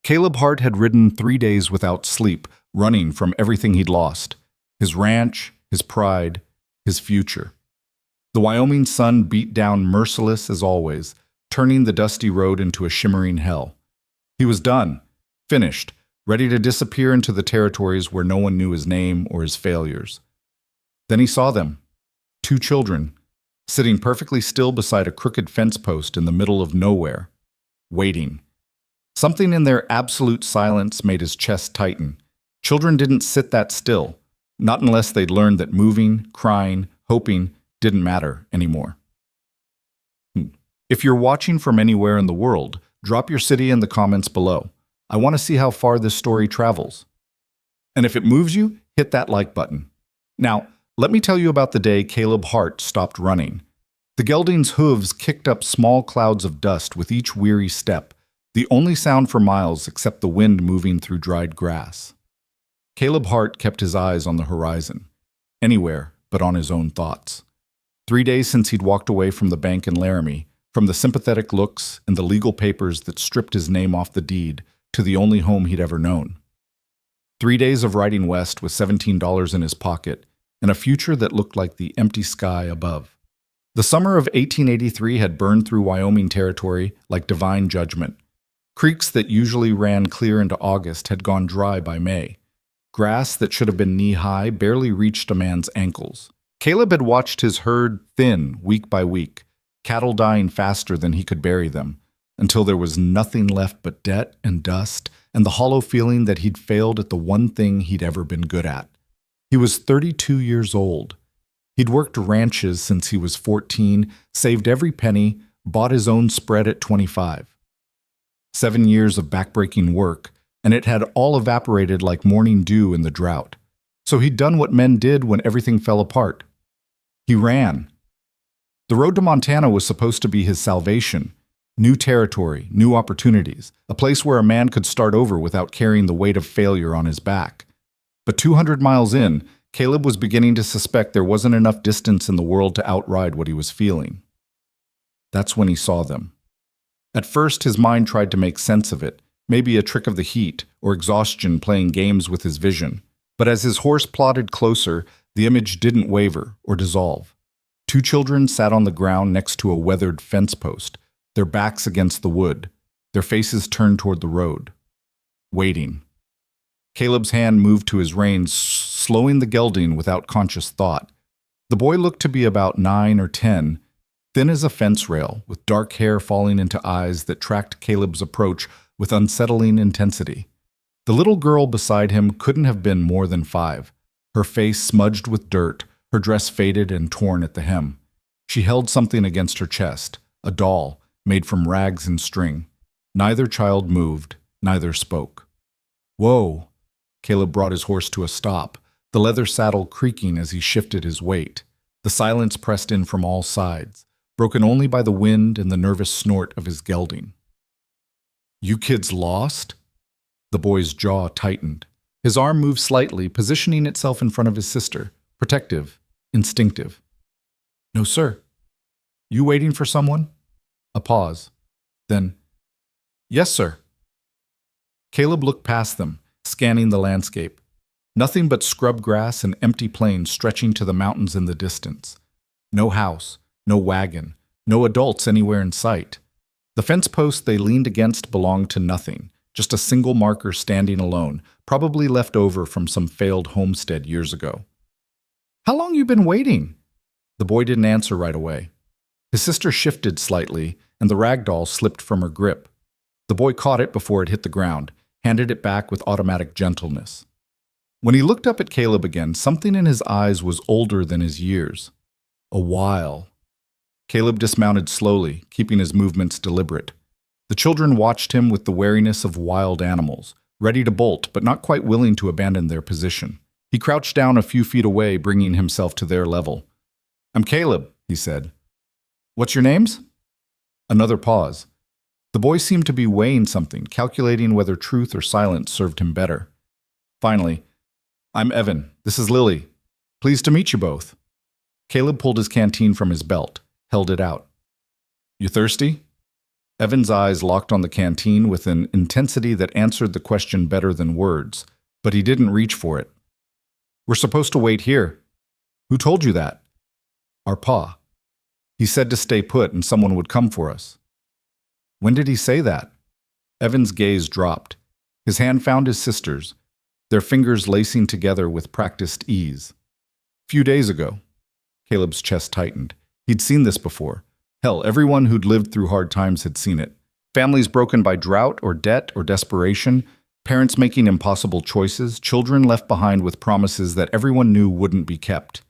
Caleb Hart had ridden 3 days without sleep, running from everything he'd lost: his ranch, his pride, his future. The Wyoming sun beat down merciless as always, turning the dusty road into a shimmering hell. He was done, finished, ready to disappear into the territories where no one knew his name or his failures. Then he saw them, 2 children, sitting perfectly still beside a crooked fence post in the middle of nowhere, waiting. Something in their absolute silence made his chest tighten. Children didn't sit that still, not unless they'd learned that moving, crying, hoping didn't matter anymore. If you're watching from anywhere in the world, drop your city in the comments below. I want to see how far this story travels. And if it moves you, hit that like button. Now, let me tell you about the day Caleb Hart stopped running. The gelding's hooves kicked up small clouds of dust with each weary step, the only sound for miles except the wind moving through dried grass. Caleb Hart kept his eyes on the horizon, anywhere but on his own thoughts. 3 days since he'd walked away from the bank in Laramie, from the sympathetic looks and the legal papers that stripped his name off the deed to the only home he'd ever known. 3 days of riding west with $17 in his pocket and a future that looked like the empty sky above. The summer of 1883 had burned through Wyoming territory like divine judgment. Creeks that usually ran clear into August had gone dry by May. Grass that should have been knee-high barely reached a man's ankles. Caleb had watched his herd thin week by week, cattle dying faster than he could bury them, until there was nothing left but debt and dust and the hollow feeling that he'd failed at the one thing he'd ever been good at. He was 32 years old. He'd worked ranches since he was 14, saved every penny, bought his own spread at 25. 7 years of backbreaking work, and it had all evaporated like morning dew in the drought. So he'd done what men did when everything fell apart. He ran. The road to Montana was supposed to be his salvation. New territory, new opportunities, a place where a man could start over without carrying the weight of failure on his back. But 200 miles in, Caleb was beginning to suspect there wasn't enough distance in the world to outride what he was feeling. That's when he saw them. At first, his mind tried to make sense of it, maybe a trick of the heat or exhaustion playing games with his vision. But as his horse plodded closer, the image didn't waver or dissolve. 2 children sat on the ground next to a weathered fence post, their backs against the wood, their faces turned toward the road, waiting. Caleb's hand moved to his reins, slowing the gelding without conscious thought. The boy looked to be about 9 or 10, thin as a fence rail, with dark hair falling into eyes that tracked Caleb's approach with unsettling intensity. The little girl beside him couldn't have been more than 5, her face smudged with dirt, her dress faded and torn at the hem. She held something against her chest, a doll made from rags and string. Neither child moved, neither spoke. Whoa! Caleb brought his horse to a stop, the leather saddle creaking as he shifted his weight. The silence pressed in from all sides, broken only by the wind and the nervous snort of his gelding. "You kids lost?" The boy's jaw tightened. His arm moved slightly, positioning itself in front of his sister, protective, instinctive. "No, sir." "You waiting for someone?" A pause. Then, "Yes, sir." Caleb looked past them, scanning the landscape. Nothing but scrub grass and empty plains stretching to the mountains in the distance. No house, no wagon, no adults anywhere in sight. The fence post they leaned against belonged to nothing, just a single marker standing alone, probably left over from some failed homestead years ago. "How long you been waiting?" The boy didn't answer right away. His sister shifted slightly, and the rag doll slipped from her grip. The boy caught it before it hit the ground, handed it back with automatic gentleness. When he looked up at Caleb again, something in his eyes was older than his years. A while. Caleb dismounted slowly, keeping his movements deliberate. The children watched him with the wariness of wild animals, ready to bolt but not quite willing to abandon their position. He crouched down a few feet away, bringing himself to their level. "I'm Caleb," he said. "What's your names?" Another pause. The boy seemed to be weighing something, calculating whether truth or silence served him better. Finally, "I'm Evan. This is Lily. Pleased to meet you both." Caleb pulled his canteen from his belt, held it out. "You thirsty?" Evan's eyes locked on the canteen with an intensity that answered the question better than words, but he didn't reach for it. "We're supposed to wait here." "Who told you that?" "Our pa. He said to stay put and someone would come for us." "When did he say that?" Evan's gaze dropped. His hand found his sister's, their fingers lacing together with practiced ease. "Few days ago." Caleb's chest tightened. He'd seen this before. Hell, everyone who'd lived through hard times had seen it. Families broken by drought or debt or desperation, parents making impossible choices, children left behind with promises that everyone knew wouldn't be kept.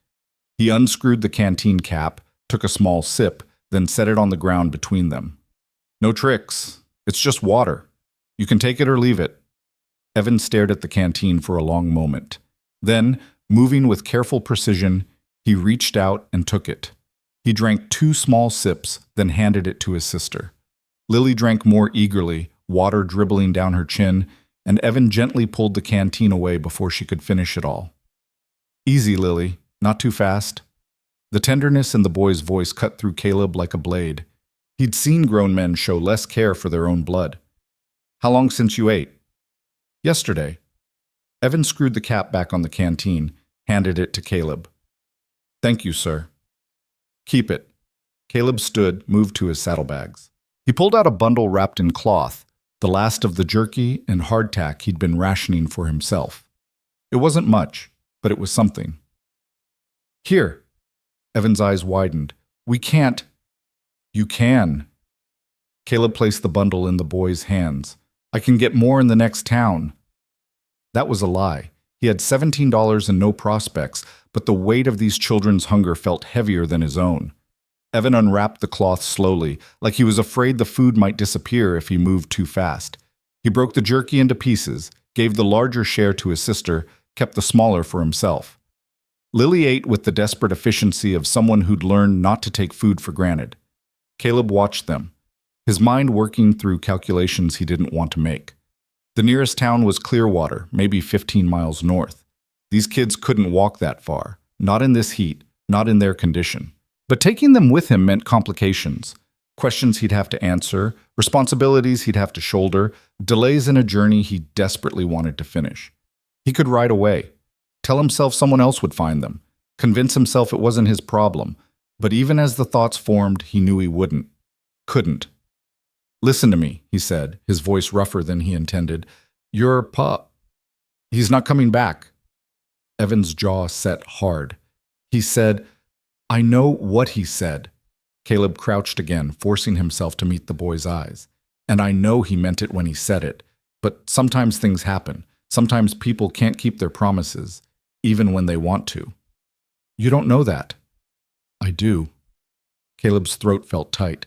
He unscrewed the canteen cap, took a small sip, then set it on the ground between them. "No tricks. It's just water. You can take it or leave it." Evan stared at the canteen for a long moment. Then, moving with careful precision, he reached out and took it. He drank 2 small sips, then handed it to his sister. Lily drank more eagerly, water dribbling down her chin, and Evan gently pulled the canteen away before she could finish it all. "Easy, Lily. Not too fast." The tenderness in the boy's voice cut through Caleb like a blade. He'd seen grown men show less care for their own blood. "How long since you ate?" "Yesterday." Evan screwed the cap back on the canteen, handed it to Caleb. "Thank you, sir." "Keep it." Caleb stood, moved to his saddlebags. He pulled out a bundle wrapped in cloth, the last of the jerky and hardtack he'd been rationing for himself. It wasn't much, but it was something. "Here." Evan's eyes widened. "We can't." "You can." Caleb placed the bundle in the boy's hands. "I can get more in the next town." That was a lie. He had $17 and no prospects, but the weight of these children's hunger felt heavier than his own. Evan unwrapped the cloth slowly, like he was afraid the food might disappear if he moved too fast. He broke the jerky into pieces, gave the larger share to his sister, kept the smaller for himself. Lily ate with the desperate efficiency of someone who'd learned not to take food for granted. Caleb watched them, his mind working through calculations he didn't want to make. The nearest town was Clearwater, maybe 15 miles north. These kids couldn't walk that far, not in this heat, not in their condition. But taking them with him meant complications. Questions he'd have to answer, responsibilities he'd have to shoulder, delays in a journey he desperately wanted to finish. He could ride away, tell himself someone else would find them, convince himself it wasn't his problem, but even as the thoughts formed, he knew he couldn't. "Listen to me," he said, his voice rougher than he intended. "Your pa, he's not coming back." Evan's jaw set hard. He said, "I know what he said." Caleb crouched again, forcing himself to meet the boy's eyes. "And I know he meant it when he said it. But sometimes things happen. Sometimes people can't keep their promises, even when they want to." "You don't know that." "I do." Caleb's throat felt tight.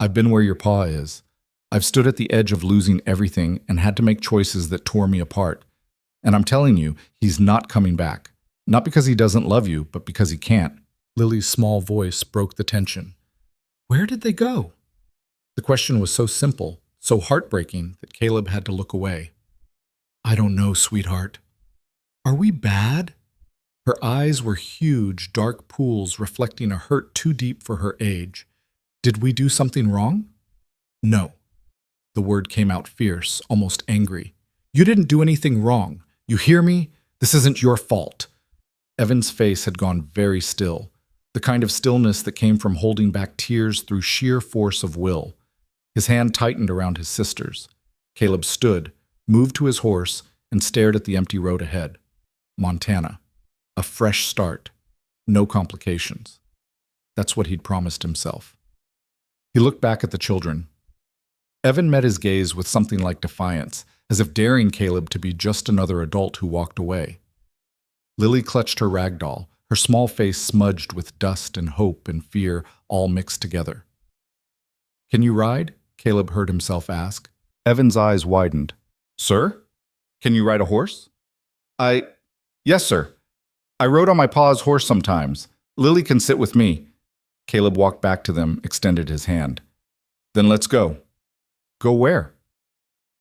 "I've been where your pa is. I've stood at the edge of losing everything and had to make choices that tore me apart. And I'm telling you, he's not coming back. Not because he doesn't love you, but because he can't." Lily's small voice broke the tension. "Where did they go?" The question was so simple, so heartbreaking, that Caleb had to look away. "I don't know, sweetheart." "Are we bad?" Her eyes were huge, dark pools reflecting a hurt too deep for her age. "Did we do something wrong?" "No." The word came out fierce, almost angry. "You didn't do anything wrong. You hear me? This isn't your fault." Evan's face had gone very still, the kind of stillness that came from holding back tears through sheer force of will. His hand tightened around his sister's. Caleb stood, moved to his horse, and stared at the empty road ahead. Montana. A fresh start. No complications. That's what he'd promised himself. He looked back at the children. Evan met his gaze with something like defiance, as if daring Caleb to be just another adult who walked away. Lily clutched her rag doll, her small face smudged with dust and hope and fear all mixed together. "Can you ride?" Caleb heard himself ask. Evan's eyes widened. "Sir? Can you ride a horse?" Yes, sir. I rode on my pa's horse sometimes. Lily can sit with me." Caleb walked back to them, extended his hand. "Then let's go." "Go where?"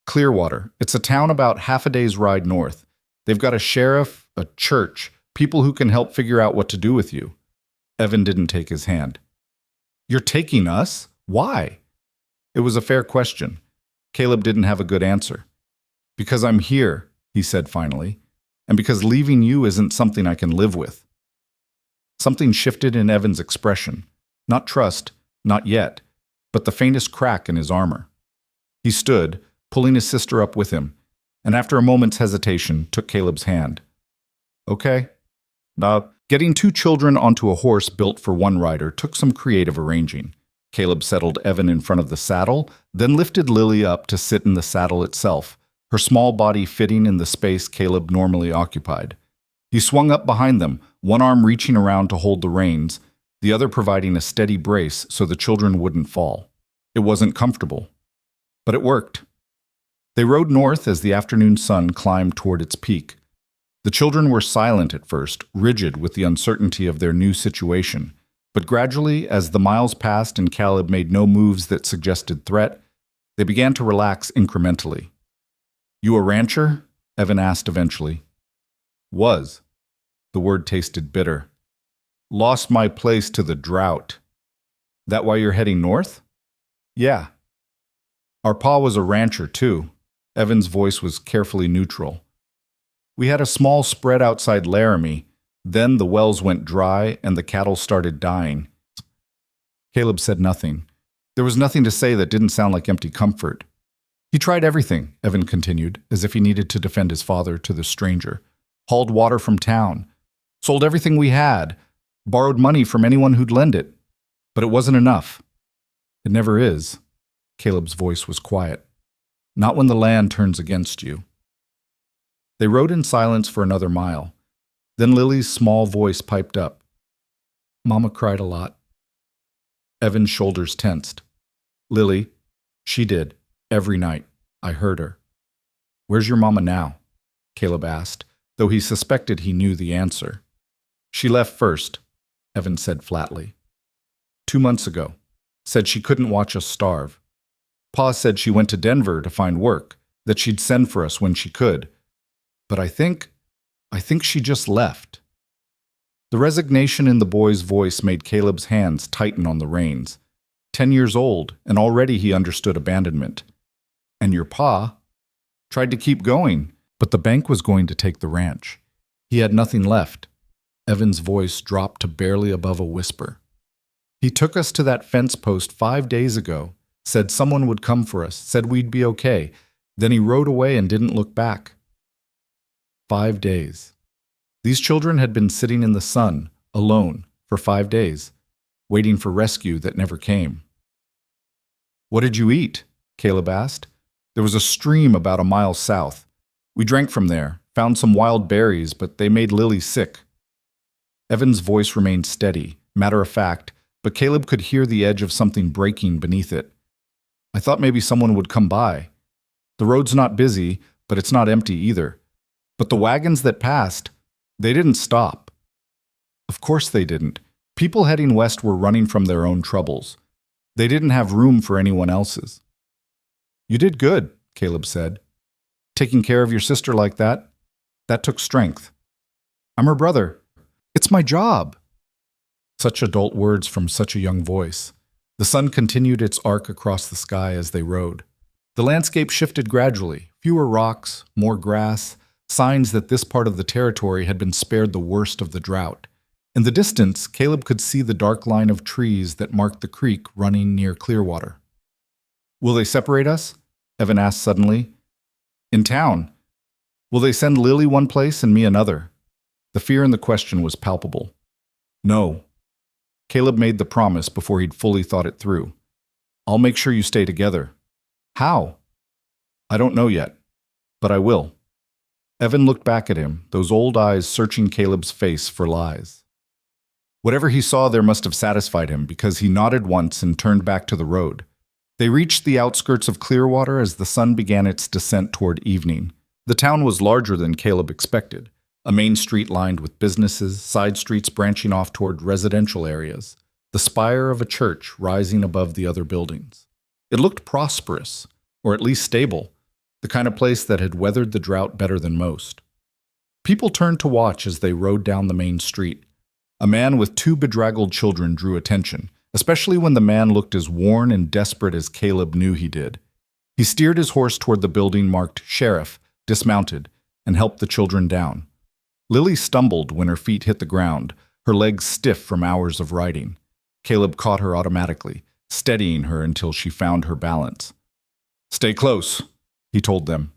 "Clearwater. It's a town about half a day's ride north. They've got a sheriff, a church, people who can help figure out what to do with you." Evan didn't take his hand. "You're taking us? Why?" It was a fair question. Caleb didn't have a good answer. Because I'm here, he said finally, and because leaving you isn't something I can live with. Something shifted in Evan's expression. Not trust, not yet, but the faintest crack in his armor. He stood, pulling his sister up with him, and after a moment's hesitation, took Caleb's hand. Okay. Now, getting two children onto a horse built for one rider took some creative arranging. Caleb settled Evan in front of the saddle, then lifted Lily up to sit in the saddle itself, her small body fitting in the space Caleb normally occupied. He swung up behind them, one arm reaching around to hold the reins, the other providing a steady brace so the children wouldn't fall. It wasn't comfortable, but it worked. They rode north as the afternoon sun climbed toward its peak. The children were silent at first, rigid with the uncertainty of their new situation, but gradually, as the miles passed and Caleb made no moves that suggested threat, they began to relax incrementally. You a rancher? Evan asked eventually. Was. The word tasted bitter. Lost my place to the drought. That why you're heading north? Yeah. Our pa was a rancher, too. Evan's voice was carefully neutral. We had a small spread outside Laramie. Then the wells went dry and the cattle started dying. Caleb said nothing. There was nothing to say that didn't sound like empty comfort. He tried everything, Evan continued, as if he needed to defend his father to the stranger. Hauled water from town. Sold everything we had. Borrowed money from anyone who'd lend it. But it wasn't enough. It never is. Caleb's voice was quiet. Not when the land turns against you. They rode in silence for another mile. Then Lily's small voice piped up. Mama cried a lot. Evan's shoulders tensed. Lily, she did, every night. I heard her. Where's your mama now? Caleb asked, though he suspected he knew the answer. She left first, Evan said flatly. 2 months ago. Said she couldn't watch us starve. Pa said she went to Denver to find work, that she'd send for us when she could. But I think she just left. The resignation in the boy's voice made Caleb's hands tighten on the reins. 10 years old, and already he understood abandonment. And your pa tried to keep going, but the bank was going to take the ranch. He had nothing left. Evan's voice dropped to barely above a whisper. He took us to that fence post 5 days ago, said someone would come for us, said we'd be okay. Then he rode away and didn't look back. 5 days. These children had been sitting in the sun, alone, for 5 days, waiting for rescue that never came. What did you eat? Caleb asked. There was a stream about a mile south. We drank from there, found some wild berries, but they made Lily sick. Evan's voice remained steady, matter of fact, but Caleb could hear the edge of something breaking beneath it. I thought maybe someone would come by. The road's not busy, but it's not empty either. But the wagons that passed, they didn't stop. Of course they didn't. People heading west were running from their own troubles. They didn't have room for anyone else's. You did good, Caleb said. Taking care of your sister like that took strength. I'm her brother. It's my job. Such adult words from such a young voice. The sun continued its arc across the sky as they rode. The landscape shifted gradually, fewer rocks, more grass, signs that this part of the territory had been spared the worst of the drought. In the distance, Caleb could see the dark line of trees that marked the creek running near Clearwater. Will they separate us? Evan asked suddenly. In town. Will they send Lily one place and me another? The fear in the question was palpable. No. Caleb made the promise before he'd fully thought it through. I'll make sure you stay together. How? I don't know yet, but I will. Evan looked back at him, those old eyes searching Caleb's face for lies. Whatever he saw there must have satisfied him because he nodded once and turned back to the road. They reached the outskirts of Clearwater as the sun began its descent toward evening. The town was larger than Caleb expected. A main street lined with businesses, side streets branching off toward residential areas, the spire of a church rising above the other buildings. It looked prosperous, or at least stable, the kind of place that had weathered the drought better than most. People turned to watch as they rode down the main street. A man with 2 bedraggled children drew attention, especially when the man looked as worn and desperate as Caleb knew he did. He steered his horse toward the building marked Sheriff, dismounted, and helped the children down. Lily stumbled when her feet hit the ground, her legs stiff from hours of riding. Caleb caught her automatically, steadying her until she found her balance. "Stay close," he told them.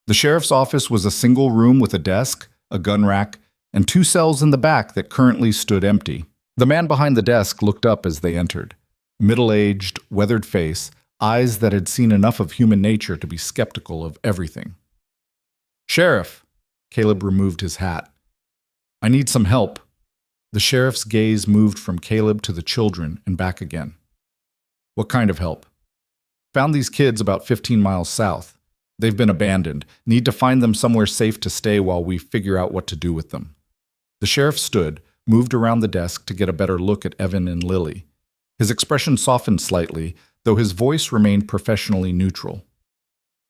The sheriff's office was a single room with a desk, a gun rack, and 2 cells in the back that currently stood empty. The man behind the desk looked up as they entered. Middle-aged, weathered face, eyes that had seen enough of human nature to be skeptical of everything. "Sheriff," Caleb removed his hat. "I need some help." The sheriff's gaze moved from Caleb to the children and back again. "What kind of help?" "Found these kids about 15 miles south. They've been abandoned. Need to find them somewhere safe to stay while we figure out what to do with them." The sheriff stood, moved around the desk to get a better look at Evan and Lily. His expression softened slightly, though his voice remained professionally neutral.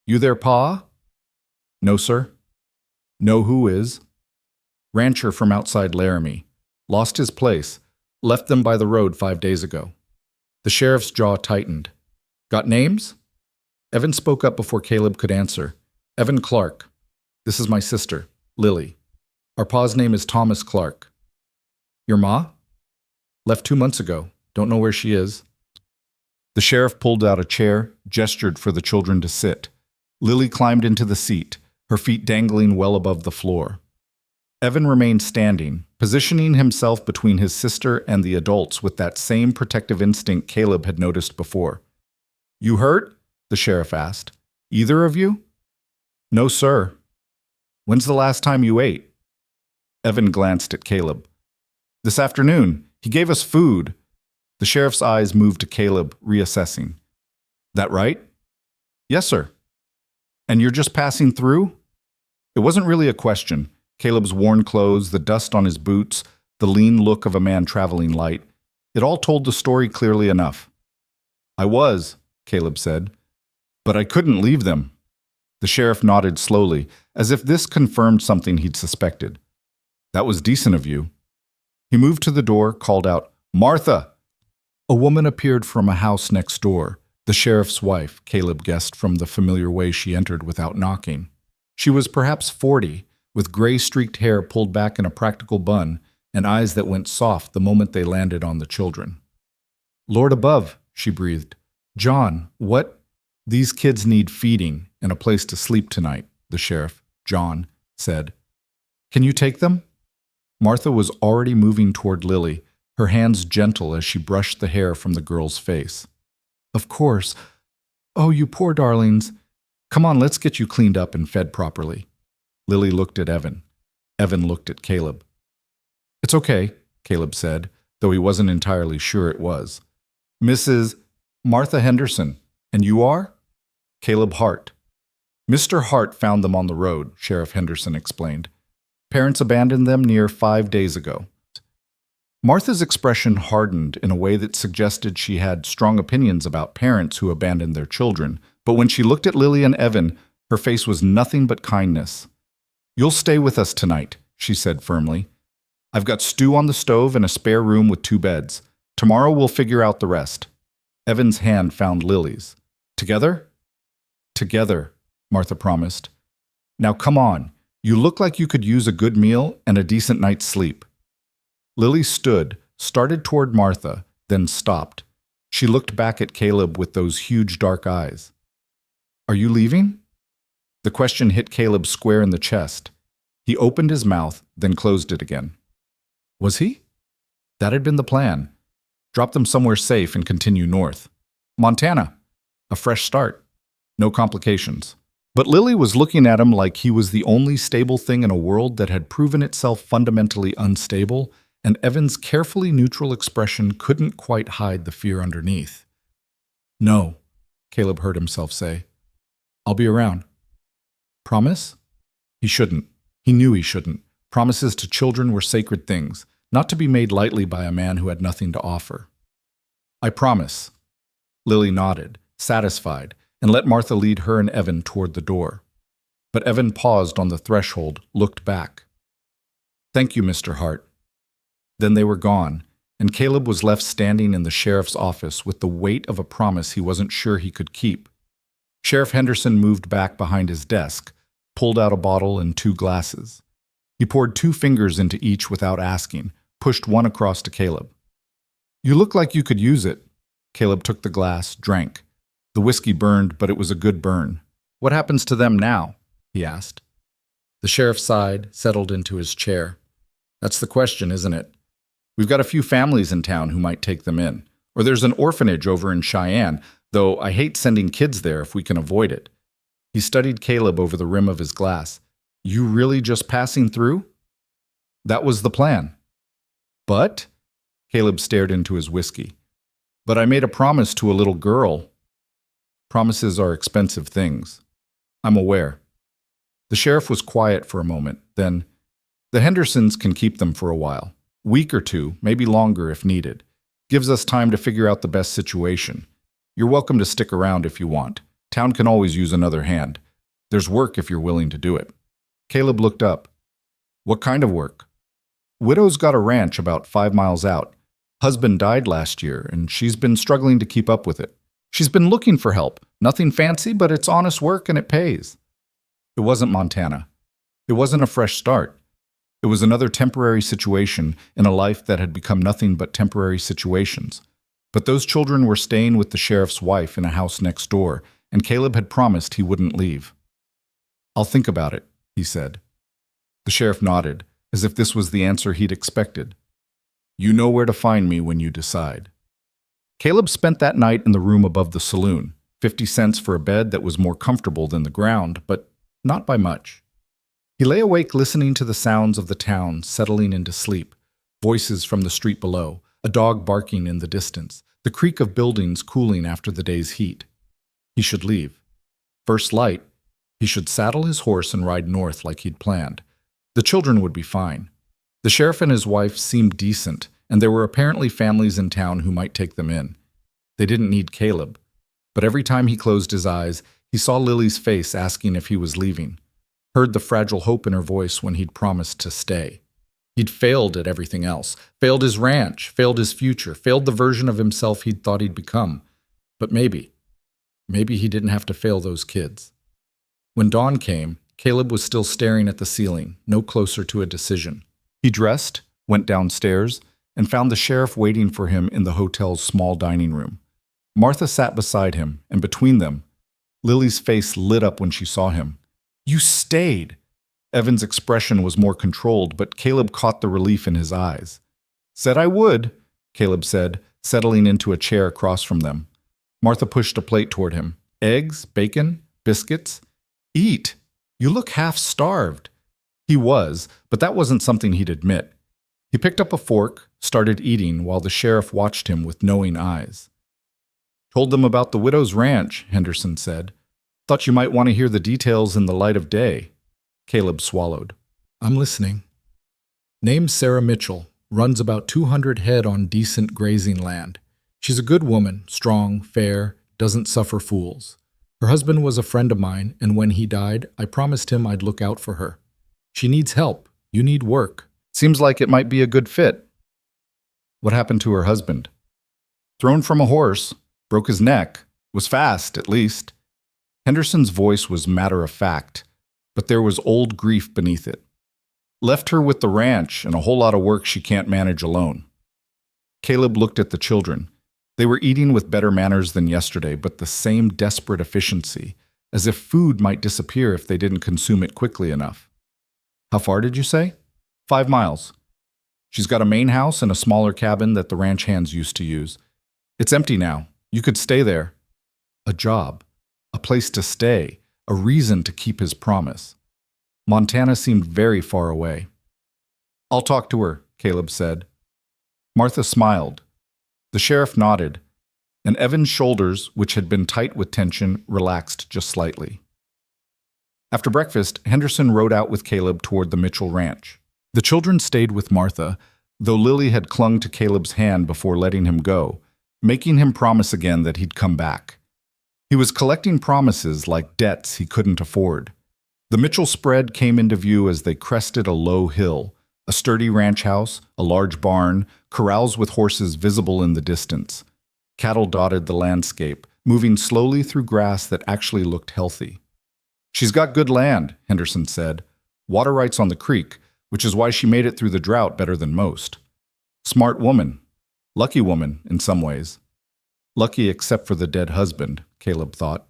"You there, Pa?" "No, sir." "Know who is?" "Rancher from outside Laramie. Lost his place. Left them by the road 5 days ago." The sheriff's jaw tightened. "Got names?" Evan spoke up before Caleb could answer. "Evan Clark. This is my sister, Lily. Our pa's name is Thomas Clark." "Your ma?" "Left 2 months ago. Don't know where she is." The sheriff pulled out a chair, gestured for the children to sit. Lily climbed into the seat, her feet dangling well above the floor. Evan remained standing, positioning himself between his sister and the adults with that same protective instinct Caleb had noticed before. "You hurt?" the sheriff asked. "Either of you?" "No, sir." "When's the last time you ate?" Evan glanced at Caleb. "This afternoon. He gave us food." The sheriff's eyes moved to Caleb, reassessing. "That right?" "Yes, sir." "And you're just passing through?" It wasn't really a question. Caleb's worn clothes, the dust on his boots, the lean look of a man traveling light. It all told the story clearly enough. "I was," Caleb said. "But I couldn't leave them." The sheriff nodded slowly, as if this confirmed something he'd suspected. "That was decent of you." He moved to the door, called out, "Martha!" A woman appeared from a house next door, the sheriff's wife, Caleb guessed from the familiar way she entered without knocking. She was perhaps 40, with gray-streaked hair pulled back in a practical bun and eyes that went soft the moment they landed on the children. "Lord above," she breathed. "John, what?" "These kids need feeding and a place to sleep tonight," the sheriff, John, said. "Can you take them?" Martha was already moving toward Lily, her hands gentle as she brushed the hair from the girl's face. "Of course. Oh, you poor darlings. Come on, let's get you cleaned up and fed properly." Lily looked at Evan. Evan looked at Caleb. "It's okay," Caleb said, though he wasn't entirely sure it was. "Mrs. Martha Henderson. And you are?" "Caleb Hart." "Mr. Hart found them on the road," Sheriff Henderson explained. "Parents abandoned them near 5 days ago." Martha's expression hardened in a way that suggested she had strong opinions about parents who abandoned their children, but when she looked at Lily and Evan, her face was nothing but kindness. "You'll stay with us tonight," she said firmly. "I've got stew on the stove and a spare room with 2 beds. Tomorrow we'll figure out the rest." Evan's hand found Lily's. "Together?" "Together," Martha promised. "Now come on. You look like you could use a good meal and a decent night's sleep." Lily stood, started toward Martha, then stopped. She looked back at Caleb with those huge dark eyes. "Are you leaving?" The question hit Caleb square in the chest. He opened his mouth, then closed it again. Was he? That had been the plan. Drop them somewhere safe and continue north. Montana. A fresh start. No complications. But Lily was looking at him like he was the only stable thing in a world that had proven itself fundamentally unstable, and Evan's carefully neutral expression couldn't quite hide the fear underneath. "No," Caleb heard himself say. "I'll be around." Promise? He shouldn't. He knew he shouldn't. Promises to children were sacred things, not to be made lightly by a man who had nothing to offer. "I promise." Lily nodded, satisfied, and let Martha lead her and Evan toward the door. But Evan paused on the threshold, looked back. "Thank you, Mr. Hart." Then they were gone, and Caleb was left standing in the sheriff's office with the weight of a promise he wasn't sure he could keep. Sheriff Henderson moved back behind his desk, pulled out a bottle and 2 glasses. He poured 2 fingers into each without asking, pushed one across to Caleb. "You look like you could use it." Caleb took the glass, drank. The whiskey burned, but it was a good burn. "What happens to them now?" he asked. The sheriff sighed, settled into his chair. "That's the question, isn't it? We've got a few families in town who might take them in. Or there's an orphanage over in Cheyenne, though I hate sending kids there if we can avoid it." He studied Caleb over the rim of his glass. "You really just passing through?" "That was the plan." "But?" Caleb stared into his whiskey. "But I made a promise to a little girl." "Promises are expensive things." "I'm aware." The sheriff was quiet for a moment, then, "The Hendersons can keep them for a while. Week or 2, maybe longer if needed. Gives us time to figure out the best situation. You're welcome to stick around if you want. Town can always use another hand. There's work if you're willing to do it." Caleb looked up. "What kind of work?" "Widow's got a ranch about 5 miles out. Husband died last year, and she's been struggling to keep up with it. She's been looking for help. Nothing fancy, but it's honest work and it pays." It wasn't Montana. It wasn't a fresh start. It was another temporary situation in a life that had become nothing but temporary situations. But those children were staying with the sheriff's wife in a house next door, and Caleb had promised he wouldn't leave. "I'll think about it," he said. The sheriff nodded, as if this was the answer he'd expected. "You know where to find me when you decide." Caleb spent that night in the room above the saloon, 50 cents for a bed that was more comfortable than the ground, but not by much. He lay awake listening to the sounds of the town settling into sleep, voices from the street below, a dog barking in the distance, the creak of buildings cooling after the day's heat. He should leave. First light, he should saddle his horse and ride north like he'd planned. The children would be fine. The sheriff and his wife seemed decent, and there were apparently families in town who might take them in. They didn't need Caleb. But every time he closed his eyes, he saw Lily's face asking if he was leaving, heard the fragile hope in her voice when he'd promised to stay. He'd failed at everything else, failed his ranch, failed his future, failed the version of himself he'd thought he'd become. But maybe he didn't have to fail those kids. When dawn came, Caleb was still staring at the ceiling, no closer to a decision. He dressed, went downstairs, and found the sheriff waiting for him in the hotel's small dining room. Martha sat beside him, and between them, Lily's face lit up when she saw him. "You stayed!" Evan's expression was more controlled, but Caleb caught the relief in his eyes. "Said I would," Caleb said, settling into a chair across from them. Martha pushed a plate toward him. "Eggs, bacon, biscuits. Eat! You look half-starved." He was, but that wasn't something he'd admit. He picked up a fork, started eating, while the sheriff watched him with knowing eyes. "Told them about the widow's ranch," Henderson said. "Thought you might want to hear the details in the light of day." Caleb swallowed. "I'm listening." "Name's Sarah Mitchell. Runs about 200 head on decent grazing land. She's a good woman, strong, fair, doesn't suffer fools. Her husband was a friend of mine, and when he died, I promised him I'd look out for her. She needs help. You need work. Seems like it might be a good fit." "What happened to her husband?" "Thrown from a horse. Broke his neck. Was fast, at least." Henderson's voice was matter-of-fact, but there was old grief beneath it. "Left her with the ranch and a whole lot of work she can't manage alone." Caleb looked at the children. They were eating with better manners than yesterday, but the same desperate efficiency, as if food might disappear if they didn't consume it quickly enough. "How far did you say?" 5 miles. She's got a main house and a smaller cabin that the ranch hands used to use. It's empty now. You could stay there." A job, a place to stay, a reason to keep his promise. Montana seemed very far away. "I'll talk to her," Caleb said. Martha smiled. The sheriff nodded, and Evan's shoulders, which had been tight with tension, relaxed just slightly. After breakfast, Henderson rode out with Caleb toward the Mitchell ranch. The children stayed with Martha, though Lily had clung to Caleb's hand before letting him go, making him promise again that he'd come back. He was collecting promises like debts he couldn't afford. The Mitchell spread came into view as they crested a low hill, A sturdy ranch house, a large barn, corrals with horses visible in the distance. Cattle dotted the landscape, moving slowly through grass that actually looked healthy. "She's got good land," Henderson said. "Water rights on the creek, which is why she made it through the drought better than most. Smart woman. Lucky woman, in some ways. Lucky except for the dead husband," Caleb thought.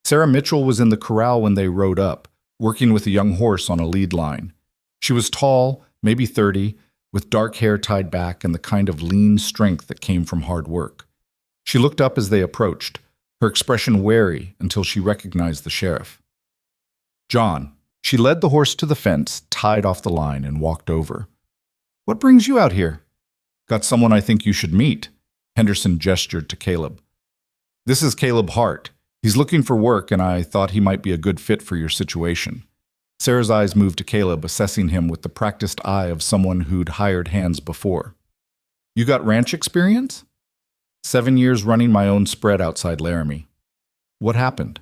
Sarah Mitchell was in the corral when they rode up, working with a young horse on a lead line. She was tall, maybe 30, with dark hair tied back and the kind of lean strength that came from hard work. She looked up as they approached, her expression wary until she recognized the sheriff. "John." She led the horse to the fence, tied off the line, and walked over. "What brings you out here?" "Got someone I think you should meet," Henderson gestured to Caleb. "This is Caleb Hart. He's looking for work, and I thought he might be a good fit for your situation." Sarah's eyes moved to Caleb, assessing him with the practiced eye of someone who'd hired hands before. "You got ranch experience?" 7 years running my own spread outside Laramie." "What happened?"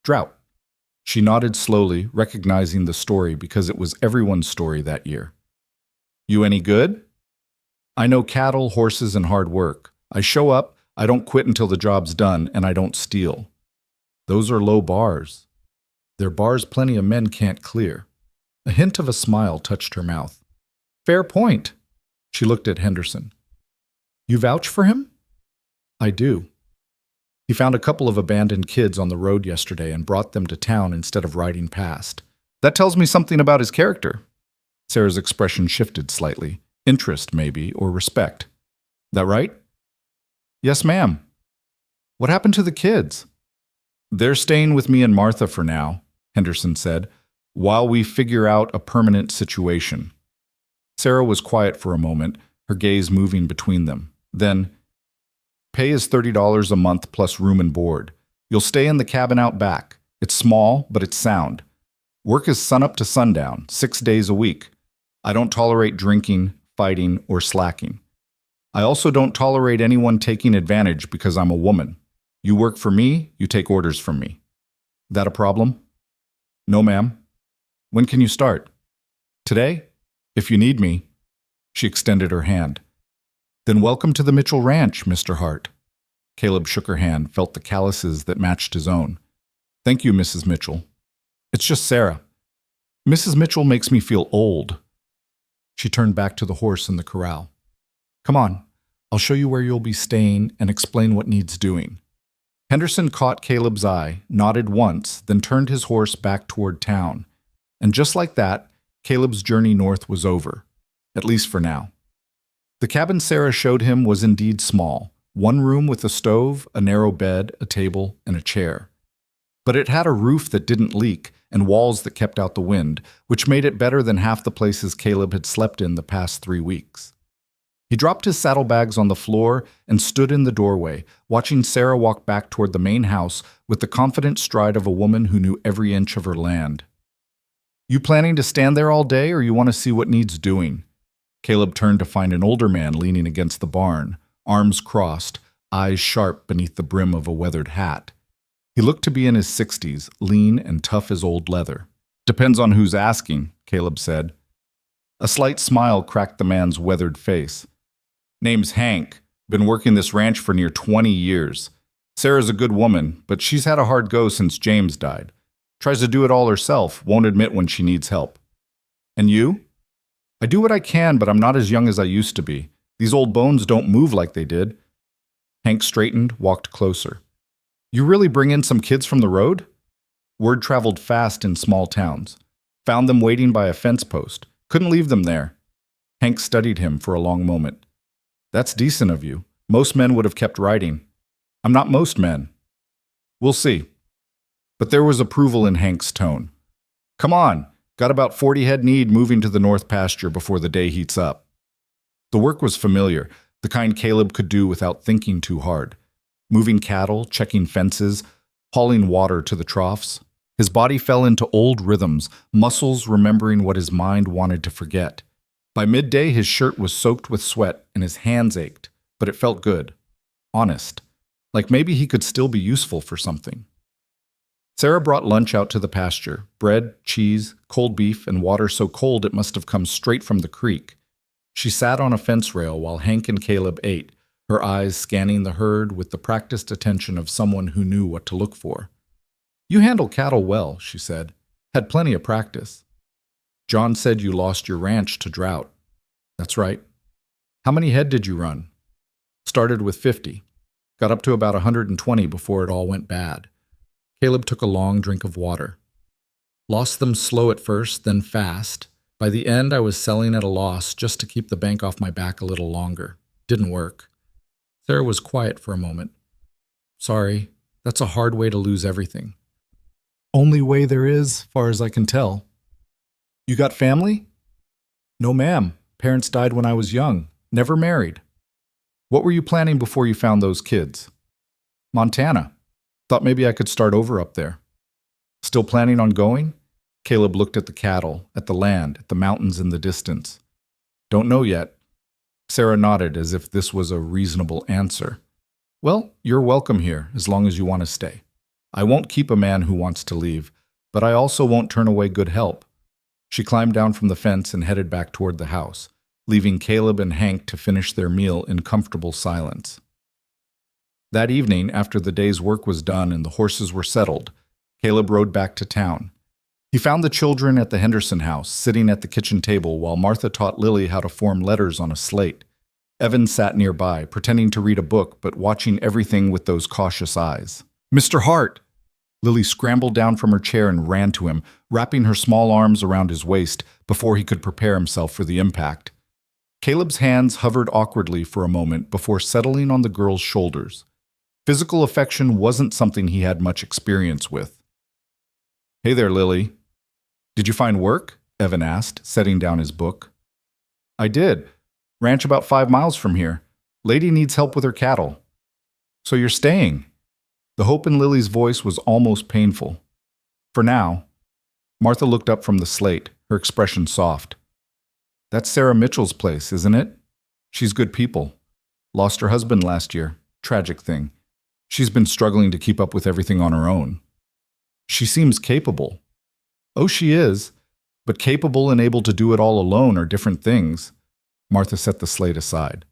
"Drought." She nodded slowly, recognizing the story because it was everyone's story that year. "You any good?" "I know cattle, horses, and hard work. I show up, I don't quit until the job's done, and I don't steal." "Those are low bars." "They're bars plenty of men can't clear." A hint of a smile touched her mouth. "Fair point." She looked at Henderson. "You vouch for him?" "I do. He found a couple of abandoned kids on the road yesterday and brought them to town instead of riding past. That tells me something about his character." Sarah's expression shifted slightly. Interest, maybe, or respect. "That right?" "Yes, ma'am." "What happened to the kids?" "They're staying with me and Martha for now," Henderson said, "while we figure out a permanent situation." Sarah was quiet for a moment, her gaze moving between them. Then, "Pay is $30 a month plus room and board. You'll stay in the cabin out back. It's small, but it's sound. Work is sunup to sundown, 6 days a week. I don't tolerate drinking, fighting, or slacking. I also don't tolerate anyone taking advantage because I'm a woman. You work for me, you take orders from me." "That a problem?" "No, ma'am." "When can you start?" "Today, if you need me." She extended her hand. "Then welcome to the Mitchell Ranch, Mr. Hart." Caleb shook her hand, felt the calluses that matched his own. "Thank you, Mrs. Mitchell." "It's just Sarah." "Mrs. Mitchell makes me feel old." She turned back to the horse in the corral. "Come on, I'll show you where you'll be staying and explain what needs doing." Henderson caught Caleb's eye, nodded once, then turned his horse back toward town. And just like that, Caleb's journey north was over, at least for now. The cabin Sarah showed him was indeed small, one room with a stove, a narrow bed, a table, and a chair. But it had a roof that didn't leak and walls that kept out the wind, which made it better than half the places Caleb had slept in the past 3 weeks. He dropped his saddlebags on the floor and stood in the doorway, watching Sarah walk back toward the main house with the confident stride of a woman who knew every inch of her land. "You planning to stand there all day, or you want to see what needs doing?" Caleb turned to find an older man leaning against the barn, arms crossed, eyes sharp beneath the brim of a weathered hat. He looked to be in his 60s, lean and tough as old leather. "Depends on who's asking," Caleb said. A slight smile cracked the man's weathered face. "Name's Hank. Been working this ranch for near 20 years. Sarah's a good woman, but she's had a hard go since James died. Tries to do it all herself, won't admit when she needs help." "And you?" "I do what I can, but I'm not as young as I used to be. These old bones don't move like they did." Hank straightened, walked closer. "You really bring in some kids from the road?" Word traveled fast in small towns. "Found them waiting by a fence post. Couldn't leave them there." Hank studied him for a long moment. "That's decent of you. Most men would have kept riding." "I'm not most men." "We'll see." But there was approval in Hank's tone. "Come on. Got about 40 head need moving to the north pasture before the day heats up." The work was familiar, the kind Caleb could do without thinking too hard. Moving cattle, checking fences, hauling water to the troughs. His body fell into old rhythms, muscles remembering what his mind wanted to forget. By midday, his shirt was soaked with sweat and his hands ached, but it felt good. Honest. Like maybe he could still be useful for something. Sarah brought lunch out to the pasture: bread, cheese, cold beef, and water so cold it must have come straight from the creek. She sat on a fence rail while Hank and Caleb ate, her eyes scanning the herd with the practiced attention of someone who knew what to look for. "You handle cattle well," she said. "Had plenty of practice." "John said you lost your ranch to drought." "That's right." "How many head did you run?" "Started with 50. Got up to about 120 before it all went bad." Caleb took a long drink of water. "Lost them slow at first, then fast. By the end, I was selling at a loss just to keep the bank off my back a little longer. Didn't work." Sarah was quiet for a moment. "Sorry, that's a hard way to lose everything." "Only way there is, far as I can tell." "You got family?" "No, ma'am. Parents died when I was young. Never married." "What were you planning before you found those kids?" "Montana. Thought maybe I could start over up there." "Still planning on going?" Caleb looked at the cattle, at the land, at the mountains in the distance. "Don't know yet." Sarah nodded as if this was a reasonable answer. "Well, you're welcome here, as long as you want to stay. I won't keep a man who wants to leave, but I also won't turn away good help." She climbed down from the fence and headed back toward the house, leaving Caleb and Hank to finish their meal in comfortable silence. That evening, after the day's work was done and the horses were settled, Caleb rode back to town. He found the children at the Henderson house, sitting at the kitchen table while Martha taught Lily how to form letters on a slate. Evan sat nearby, pretending to read a book but watching everything with those cautious eyes. "Mr. Hart!" Lily scrambled down from her chair and ran to him, wrapping her small arms around his waist before he could prepare himself for the impact. Caleb's hands hovered awkwardly for a moment before settling on the girl's shoulders. Physical affection wasn't something he had much experience with. "Hey there, Lily." "Did you find work?" Evan asked, setting down his book. "I did. Ranch about 5 miles from here. Lady needs help with her cattle." "So you're staying?" The hope in Lily's voice was almost painful. "For now." Martha looked up from the slate, her expression soft. "That's Sarah Mitchell's place, isn't it? She's good people. Lost her husband last year. Tragic thing. She's been struggling to keep up with everything on her own." "She seems capable." "Oh, she is. But capable and able to do it all alone are different things." Martha set the slate aside.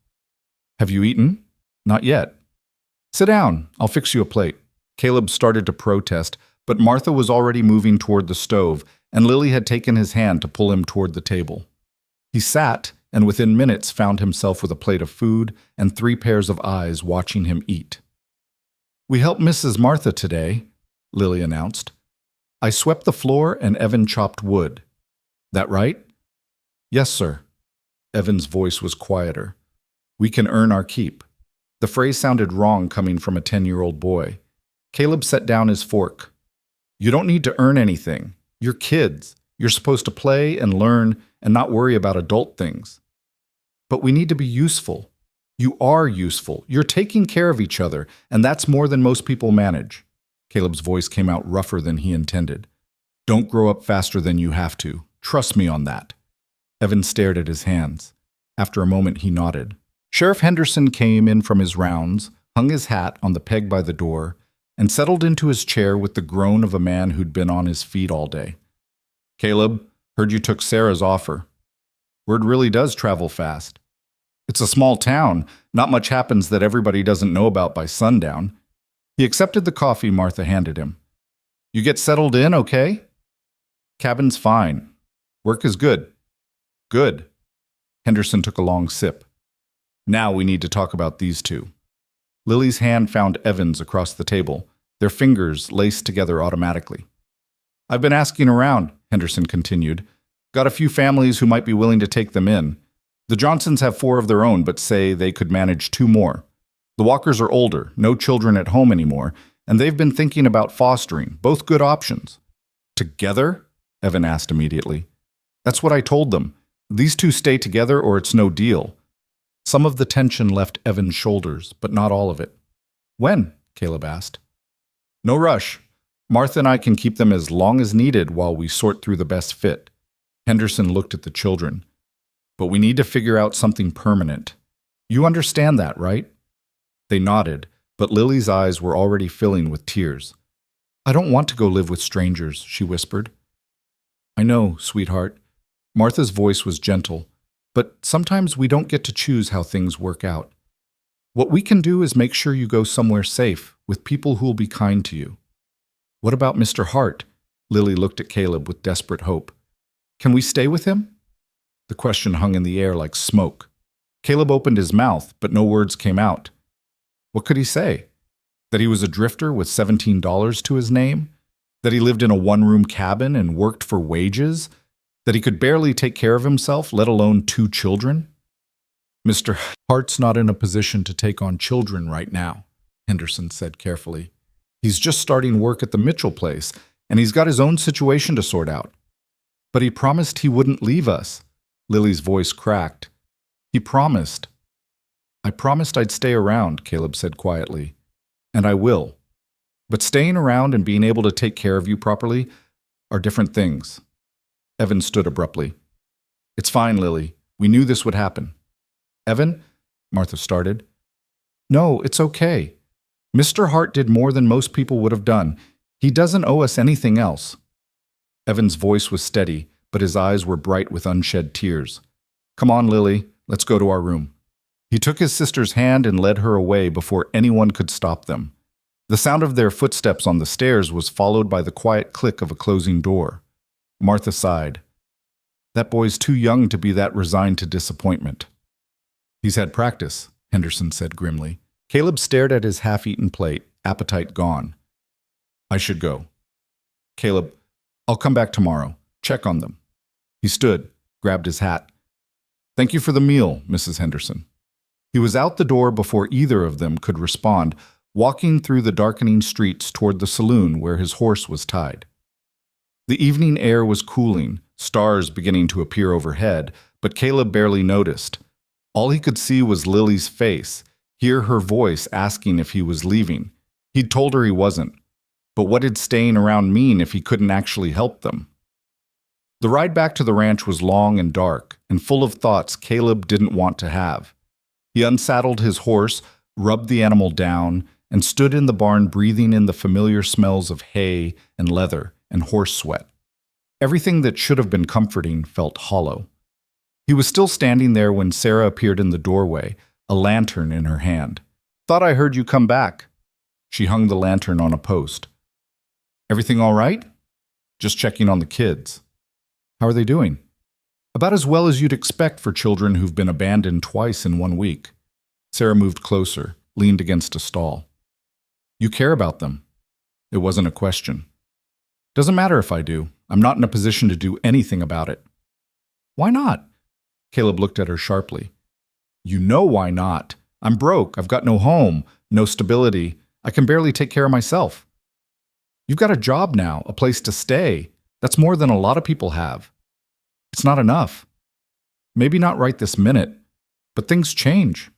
"Have you eaten?" "Not yet." "Sit down. I'll fix you a plate." Caleb started to protest, but Martha was already moving toward the stove, and Lily had taken his hand to pull him toward the table. He sat, and within minutes found himself with a plate of food and 3 pairs of eyes watching him eat. "We helped Mrs. Martha today," Lily announced. "I swept the floor and Evan chopped wood." "That right?" "Yes, sir." Evan's voice was quieter. "We can earn our keep." The phrase sounded wrong coming from a 10-year-old boy. Caleb set down his fork. "You don't need to earn anything. You're kids. You're supposed to play and learn and not worry about adult things." "But we need to be useful." "You are useful. You're taking care of each other, and that's more than most people manage." Caleb's voice came out rougher than he intended. "Don't grow up faster than you have to. Trust me on that." Evan stared at his hands. After a moment, he nodded. Sheriff Henderson came in from his rounds, hung his hat on the peg by the door, and settled into his chair with the groan of a man who'd been on his feet all day. "Caleb, heard you took Sarah's offer." "Word really does travel fast." "It's a small town. Not much happens that everybody doesn't know about by sundown." He accepted the coffee Martha handed him. "You get settled in, okay?" "Cabin's fine. Work is good." "Good." Henderson took a long sip. "Now we need to talk about these two." Lily's hand found Evan's across the table, their fingers laced together automatically. "I've been asking around," Henderson continued. "Got a few families who might be willing to take them in. The Johnsons have 4 of their own, but say they could manage 2 more. The Walkers are older, no children at home anymore, and they've been thinking about fostering, both good options." "Together?" Evan asked immediately. "That's what I told them. These 2 stay together or it's no deal." Some of the tension left Evan's shoulders, but not all of it. "When?" Caleb asked. "No rush. Martha and I can keep them as long as needed while we sort through the best fit." Henderson looked at the children. "But we need to figure out something permanent. You understand that, right?" They nodded, but Lily's eyes were already filling with tears. I don't want to go live with strangers, she whispered. I know, sweetheart. Martha's voice was gentle, but sometimes we don't get to choose how things work out. What we can do is make sure you go somewhere safe, with people who'll be kind to you. What about Mr. Hart? Lily looked at Caleb with desperate hope. Can we stay with him? The question hung in the air like smoke. Caleb opened his mouth, but no words came out. What could he say? That he was a drifter with $17 to his name? That he lived in a one-room cabin and worked for wages? That he could barely take care of himself, let alone 2 children? Mr. Hart's not in a position to take on children right now, Henderson said carefully. He's just starting work at the Mitchell place, and he's got his own situation to sort out. But he promised he wouldn't leave us. Lily's voice cracked. He promised. I promised I'd stay around, Caleb said quietly. And I will. But staying around and being able to take care of you properly are different things. Evan stood abruptly. It's fine, Lily. We knew this would happen. Evan? Martha started. No, it's okay. Mr. Hart did more than most people would have done. He doesn't owe us anything else. Evan's voice was steady, but his eyes were bright with unshed tears. Come on, Lily. Let's go to our room. He took his sister's hand and led her away before anyone could stop them. The sound of their footsteps on the stairs was followed by the quiet click of a closing door. Martha sighed. That boy's too young to be that resigned to disappointment. He's had practice, Henderson said grimly. Caleb stared at his half-eaten plate, appetite gone. I should go. Caleb, I'll come back tomorrow. Check on them. He stood, grabbed his hat. Thank you for the meal, Mrs. Henderson. He was out the door before either of them could respond, walking through the darkening streets toward the saloon where his horse was tied. The evening air was cooling, stars beginning to appear overhead, but Caleb barely noticed. All he could see was Lily's face, hear her voice asking if he was leaving. He'd told her he wasn't. But what did staying around mean if he couldn't actually help them? The ride back to the ranch was long and dark, and full of thoughts Caleb didn't want to have. He unsaddled his horse, rubbed the animal down, and stood in the barn breathing in the familiar smells of hay and leather and horse sweat. Everything that should have been comforting felt hollow. He was still standing there when Sarah appeared in the doorway, a lantern in her hand. Thought I heard you come back. She hung the lantern on a post. Everything all right? Just checking on the kids. How are they doing? About as well as you'd expect for children who've been abandoned twice in 1 week. Sarah moved closer, leaned against a stall. You care about them. It wasn't a question. Doesn't matter if I do. I'm not in a position to do anything about it. Why not? Caleb looked at her sharply. You know why not. I'm broke. I've got no home, no stability. I can barely take care of myself. You've got a job now, a place to stay. That's more than a lot of people have. It's not enough. Maybe not right this minute, but things change.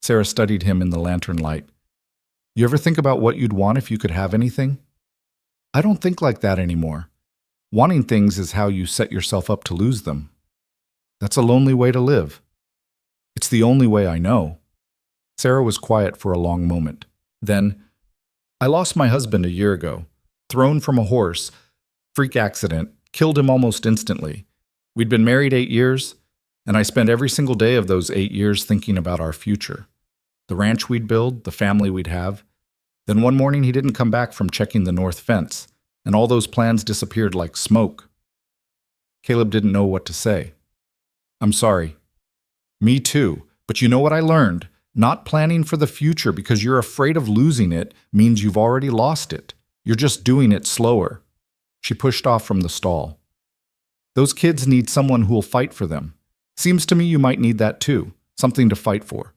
Sarah studied him in the lantern light. You ever think about what you'd want if you could have anything? I don't think like that anymore. Wanting things is how you set yourself up to lose them. That's a lonely way to live. It's the only way I know. Sarah was quiet for a long moment. Then, I lost my husband a year ago. Thrown from a horse. Freak accident. Killed him almost instantly. We'd been married 8 years, and I spent every single day of those 8 years thinking about our future. The ranch we'd build, the family we'd have. Then one morning he didn't come back from checking the north fence, and all those plans disappeared like smoke. Caleb didn't know what to say. I'm sorry. Me too, but you know what I learned? Not planning for the future because you're afraid of losing it means you've already lost it. You're just doing it slower. She pushed off from the stall. Those kids need someone who'll fight for them. Seems to me you might need that too, something to fight for.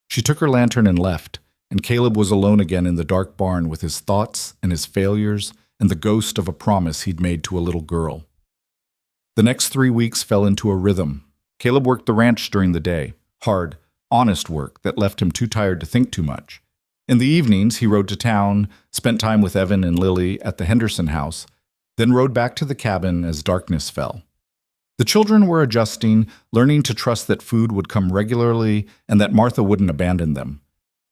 She took her lantern and left, and Caleb was alone again in the dark barn with his thoughts and his failures and the ghost of a promise he'd made to a little girl. The next 3 weeks fell into a rhythm. Caleb worked the ranch during the day, hard, honest work that left him too tired to think too much. In the evenings, he rode to town, spent time with Evan and Lily at the Henderson house, then rode back to the cabin as darkness fell. The children were adjusting, learning to trust that food would come regularly and that Martha wouldn't abandon them.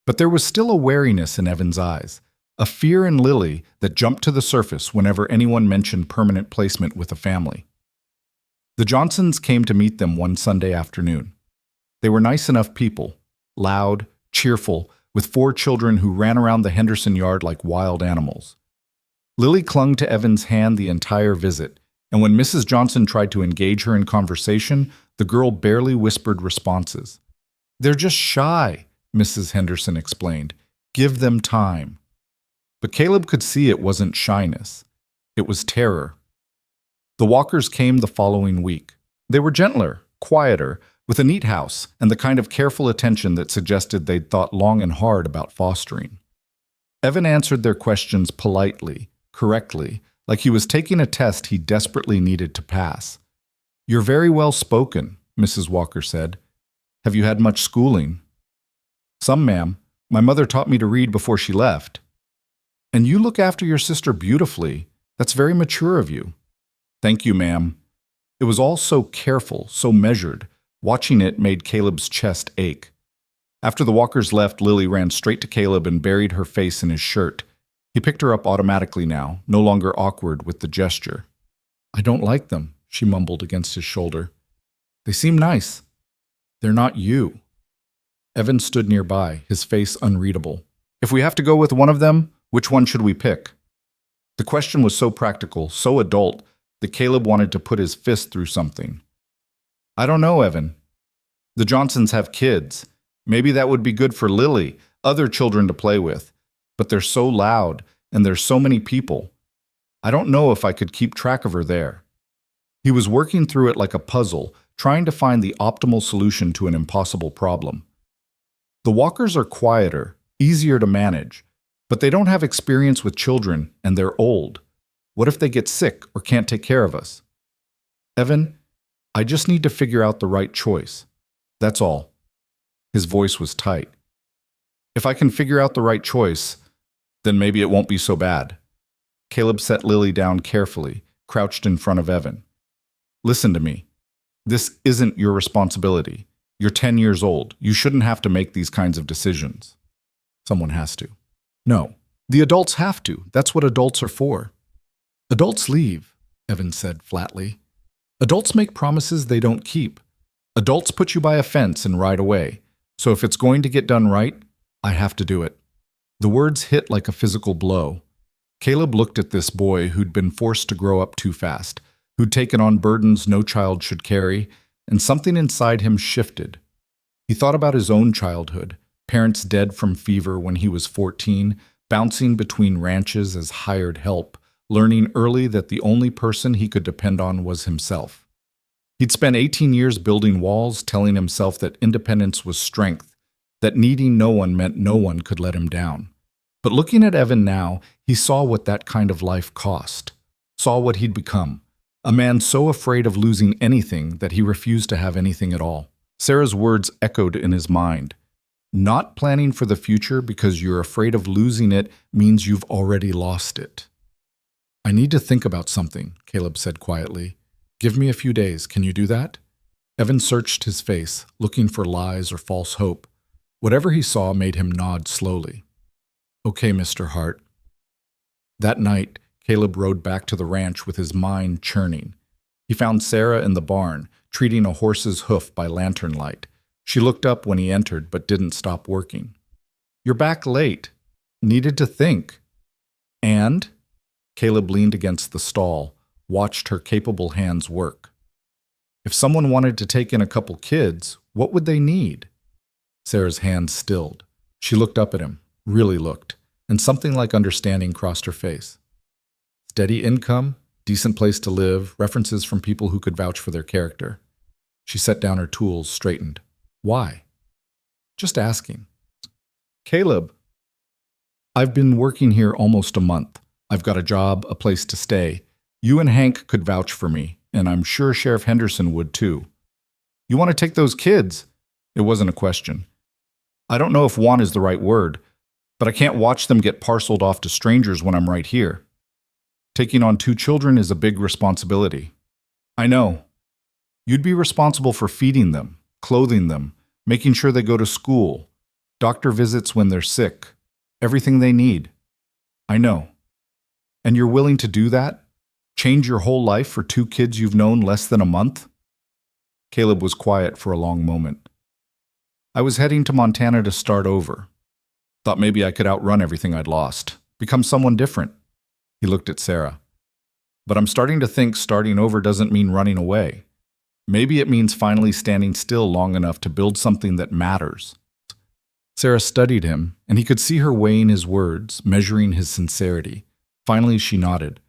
But there was still a wariness in Evan's eyes, a fear in Lily that jumped to the surface whenever anyone mentioned permanent placement with a family. The Johnsons came to meet them one Sunday afternoon. They were nice enough people, loud, cheerful, with 4 children who ran around the Henderson yard like wild animals. Lily clung to Evan's hand the entire visit, and when Mrs. Johnson tried to engage her in conversation, the girl barely whispered responses. "They're just shy," Mrs. Henderson explained. "Give them time." But Caleb could see it wasn't shyness. It was terror. The Walkers came the following week. They were gentler, quieter, with a neat house and the kind of careful attention that suggested they'd thought long and hard about fostering. Evan answered their questions politely, correctly, like he was taking a test he desperately needed to pass. "You're very well spoken," Mrs. Walker said. "Have you had much schooling?" "Some, ma'am. My mother taught me to read before she left." "And you look after your sister beautifully. That's very mature of you." "Thank you, ma'am." It was all so careful, so measured. Watching it made Caleb's chest ache. After the Walkers left, Lily ran straight to Caleb and buried her face in his shirt. He picked her up automatically now, no longer awkward with the gesture. "I don't like them," she mumbled against his shoulder. "They seem nice." "They're not you." Evan stood nearby, his face unreadable. "If we have to go with one of them, which one should we pick?" The question was so practical, so adult, that Caleb wanted to put his fist through something. "I don't know, Evan. The Johnsons have kids. Maybe that would be good for Lily, other children to play with. But they're so loud, and there's so many people. I don't know if I could keep track of her there." He was working through it like a puzzle, trying to find the optimal solution to an impossible problem. The Walkers are quieter, easier to manage, but they don't have experience with children, and they're old. What if they get sick or can't take care of us? "Evan, I just need to figure out the right choice. That's all." His voice was tight. "If I can figure out the right choice, then maybe it won't be so bad." Caleb set Lily down carefully, crouched in front of Evan. "Listen to me. This isn't your responsibility. You're 10 years old. You shouldn't have to make these kinds of decisions." "Someone has to." "No. The adults have to. That's what adults are for." "Adults leave," Evan said flatly. "Adults make promises they don't keep. Adults put you by a fence and ride away. So if it's going to get done right, I have to do it." The words hit like a physical blow. Caleb looked at this boy who'd been forced to grow up too fast, who'd taken on burdens no child should carry, and something inside him shifted. He thought about his own childhood, parents dead from fever when he was 14, bouncing between ranches as hired help, learning early that the only person he could depend on was himself. He'd spent 18 years building walls, telling himself that independence was strength, that needing no one meant no one could let him down. But looking at Evan now, he saw what that kind of life cost, saw what he'd become, a man so afraid of losing anything that he refused to have anything at all. Sarah's words echoed in his mind. Not planning for the future because you're afraid of losing it means you've already lost it. "I need to think about something," Caleb said quietly. "Give me a few days. Can you do that?" Evan searched his face, looking for lies or false hope. Whatever he saw made him nod slowly. "Okay, Mr. Hart." That night, Caleb rode back to the ranch with his mind churning. He found Sarah in the barn, treating a horse's hoof by lantern light. She looked up when he entered, but didn't stop working. "You're back late. Needed to think." "And?" Caleb leaned against the stall, watched her capable hands work. "If someone wanted to take in a couple kids, what would they need?" Sarah's hands stilled. She looked up at him, really looked, and something like understanding crossed her face. Steady income, decent place to live, references from people who could vouch for their character. She set down her tools, straightened. "Why?" "Just asking." "Caleb, I've been working here almost a month. I've got a job, a place to stay. You and Hank could vouch for me, and I'm sure Sheriff Henderson would too. You want to take those kids?" It wasn't a question. "I don't know if want is the right word, but I can't watch them get parceled off to strangers when I'm right here. Taking on 2 children is a big responsibility." "I know. You'd be responsible for feeding them, clothing them, making sure they go to school, doctor visits when they're sick, everything they need." I know. And you're willing to do that? Change your whole life for two kids you've known less than a month? Caleb was quiet for a long moment. I was heading to Montana to start over. Thought maybe I could outrun everything I'd lost, become someone different. He looked at Sarah. But I'm starting to think starting over doesn't mean running away. Maybe it means finally standing still long enough to build something that matters. Sarah studied him, and he could see her weighing his words, measuring his sincerity. Finally, she nodded.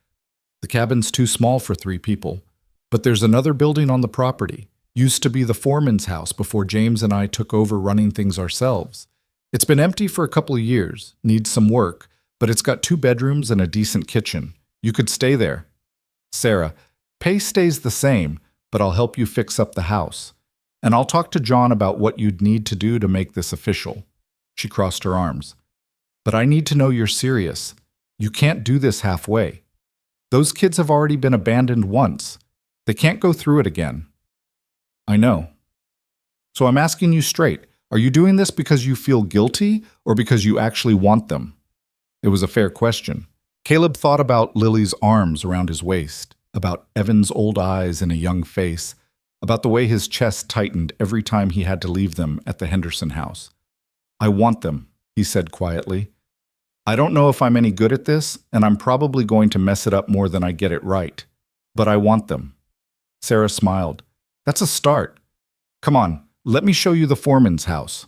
The cabin's too small for 3 people, but there's another building on the property. Used to be the foreman's house before James and I took over running things ourselves. It's been empty for a couple of years, needs some work, but it's got 2 bedrooms and a decent kitchen. You could stay there. Sarah, pay stays the same, but I'll help you fix up the house. And I'll talk to John about what you'd need to do to make this official. She crossed her arms. But I need to know you're serious. You can't do this halfway. Those kids have already been abandoned once. They can't go through it again. I know. So I'm asking you straight. Are you doing this because you feel guilty or because you actually want them? It was a fair question. Caleb thought about Lily's arms around his waist, about Evan's old eyes in a young face, about the way his chest tightened every time he had to leave them at the Henderson house. I want them, he said quietly. I don't know if I'm any good at this, and I'm probably going to mess it up more than I get it right. But I want them. Sarah smiled. That's a start. Come on, let me show you the foreman's house.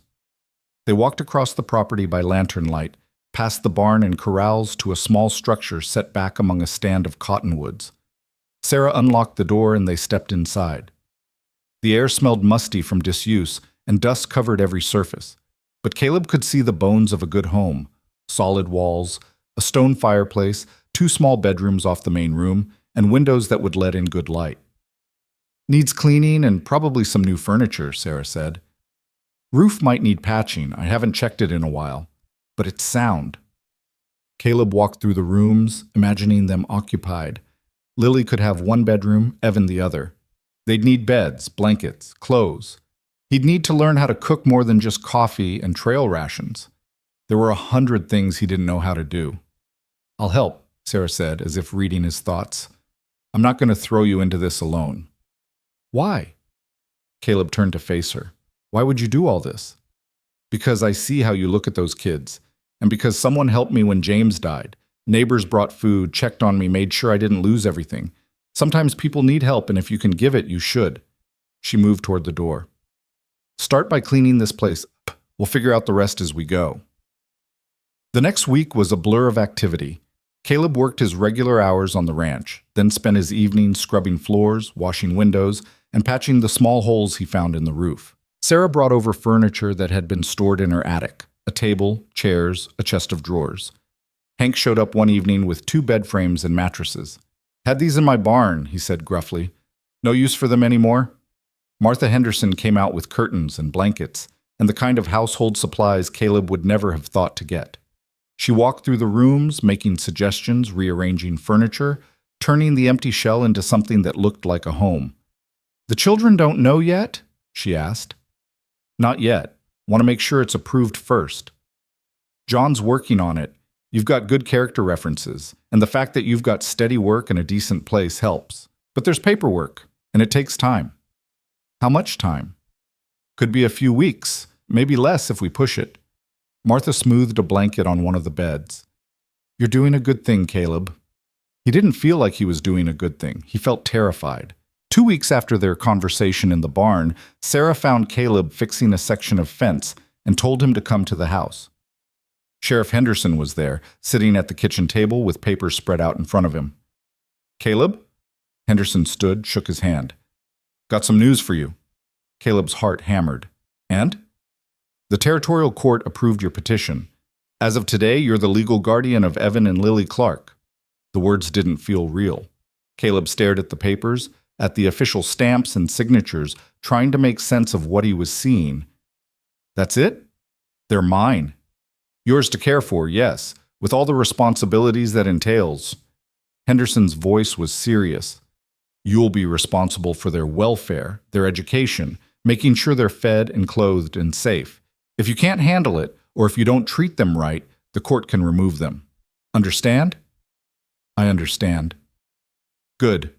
They walked across the property by lantern light, past the barn and corrals to a small structure set back among a stand of cottonwoods. Sarah unlocked the door and they stepped inside. The air smelled musty from disuse, and dust covered every surface. But Caleb could see the bones of a good home. Solid walls, a stone fireplace, 2 small bedrooms off the main room, and windows that would let in good light. Needs cleaning and probably some new furniture, Sarah said. Roof might need patching. I haven't checked it in a while. But it's sound. Caleb walked through the rooms, imagining them occupied. Lily could have 1 bedroom, Evan the other. They'd need beds, blankets, clothes. He'd need to learn how to cook more than just coffee and trail rations. There were 100 things he didn't know how to do. I'll help, Sarah said, as if reading his thoughts. I'm not going to throw you into this alone. Why? Caleb turned to face her. Why would you do all this? Because I see how you look at those kids, and because someone helped me when James died. Neighbors brought food, checked on me, made sure I didn't lose everything. Sometimes people need help, and if you can give it, you should. She moved toward the door. Start by cleaning this place up. We'll figure out the rest as we go. The next week was a blur of activity. Caleb worked his regular hours on the ranch, then spent his evenings scrubbing floors, washing windows, and patching the small holes he found in the roof. Sarah brought over furniture that had been stored in her attic, a table, chairs, a chest of drawers. Hank showed up one evening with 2 bed frames and mattresses. Had these in my barn, he said gruffly. No use for them anymore? Martha Henderson came out with curtains and blankets, and the kind of household supplies Caleb would never have thought to get. She walked through the rooms, making suggestions, rearranging furniture, turning the empty shell into something that looked like a home. The children don't know yet? She asked. Not yet. Want to make sure it's approved first. John's working on it. You've got good character references, and the fact that you've got steady work and a decent place helps. But there's paperwork, and it takes time. How much time? Could be a few weeks, maybe less if we push it. Martha smoothed a blanket on one of the beds. You're doing a good thing, Caleb. He didn't feel like he was doing a good thing. He felt terrified. 2 weeks after their conversation in the barn, Sarah found Caleb fixing a section of fence and told him to come to the house. Sheriff Henderson was there, sitting at the kitchen table with papers spread out in front of him. Caleb? Henderson stood, shook his hand. Got some news for you. Caleb's heart hammered. And? The territorial court approved your petition. As of today, you're the legal guardian of Evan and Lily Clark. The words didn't feel real. Caleb stared at the papers, at the official stamps and signatures, trying to make sense of what he was seeing. That's it? They're mine. Yours to care for, yes, with all the responsibilities that entails. Henderson's voice was serious. You'll be responsible for their welfare, their education, making sure they're fed and clothed and safe. If you can't handle it, or if you don't treat them right, the court can remove them. Understand? I understand. Good.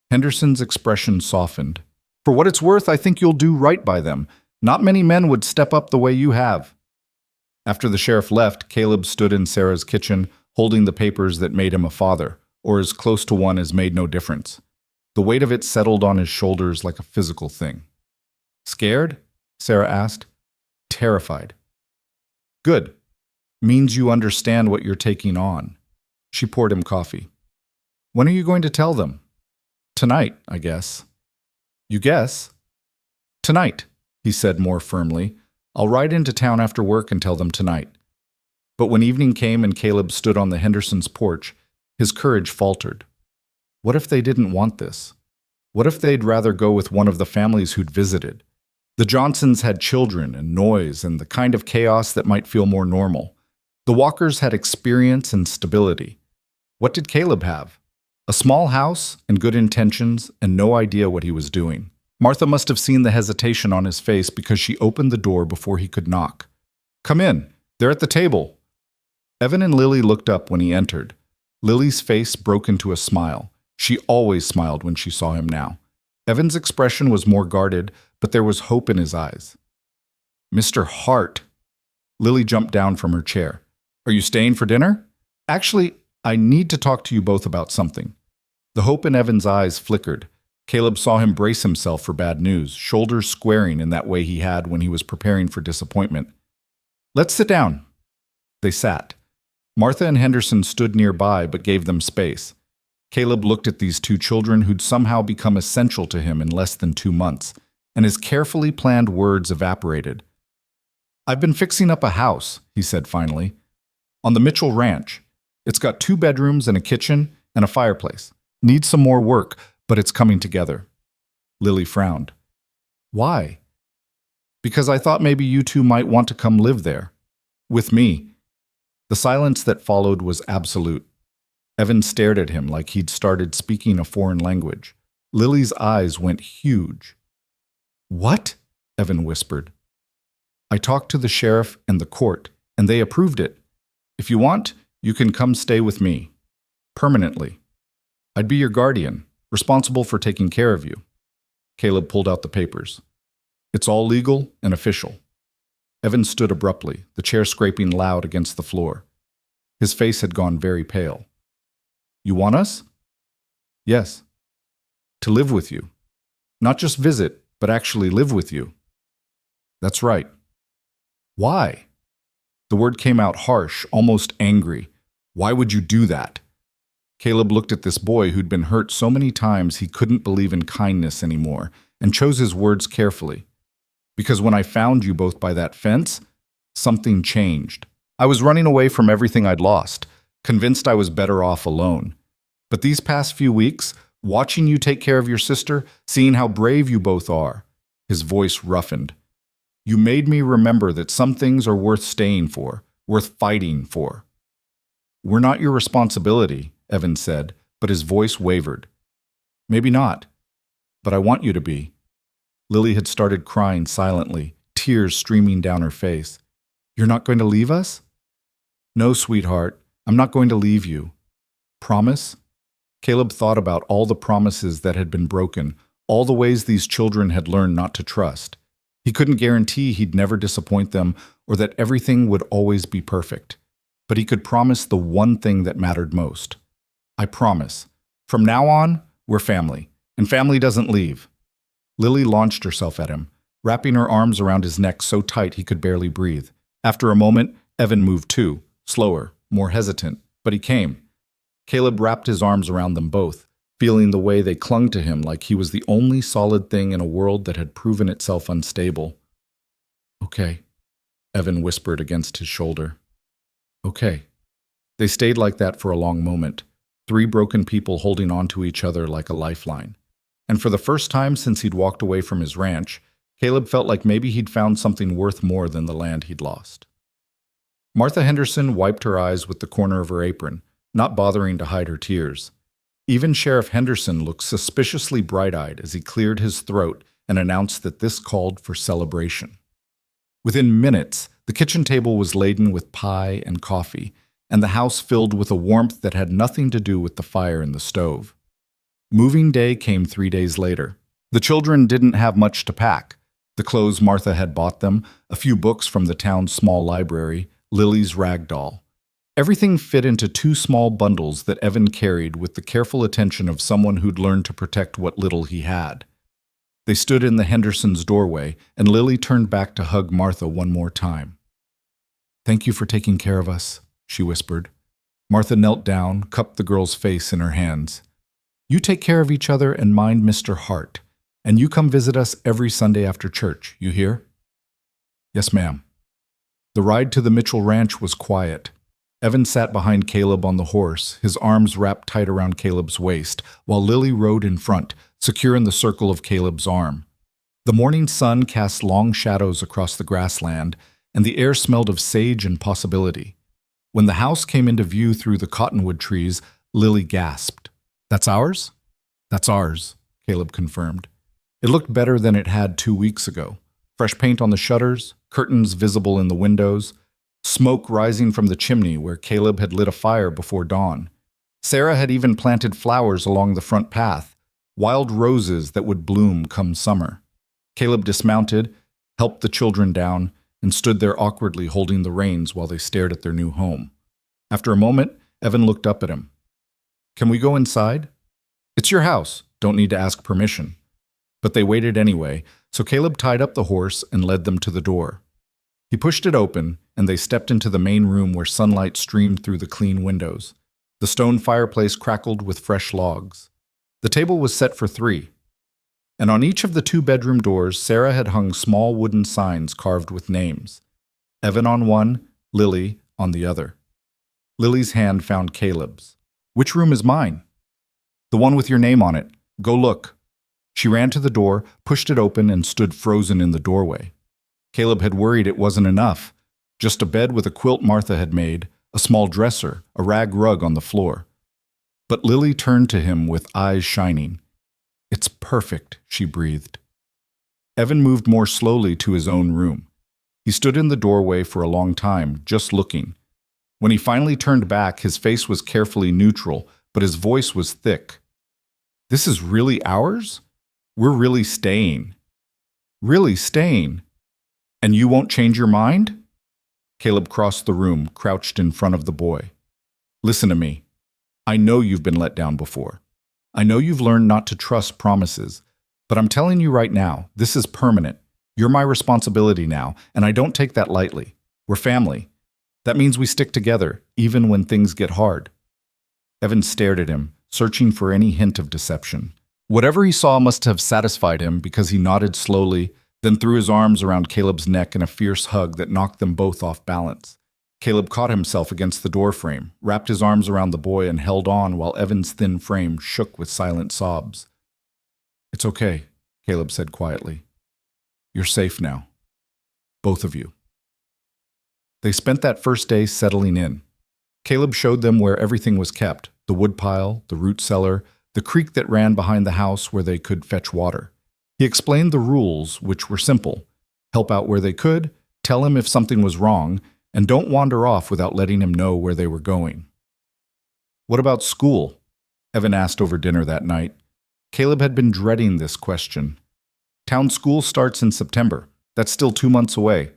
Henderson's expression softened. For what it's worth, I think you'll do right by them. Not many men would step up the way you have. After the sheriff left, Caleb stood in Sarah's kitchen, holding the papers that made him a father, or as close to one as made no difference. The weight of it settled on his shoulders like a physical thing. Scared? Sarah asked. Terrified. Good. Means you understand what you're taking on. She poured him coffee. When are you going to tell them? Tonight, I guess. You guess? Tonight, he said more firmly. I'll ride into town after work and tell them tonight. But when evening came and Caleb stood on the Hendersons' porch, his courage faltered. What if they didn't want this? What if they'd rather go with one of the families who'd visited? The Johnsons had children and noise and the kind of chaos that might feel more normal. The Walkers had experience and stability. What did Caleb have? A small house and good intentions and no idea what he was doing. Martha must have seen the hesitation on his face because she opened the door before he could knock. Come in. They're at the table. Evan and Lily looked up when he entered. Lily's face broke into a smile. She always smiled when she saw him now. Evan's expression was more guarded, but there was hope in his eyes. Mr. Hart. Lily jumped down from her chair. Are you staying for dinner? Actually, I need to talk to you both about something. The hope in Evan's eyes flickered. Caleb saw him brace himself for bad news, shoulders squaring in that way he had when he was preparing for disappointment. Let's sit down. They sat. Martha and Henderson stood nearby but gave them space. Caleb looked at these two children who'd somehow become essential to him in less than 2 months, and his carefully planned words evaporated. I've been fixing up a house, he said finally, on the Mitchell Ranch. It's got 2 bedrooms and a kitchen and a fireplace. Needs some more work, but it's coming together. Lily frowned. Why? Because I thought maybe you two might want to come live there. With me. The silence that followed was absolute. Evan stared at him like he'd started speaking a foreign language. Lily's eyes went huge. What? Evan whispered. I talked to the sheriff and the court, and they approved it. If you want, you can come stay with me. Permanently. I'd be your guardian, responsible for taking care of you. Caleb pulled out the papers. It's all legal and official. Evan stood abruptly, the chair scraping loud against the floor. His face had gone very pale. You want us? Yes. To live with you. Not just visit, but actually live with you. That's right. Why? The word came out harsh, almost angry. Why would you do that? Caleb looked at this boy who'd been hurt so many times he couldn't believe in kindness anymore, and chose his words carefully. Because when I found you both by that fence, something changed. I was running away from everything I'd lost, convinced I was better off alone. But these past few weeks, watching you take care of your sister, seeing how brave you both are, his voice roughened. You made me remember that some things are worth staying for, worth fighting for. We're not your responsibility, Evan said, but his voice wavered. Maybe not, but I want you to be. Lily had started crying silently, tears streaming down her face. You're not going to leave us? No, sweetheart, I'm not going to leave you. Promise? Caleb thought about all the promises that had been broken, all the ways these children had learned not to trust. He couldn't guarantee he'd never disappoint them or that everything would always be perfect. But he could promise the one thing that mattered most. I promise. From now on, we're family, and family doesn't leave. Lily launched herself at him, wrapping her arms around his neck so tight he could barely breathe. After a moment, Evan moved too, slower, more hesitant, but he came. Caleb wrapped his arms around them both, feeling the way they clung to him like he was the only solid thing in a world that had proven itself unstable. Okay, Evan whispered against his shoulder. Okay. They stayed like that for a long moment, 3 broken people holding on to each other like a lifeline. And for the first time since he'd walked away from his ranch, Caleb felt like maybe he'd found something worth more than the land he'd lost. Martha Henderson wiped her eyes with the corner of her apron, not bothering to hide her tears. Even Sheriff Henderson looked suspiciously bright-eyed as he cleared his throat and announced that this called for celebration. Within minutes, the kitchen table was laden with pie and coffee, and the house filled with a warmth that had nothing to do with the fire in the stove. Moving day came 3 days later. The children didn't have much to pack. The clothes Martha had bought them, a few books from the town's small library, Lily's rag doll. Everything fit into 2 small bundles that Evan carried with the careful attention of someone who'd learned to protect what little he had. They stood in the Hendersons' doorway, and Lily turned back to hug Martha one more time. "Thank you for taking care of us," she whispered. Martha knelt down, cupped the girl's face in her hands. "You take care of each other and mind Mr. Hart, and you come visit us every Sunday after church, you hear?" "Yes, ma'am." The ride to the Mitchell Ranch was quiet. Evan sat behind Caleb on the horse, his arms wrapped tight around Caleb's waist, while Lily rode in front, secure in the circle of Caleb's arm. The morning sun cast long shadows across the grassland, and the air smelled of sage and possibility. When the house came into view through the cottonwood trees, Lily gasped. "That's ours?" "That's ours," Caleb confirmed. It looked better than it had 2 weeks ago. Fresh paint on the shutters, curtains visible in the windows, smoke rising from the chimney where Caleb had lit a fire before dawn. Sarah had even planted flowers along the front path, wild roses that would bloom come summer. Caleb dismounted, helped the children down, and stood there awkwardly holding the reins while they stared at their new home. After a moment, Evan looked up at him. "Can we go inside?" "It's your house. Don't need to ask permission." But they waited anyway, so Caleb tied up the horse and led them to the door. He pushed it open, and they stepped into the main room where sunlight streamed through the clean windows. The stone fireplace crackled with fresh logs. The table was set for 3. And on each of the 2 bedroom doors, Sarah had hung small wooden signs carved with names. Evan on one, Lily on the other. Lily's hand found Caleb's. "Which room is mine?" "The one with your name on it. Go look." She ran to the door, pushed it open, and stood frozen in the doorway. Caleb had worried it wasn't enough. Just a bed with a quilt Martha had made, a small dresser, a rag rug on the floor. But Lily turned to him with eyes shining. "It's perfect," she breathed. Evan moved more slowly to his own room. He stood in the doorway for a long time, just looking. When he finally turned back, his face was carefully neutral, but his voice was thick. "This is really ours? We're really staying. Really staying. And you won't change your mind?" Caleb crossed the room, crouched in front of the boy. "Listen to me. I know you've been let down before. I know you've learned not to trust promises, but I'm telling you right now, this is permanent. You're my responsibility now, and I don't take that lightly. We're family. That means we stick together, even when things get hard." Evan stared at him, searching for any hint of deception. Whatever he saw must have satisfied him because he nodded slowly, then threw his arms around Caleb's neck in a fierce hug that knocked them both off balance. Caleb caught himself against the doorframe, wrapped his arms around the boy, and held on while Evan's thin frame shook with silent sobs. "It's okay," Caleb said quietly. "You're safe now. Both of you." They spent that first day settling in. Caleb showed them where everything was kept, the woodpile, the root cellar, the creek that ran behind the house where they could fetch water. He explained the rules, which were simple. Help out where they could, tell him if something was wrong, and don't wander off without letting him know where they were going. "What about school?" Evan asked over dinner that night. Caleb had been dreading this question. "Town school starts in September. That's still 2 months away.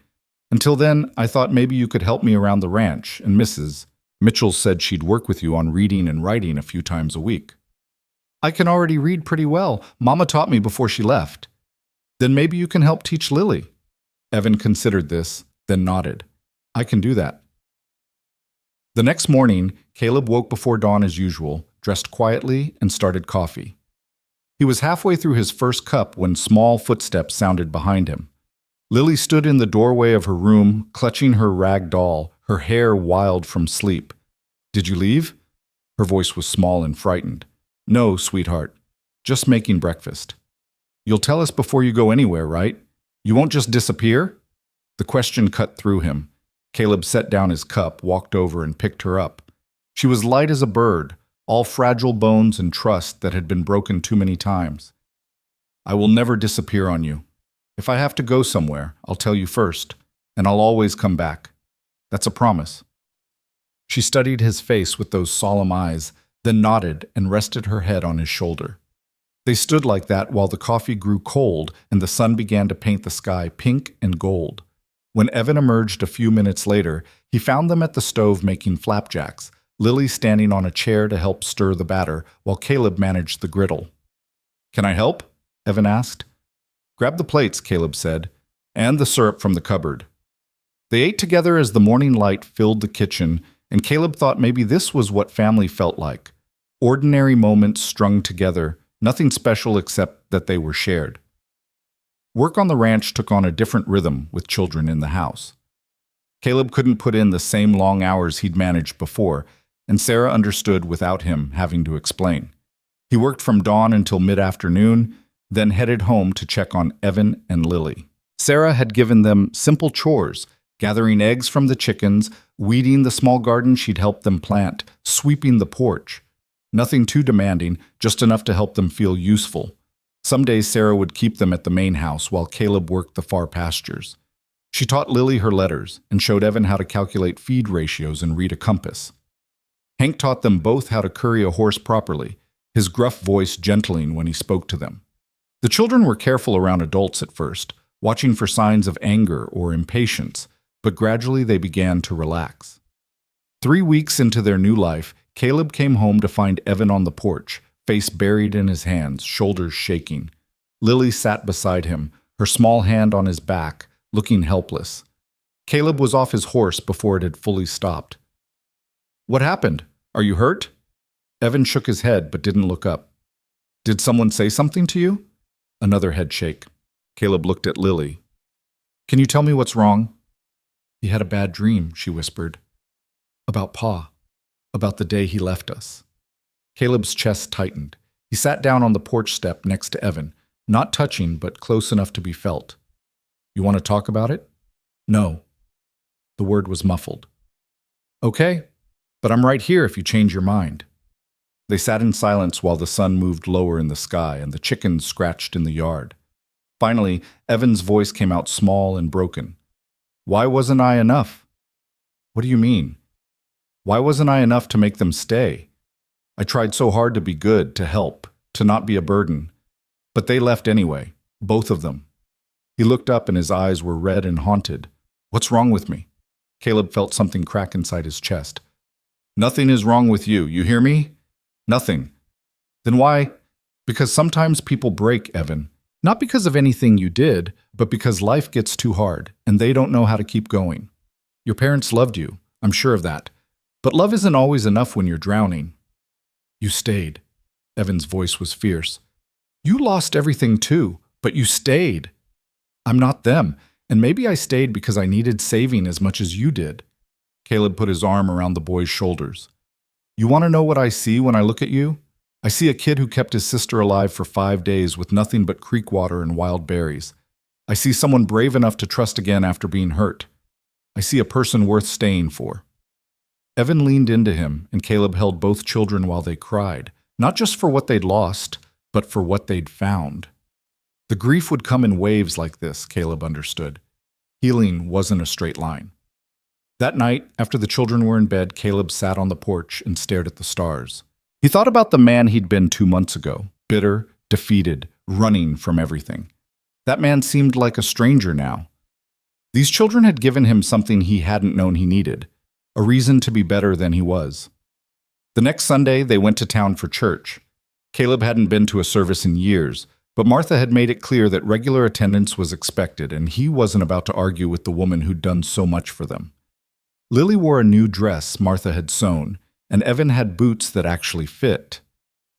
Until then, I thought maybe you could help me around the ranch, and Mrs. Mitchell said she'd work with you on reading and writing a few times a week." "I can already read pretty well. Mama taught me before she left." "Then maybe you can help teach Lily." Evan considered this, then nodded. "I can do that." The next morning, Caleb woke before dawn as usual, dressed quietly, and started coffee. He was halfway through his first cup when small footsteps sounded behind him. Lily stood in the doorway of her room, clutching her rag doll, her hair wild from sleep. "Did you leave?" Her voice was small and frightened. "No, sweetheart. Just making breakfast." "You'll tell us before you go anywhere, right? You won't just disappear?" The question cut through him. Caleb set down his cup, walked over, and picked her up. She was light as a bird, all fragile bones and trust that had been broken too many times. "I will never disappear on you. If I have to go somewhere, I'll tell you first, and I'll always come back. That's a promise." She studied his face with those solemn eyes, then nodded and rested her head on his shoulder. They stood like that while the coffee grew cold and the sun began to paint the sky pink and gold. When Evan emerged a few minutes later, he found them at the stove making flapjacks, Lily standing on a chair to help stir the batter while Caleb managed the griddle. "Can I help?" Evan asked. "Grab the plates," Caleb said, "and the syrup from the cupboard." They ate together as the morning light filled the kitchen, and Caleb thought maybe this was what family felt like. Ordinary moments strung together, nothing special except that they were shared. Work on the ranch took on a different rhythm with children in the house. Caleb couldn't put in the same long hours he'd managed before, and Sarah understood without him having to explain. He worked from dawn until mid-afternoon, then headed home to check on Evan and Lily. Sarah had given them simple chores, gathering eggs from the chickens, weeding the small garden she'd helped them plant, sweeping the porch. Nothing too demanding, just enough to help them feel useful. Some days Sarah would keep them at the main house while Caleb worked the far pastures. She taught Lily her letters and showed Evan how to calculate feed ratios and read a compass. Hank taught them both how to curry a horse properly, his gruff voice gentling when he spoke to them. The children were careful around adults at first, watching for signs of anger or impatience, but gradually they began to relax. 3 weeks into their new life, Caleb came home to find Evan on the porch, face buried in his hands, shoulders shaking. Lily sat beside him, her small hand on his back, looking helpless. Caleb was off his horse before it had fully stopped. "What happened? Are you hurt?" Evan shook his head but didn't look up. "Did someone say something to you?" Another head shake. Caleb looked at Lily. "Can you tell me what's wrong?" "He had a bad dream," she whispered. "About Pa. About the day he left us." Caleb's chest tightened. He sat down on the porch step next to Evan, not touching but close enough to be felt. "You want to talk about it?" "No." The word was muffled. "Okay, but I'm right here if you change your mind." They sat in silence while the sun moved lower in the sky and the chickens scratched in the yard. Finally, Evan's voice came out small and broken. "Why wasn't I enough?" "What do you mean?" "Why wasn't I enough to make them stay? I tried so hard to be good, to help, to not be a burden. But they left anyway, both of them." He looked up and his eyes were red and haunted. "What's wrong with me?" Caleb felt something crack inside his chest. "Nothing is wrong with you, you hear me? Nothing." "Then why?" "Because sometimes people break, Evan. Not because of anything you did, but because life gets too hard, and they don't know how to keep going. Your parents loved you, I'm sure of that. But love isn't always enough when you're drowning." "You stayed." Evan's voice was fierce. "You lost everything too, but you stayed." "I'm not them, and maybe I stayed because I needed saving as much as you did." Caleb put his arm around the boy's shoulders. "You want to know what I see when I look at you? I see a kid who kept his sister alive for 5 days with nothing but creek water and wild berries. I see someone brave enough to trust again after being hurt. I see a person worth staying for." Evan leaned into him, and Caleb held both children while they cried, not just for what they'd lost, but for what they'd found. The grief would come in waves like this, Caleb understood. Healing wasn't a straight line. That night, after the children were in bed, Caleb sat on the porch and stared at the stars. He thought about the man he'd been 2 months ago, bitter, defeated, running from everything. That man seemed like a stranger now. These children had given him something he hadn't known he needed, a reason to be better than he was. The next Sunday, they went to town for church. Caleb hadn't been to a service in years, but Martha had made it clear that regular attendance was expected, and he wasn't about to argue with the woman who'd done so much for them. Lily wore a new dress Martha had sewn, and Evan had boots that actually fit.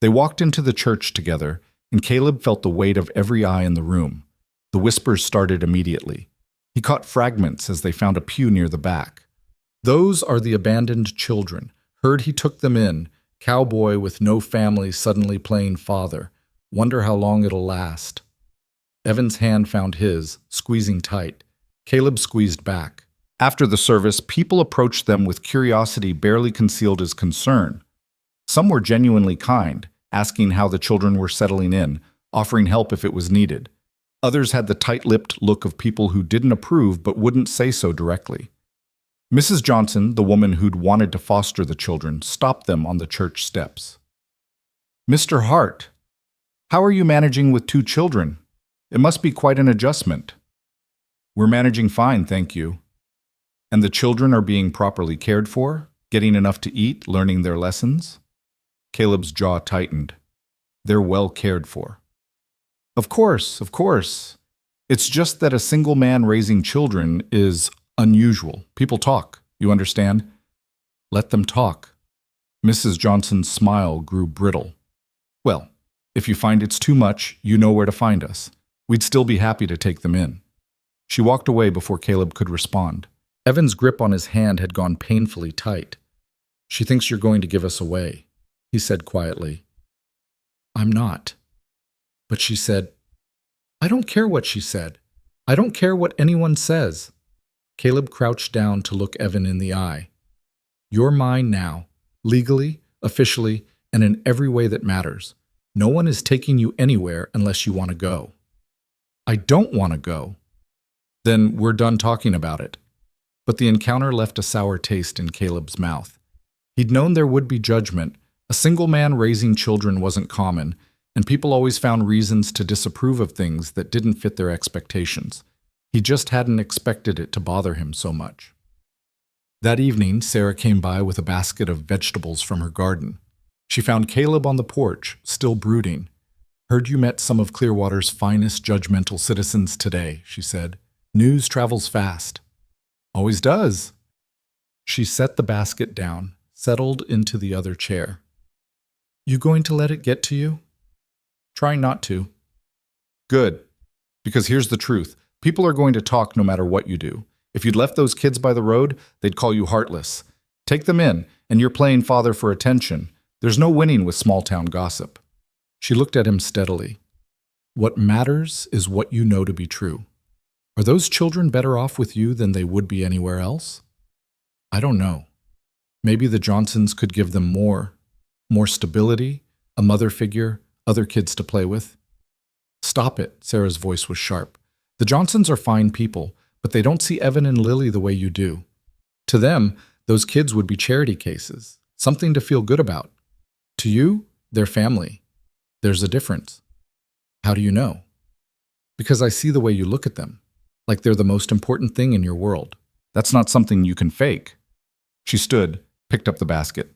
They walked into the church together, and Caleb felt the weight of every eye in the room. The whispers started immediately. He caught fragments as they found a pew near the back. "Those are the abandoned children. Heard he took them in. Cowboy with no family suddenly playing father. Wonder how long it'll last." Evan's hand found his, squeezing tight. Caleb squeezed back. After the service, people approached them with curiosity barely concealed as concern. Some were genuinely kind, asking how the children were settling in, offering help if it was needed. Others had the tight-lipped look of people who didn't approve but wouldn't say so directly. Mrs. Johnson, the woman who'd wanted to foster the children, stopped them on the church steps. "Mr. Hart, how are you managing with 2 children? It must be quite an adjustment." "We're managing fine, thank you." "And the children are being properly cared for, getting enough to eat, learning their lessons?" Caleb's jaw tightened. "They're well cared for." Of course, of course. It's just that a single man raising children is unusual. People talk, you understand? Let them talk." Mrs. Johnson's smile grew brittle. "Well, if you find it's too much, you know where to find us. We'd still be happy to take them in." She walked away before Caleb could respond. Evan's grip on his hand had gone painfully tight. "She thinks you're going to give us away," he said quietly. "I'm not." But she said, "I don't care what she said. I don't care what anyone says." Caleb crouched down to look Evan in the eye. "You're mine now, legally, officially, and in every way that matters. No one is taking you anywhere unless you want to go." "I don't want to go." "Then we're done talking about it." But the encounter left a sour taste in Caleb's mouth. He'd known there would be judgment. A single man raising children wasn't common, and people always found reasons to disapprove of things that didn't fit their expectations. He just hadn't expected it to bother him so much. That evening, Sarah came by with a basket of vegetables from her garden. She found Caleb on the porch, still brooding. "Heard you met some of Clearwater's finest judgmental citizens today," she said. "News travels fast." "Always does." She set the basket down, settled into the other chair. "You going to let it get to you?" "Try not to." "Good. Because here's the truth. People are going to talk no matter what you do. If you'd left those kids by the road, they'd call you heartless. Take them in, and you're playing father for attention. There's no winning with small-town gossip." She looked at him steadily. "What matters is what you know to be true. Are those children better off with you than they would be anywhere else?" "I don't know. Maybe the Johnsons could give them more stability, a mother figure, other kids to play with." "Stop it," Sarah's voice was sharp. "The Johnsons are fine people, but they don't see Evan and Lily the way you do. To them, those kids would be charity cases, something to feel good about. To you, they're family. There's a difference." "How do you know?" "Because I see the way you look at them, like they're the most important thing in your world. That's not something you can fake." She stood, picked up the basket.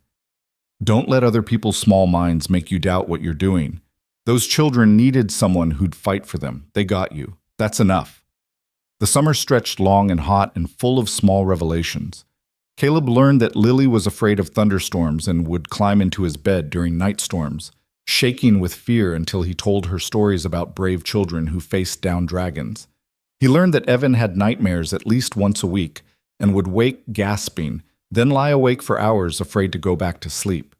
"Don't let other people's small minds make you doubt what you're doing. Those children needed someone who'd fight for them. They got you. That's enough." The summer stretched long and hot and full of small revelations. Caleb learned that Lily was afraid of thunderstorms and would climb into his bed during night storms, shaking with fear until he told her stories about brave children who faced down dragons. He learned that Evan had nightmares at least once a week and would wake gasping, then lie awake for hours afraid to go back to sleep.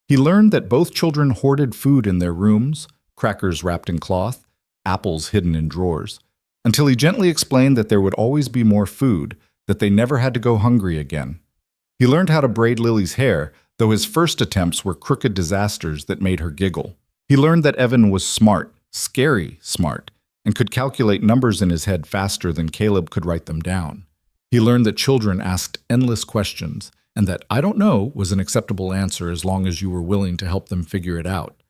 He learned that both children hoarded food in their rooms, crackers wrapped in cloth, apples hidden in drawers, until he gently explained that there would always be more food, that they never had to go hungry again. He learned how to braid Lily's hair, though his first attempts were crooked disasters that made her giggle. He learned that Evan was smart, scary smart, and could calculate numbers in his head faster than Caleb could write them down. He learned that children asked endless questions, and that "I don't know" was an acceptable answer as long as you were willing to help them figure it out.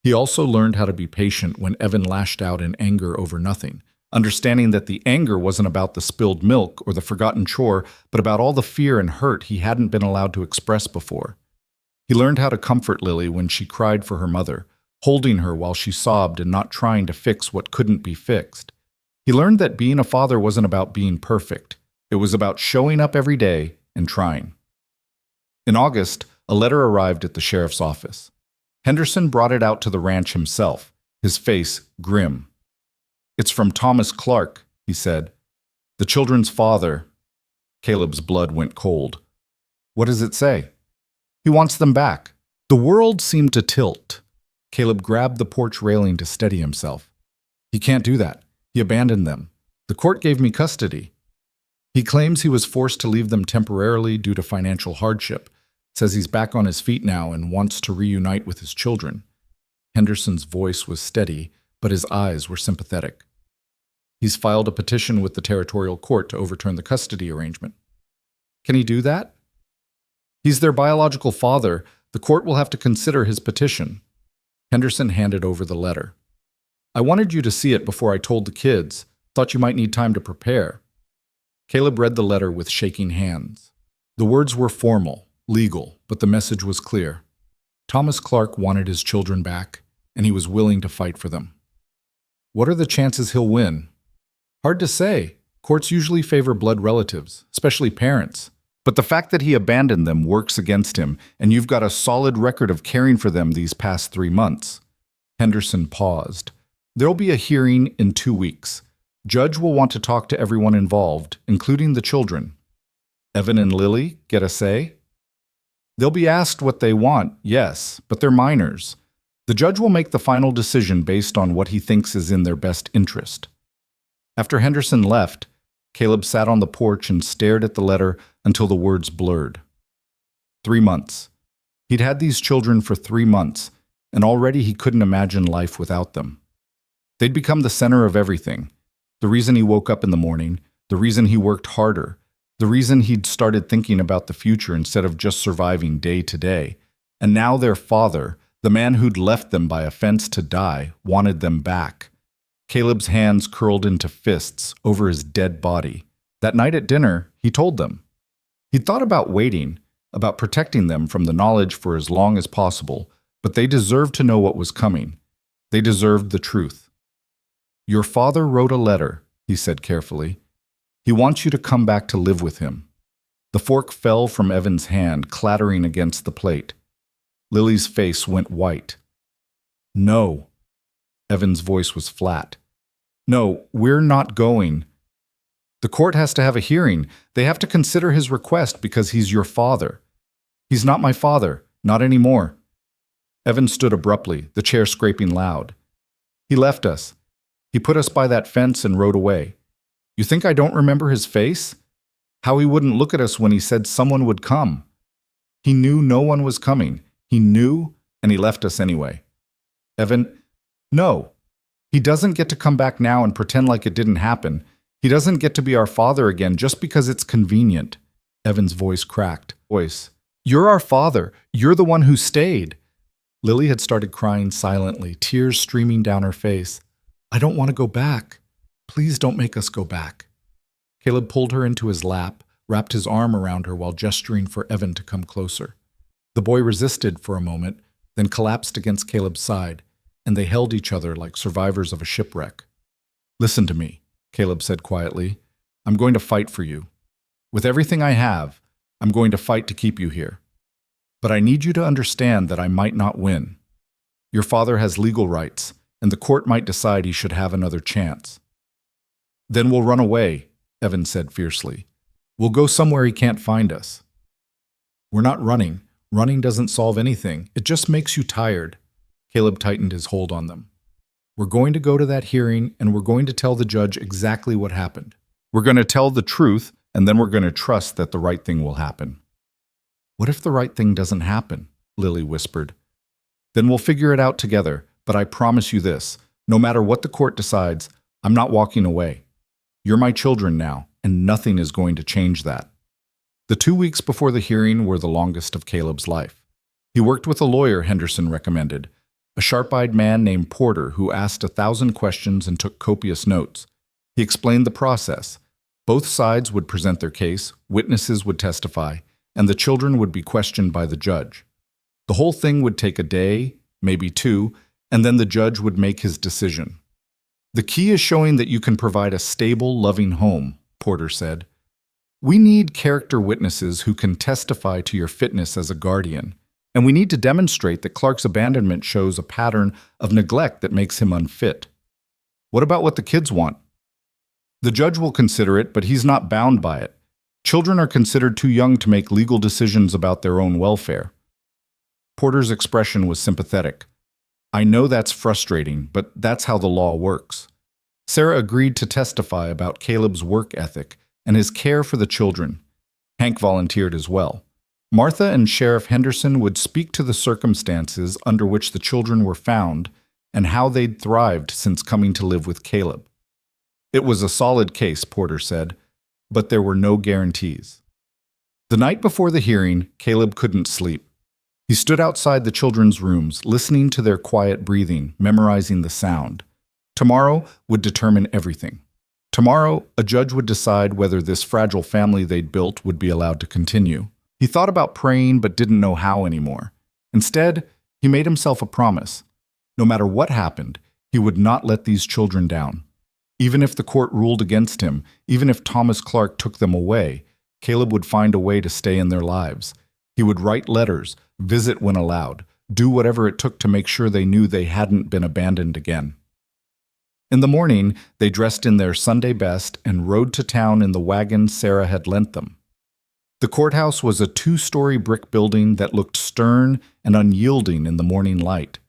He also learned how to be patient when Evan lashed out in anger over nothing, understanding that the anger wasn't about the spilled milk or the forgotten chore, but about all the fear and hurt he hadn't been allowed to express before. He learned how to comfort Lily when she cried for her mother, holding her while she sobbed and not trying to fix what couldn't be fixed. He learned that being a father wasn't about being perfect. It was about showing up every day and trying. In August, a letter arrived at the sheriff's office. Henderson brought it out to the ranch himself, his face grim. "It's from Thomas Clark," he said. "The children's father." Caleb's blood went cold. "What does it say?" "He wants them back." The world seemed to tilt. Caleb grabbed the porch railing to steady himself. "He can't do that. He abandoned them. The court gave me custody." He claims he was forced to leave them temporarily due to financial hardship, says he's back on his feet now and wants to reunite with his children. Henderson's voice was steady, but his eyes were sympathetic. "He's filed a petition with the territorial court to overturn the custody arrangement." Can he do that? He's their biological father. The court will have to consider his petition. Henderson handed over the letter. I wanted you to see it before I told the kids. Thought you might need time to prepare. Caleb read the letter with shaking hands. The words were formal, legal, but the message was clear. Thomas Clark wanted his children back, and he was willing to fight for them. What are the chances he'll win? Hard to say. Courts usually favor blood relatives, especially parents. But the fact that he abandoned them works against him, and you've got a solid record of caring for them these past 3 months. Henderson paused. There'll be a hearing in 2 weeks. Judge will want to talk to everyone involved, including the children. Evan and Lily get a say? They'll be asked what they want, yes, but they're minors. The judge will make the final decision based on what he thinks is in their best interest. After Henderson left, Caleb sat on the porch and stared at the letter until the words blurred. 3 months. He'd had these children for 3 months, and already he couldn't imagine life without them. They'd become the center of everything. The reason he woke up in the morning, the reason he worked harder, the reason he'd started thinking about the future instead of just surviving day to day. And now their father, the man who'd left them by a fence to die, wanted them back. Caleb's hands curled into fists over his dead body. That night at dinner, he told them. He'd thought about waiting, about protecting them from the knowledge for as long as possible, but they deserved to know what was coming. They deserved the truth. Your father wrote a letter, he said carefully. He wants you to come back to live with him. The fork fell from Evan's hand, clattering against the plate. Lily's face went white. No. Evan's voice was flat. No, we're not going. The court has to have a hearing. They have to consider his request because he's your father. He's not my father, not anymore. Evan stood abruptly, the chair scraping loud. He left us. He put us by that fence and rode away. You think I don't remember his face? How he wouldn't look at us when he said someone would come. He knew no one was coming. He knew, and he left us anyway. Evan, no. He doesn't get to come back now and pretend like it didn't happen. He doesn't get to be our father again just because it's convenient. Evan's voice cracked. You're our father. You're the one who stayed. Lily had started crying silently, tears streaming down her face. I don't want to go back. Please don't make us go back. Caleb pulled her into his lap, wrapped his arm around her while gesturing for Evan to come closer. The boy resisted for a moment, then collapsed against Caleb's side, and they held each other like survivors of a shipwreck. Listen to me, Caleb said quietly. I'm going to fight for you. With everything I have, I'm going to fight to keep you here. But I need you to understand that I might not win. Your father has legal rights, and the court might decide he should have another chance. Then we'll run away, Evan said fiercely. We'll go somewhere he can't find us. We're not running. Running doesn't solve anything. It just makes you tired. Caleb tightened his hold on them. We're going to go to that hearing, and we're going to tell the judge exactly what happened. We're going to tell the truth, and then we're going to trust that the right thing will happen. What if the right thing doesn't happen? Lily whispered. Then we'll figure it out together, but I promise you this. No matter what the court decides, I'm not walking away. You're my children now, and nothing is going to change that. The 2 weeks before the hearing were the longest of Caleb's life. He worked with a lawyer Henderson recommended, a sharp-eyed man named Porter who asked 1,000 questions and took copious notes. He explained the process. Both sides would present their case, witnesses would testify, and the children would be questioned by the judge. The whole thing would take a day, maybe 2, and then the judge would make his decision. The key is showing that you can provide a stable, loving home, Porter said. We need character witnesses who can testify to your fitness as a guardian, and we need to demonstrate that Clark's abandonment shows a pattern of neglect that makes him unfit. What about what the kids want? The judge will consider it, but he's not bound by it. Children are considered too young to make legal decisions about their own welfare. Porter's expression was sympathetic. I know that's frustrating, but that's how the law works. Sarah agreed to testify about Caleb's work ethic and his care for the children. Hank volunteered as well. Martha and Sheriff Henderson would speak to the circumstances under which the children were found and how they'd thrived since coming to live with Caleb. It was a solid case, Porter said, but there were no guarantees. The night before the hearing, Caleb couldn't sleep. He stood outside the children's rooms, listening to their quiet breathing, memorizing the sound. Tomorrow would determine everything. Tomorrow, a judge would decide whether this fragile family they'd built would be allowed to continue. He thought about praying but didn't know how anymore. Instead, he made himself a promise. No matter what happened, he would not let these children down. Even if the court ruled against him, even if Thomas Clark took them away, Caleb would find a way to stay in their lives. He would write letters, visit when allowed, do whatever it took to make sure they knew they hadn't been abandoned again. In the morning, they dressed in their Sunday best and rode to town in the wagon Sarah had lent them. The courthouse was a 2-story brick building that looked stern and unyielding in the morning light.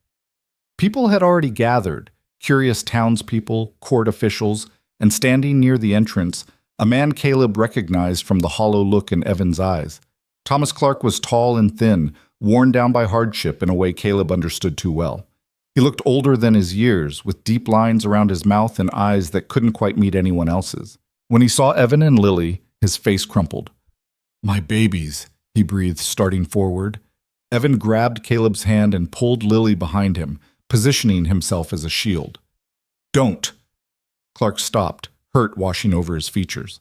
People had already gathered, curious townspeople, court officials, and standing near the entrance, a man Caleb recognized from the hollow look in Evan's eyes. Thomas Clark was tall and thin, worn down by hardship in a way Caleb understood too well. He looked older than his years, with deep lines around his mouth and eyes that couldn't quite meet anyone else's. When he saw Evan and Lily, his face crumpled. "My babies," he breathed, starting forward. Evan grabbed Caleb's hand and pulled Lily behind him, positioning himself as a shield. "Don't!" Clark stopped, hurt washing over his features.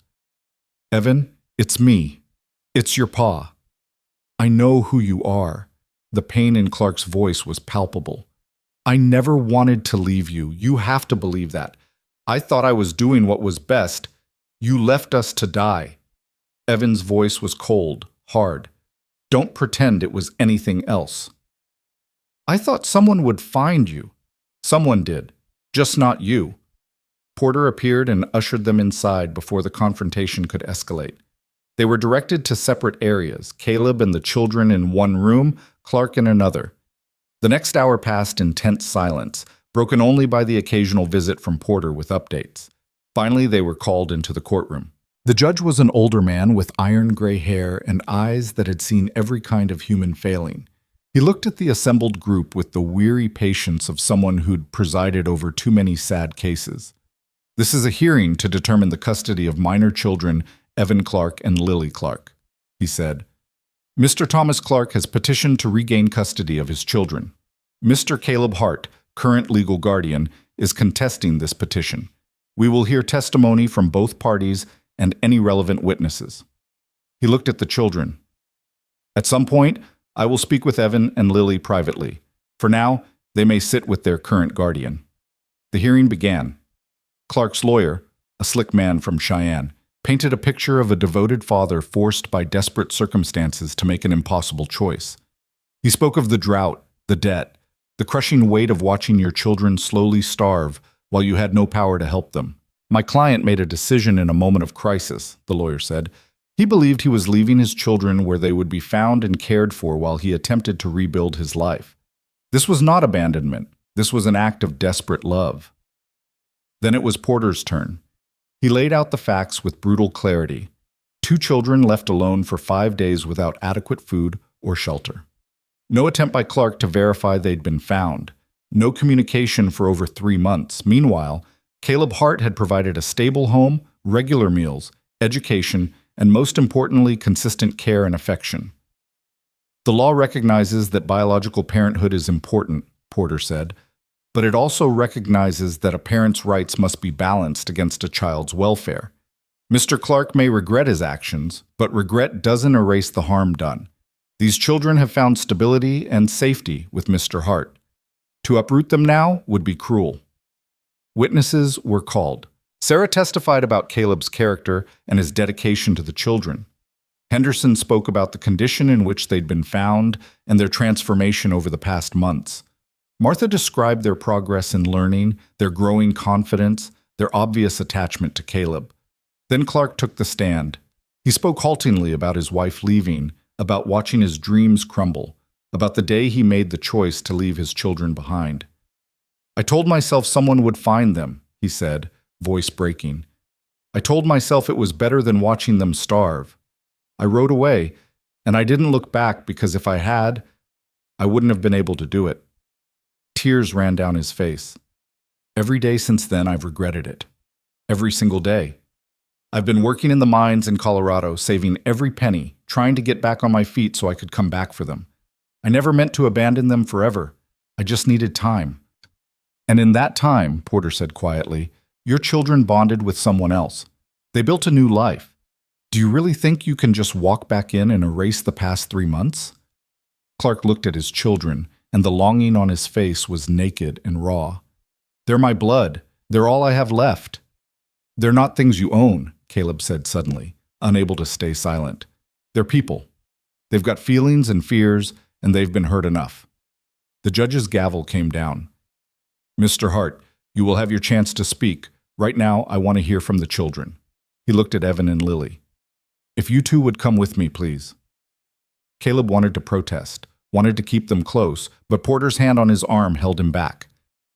"Evan, it's me. It's your pa. I know who you are." The pain in Clark's voice was palpable. "I never wanted to leave you. You have to believe that. I thought I was doing what was best. You left us to die." Evan's voice was cold, hard. "Don't pretend it was anything else." "I thought someone would find you." "Someone did, just not you." Porter appeared and ushered them inside before the confrontation could escalate. They were directed to separate areas, Caleb and the children in one room, Clark in another. The next hour passed in tense silence, broken only by the occasional visit from Porter with updates. Finally, they were called into the courtroom. The judge was an older man with iron gray hair and eyes that had seen every kind of human failing. He looked at the assembled group with the weary patience of someone who'd presided over too many sad cases. "This is a hearing to determine the custody of minor children Evan Clark and Lily Clark," he said. "Mr. Thomas Clark has petitioned to regain custody of his children. Mr. Caleb Hart, current legal guardian, is contesting this petition. We will hear testimony from both parties and any relevant witnesses." He looked at the children. "At some point, I will speak with Evan and Lily privately. For now, they may sit with their current guardian." The hearing began. Clark's lawyer, a slick man from Cheyenne, painted a picture of a devoted father forced by desperate circumstances to make an impossible choice. He spoke of the drought, the debt, the crushing weight of watching your children slowly starve while you had no power to help them. "My client made a decision in a moment of crisis," the lawyer said. He believed he was leaving his children where they would be found and cared for while he attempted to rebuild his life. This was not abandonment. This was an act of desperate love. Then it was Porter's turn. He laid out the facts with brutal clarity. 2 children left alone for 5 days without adequate food or shelter. No attempt by Clark to verify they'd been found. No communication for over 3 months. Meanwhile, Caleb Hart had provided a stable home, regular meals, education, and most importantly, consistent care and affection. "The law recognizes that biological parenthood is important," Porter said, "but it also recognizes that a parent's rights must be balanced against a child's welfare. Mr. Clark may regret his actions, but regret doesn't erase the harm done. These children have found stability and safety with Mr. Hart. To uproot them now would be cruel." Witnesses were called. Sarah testified about Caleb's character and his dedication to the children. Henderson spoke about the condition in which they'd been found and their transformation over the past months. Martha described their progress in learning, their growing confidence, their obvious attachment to Caleb. Then Clark took the stand. He spoke haltingly about his wife leaving, about watching his dreams crumble, about the day he made the choice to leave his children behind. "I told myself someone would find them," he said, voice breaking. "I told myself it was better than watching them starve. I rode away, and I didn't look back because if I had, I wouldn't have been able to do it." Tears ran down his face. "Every day since then I've regretted it. Every single day. I've been working in the mines in Colorado, saving every penny, trying to get back on my feet so I could come back for them. I never meant to abandon them forever. I just needed time. And in that time, Porter said quietly, your children bonded with someone else. They built a new life. Do you really think you can just walk back in and erase the past 3 months? Clark looked at his children, and the longing on his face was naked and raw. They're my blood. They're all I have left. They're not things you own, Caleb said suddenly, unable to stay silent. They're people. They've got feelings and fears, and they've been hurt enough. The judge's gavel came down. Mr. Hart, you will have your chance to speak. Right now, I want to hear from the children. He looked at Evan and Lily. If you two would come with me, please. Caleb wanted to protest, wanted to keep them close, but Porter's hand on his arm held him back.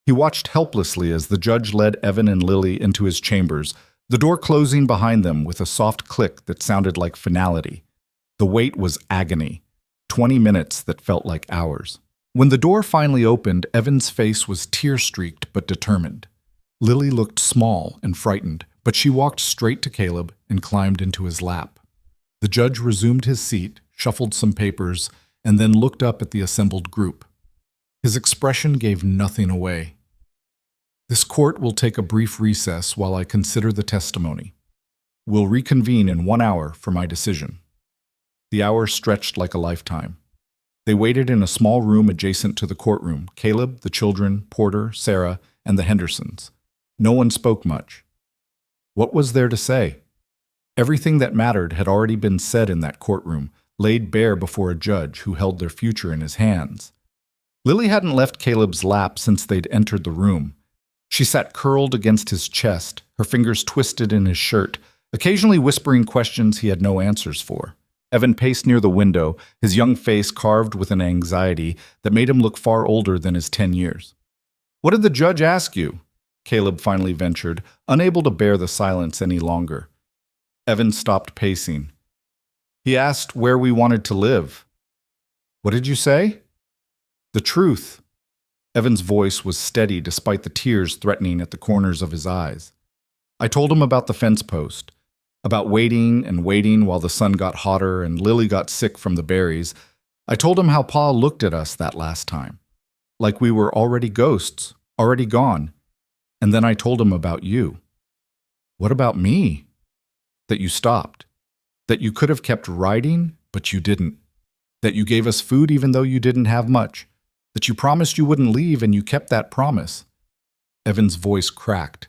He watched helplessly as the judge led Evan and Lily into his chambers, the door closing behind them with a soft click that sounded like finality. The wait was agony, 20 minutes that felt like hours. When the door finally opened, Evan's face was tear-streaked but determined. Lily looked small and frightened, but she walked straight to Caleb and climbed into his lap. The judge resumed his seat, shuffled some papers, and then looked up at the assembled group. His expression gave nothing away. This court will take a brief recess while I consider the testimony. We'll reconvene in 1 hour for my decision. The hour stretched like a lifetime. They waited in a small room adjacent to the courtroom, Caleb, the children, Porter, Sarah, and the Hendersons. No one spoke much. What was there to say? Everything that mattered had already been said in that courtroom, laid bare before a judge who held their future in his hands. Lily hadn't left Caleb's lap since they'd entered the room. She sat curled against his chest, her fingers twisted in his shirt, occasionally whispering questions he had no answers for. Evan paced near the window, his young face carved with an anxiety that made him look far older than his 10 years. What did the judge ask you? Caleb finally ventured, unable to bear the silence any longer. Evan stopped pacing. He asked where we wanted to live. What did you say? The truth. Evan's voice was steady despite the tears threatening at the corners of his eyes. I told him about the fence post, about waiting and waiting while the sun got hotter and Lily got sick from the berries. I told him how Pa looked at us that last time, like we were already ghosts, already gone. And then I told him about you. What about me? That you stopped. That you could have kept writing, but you didn't. That you gave us food even though you didn't have much. That you promised you wouldn't leave and you kept that promise. Evan's voice cracked.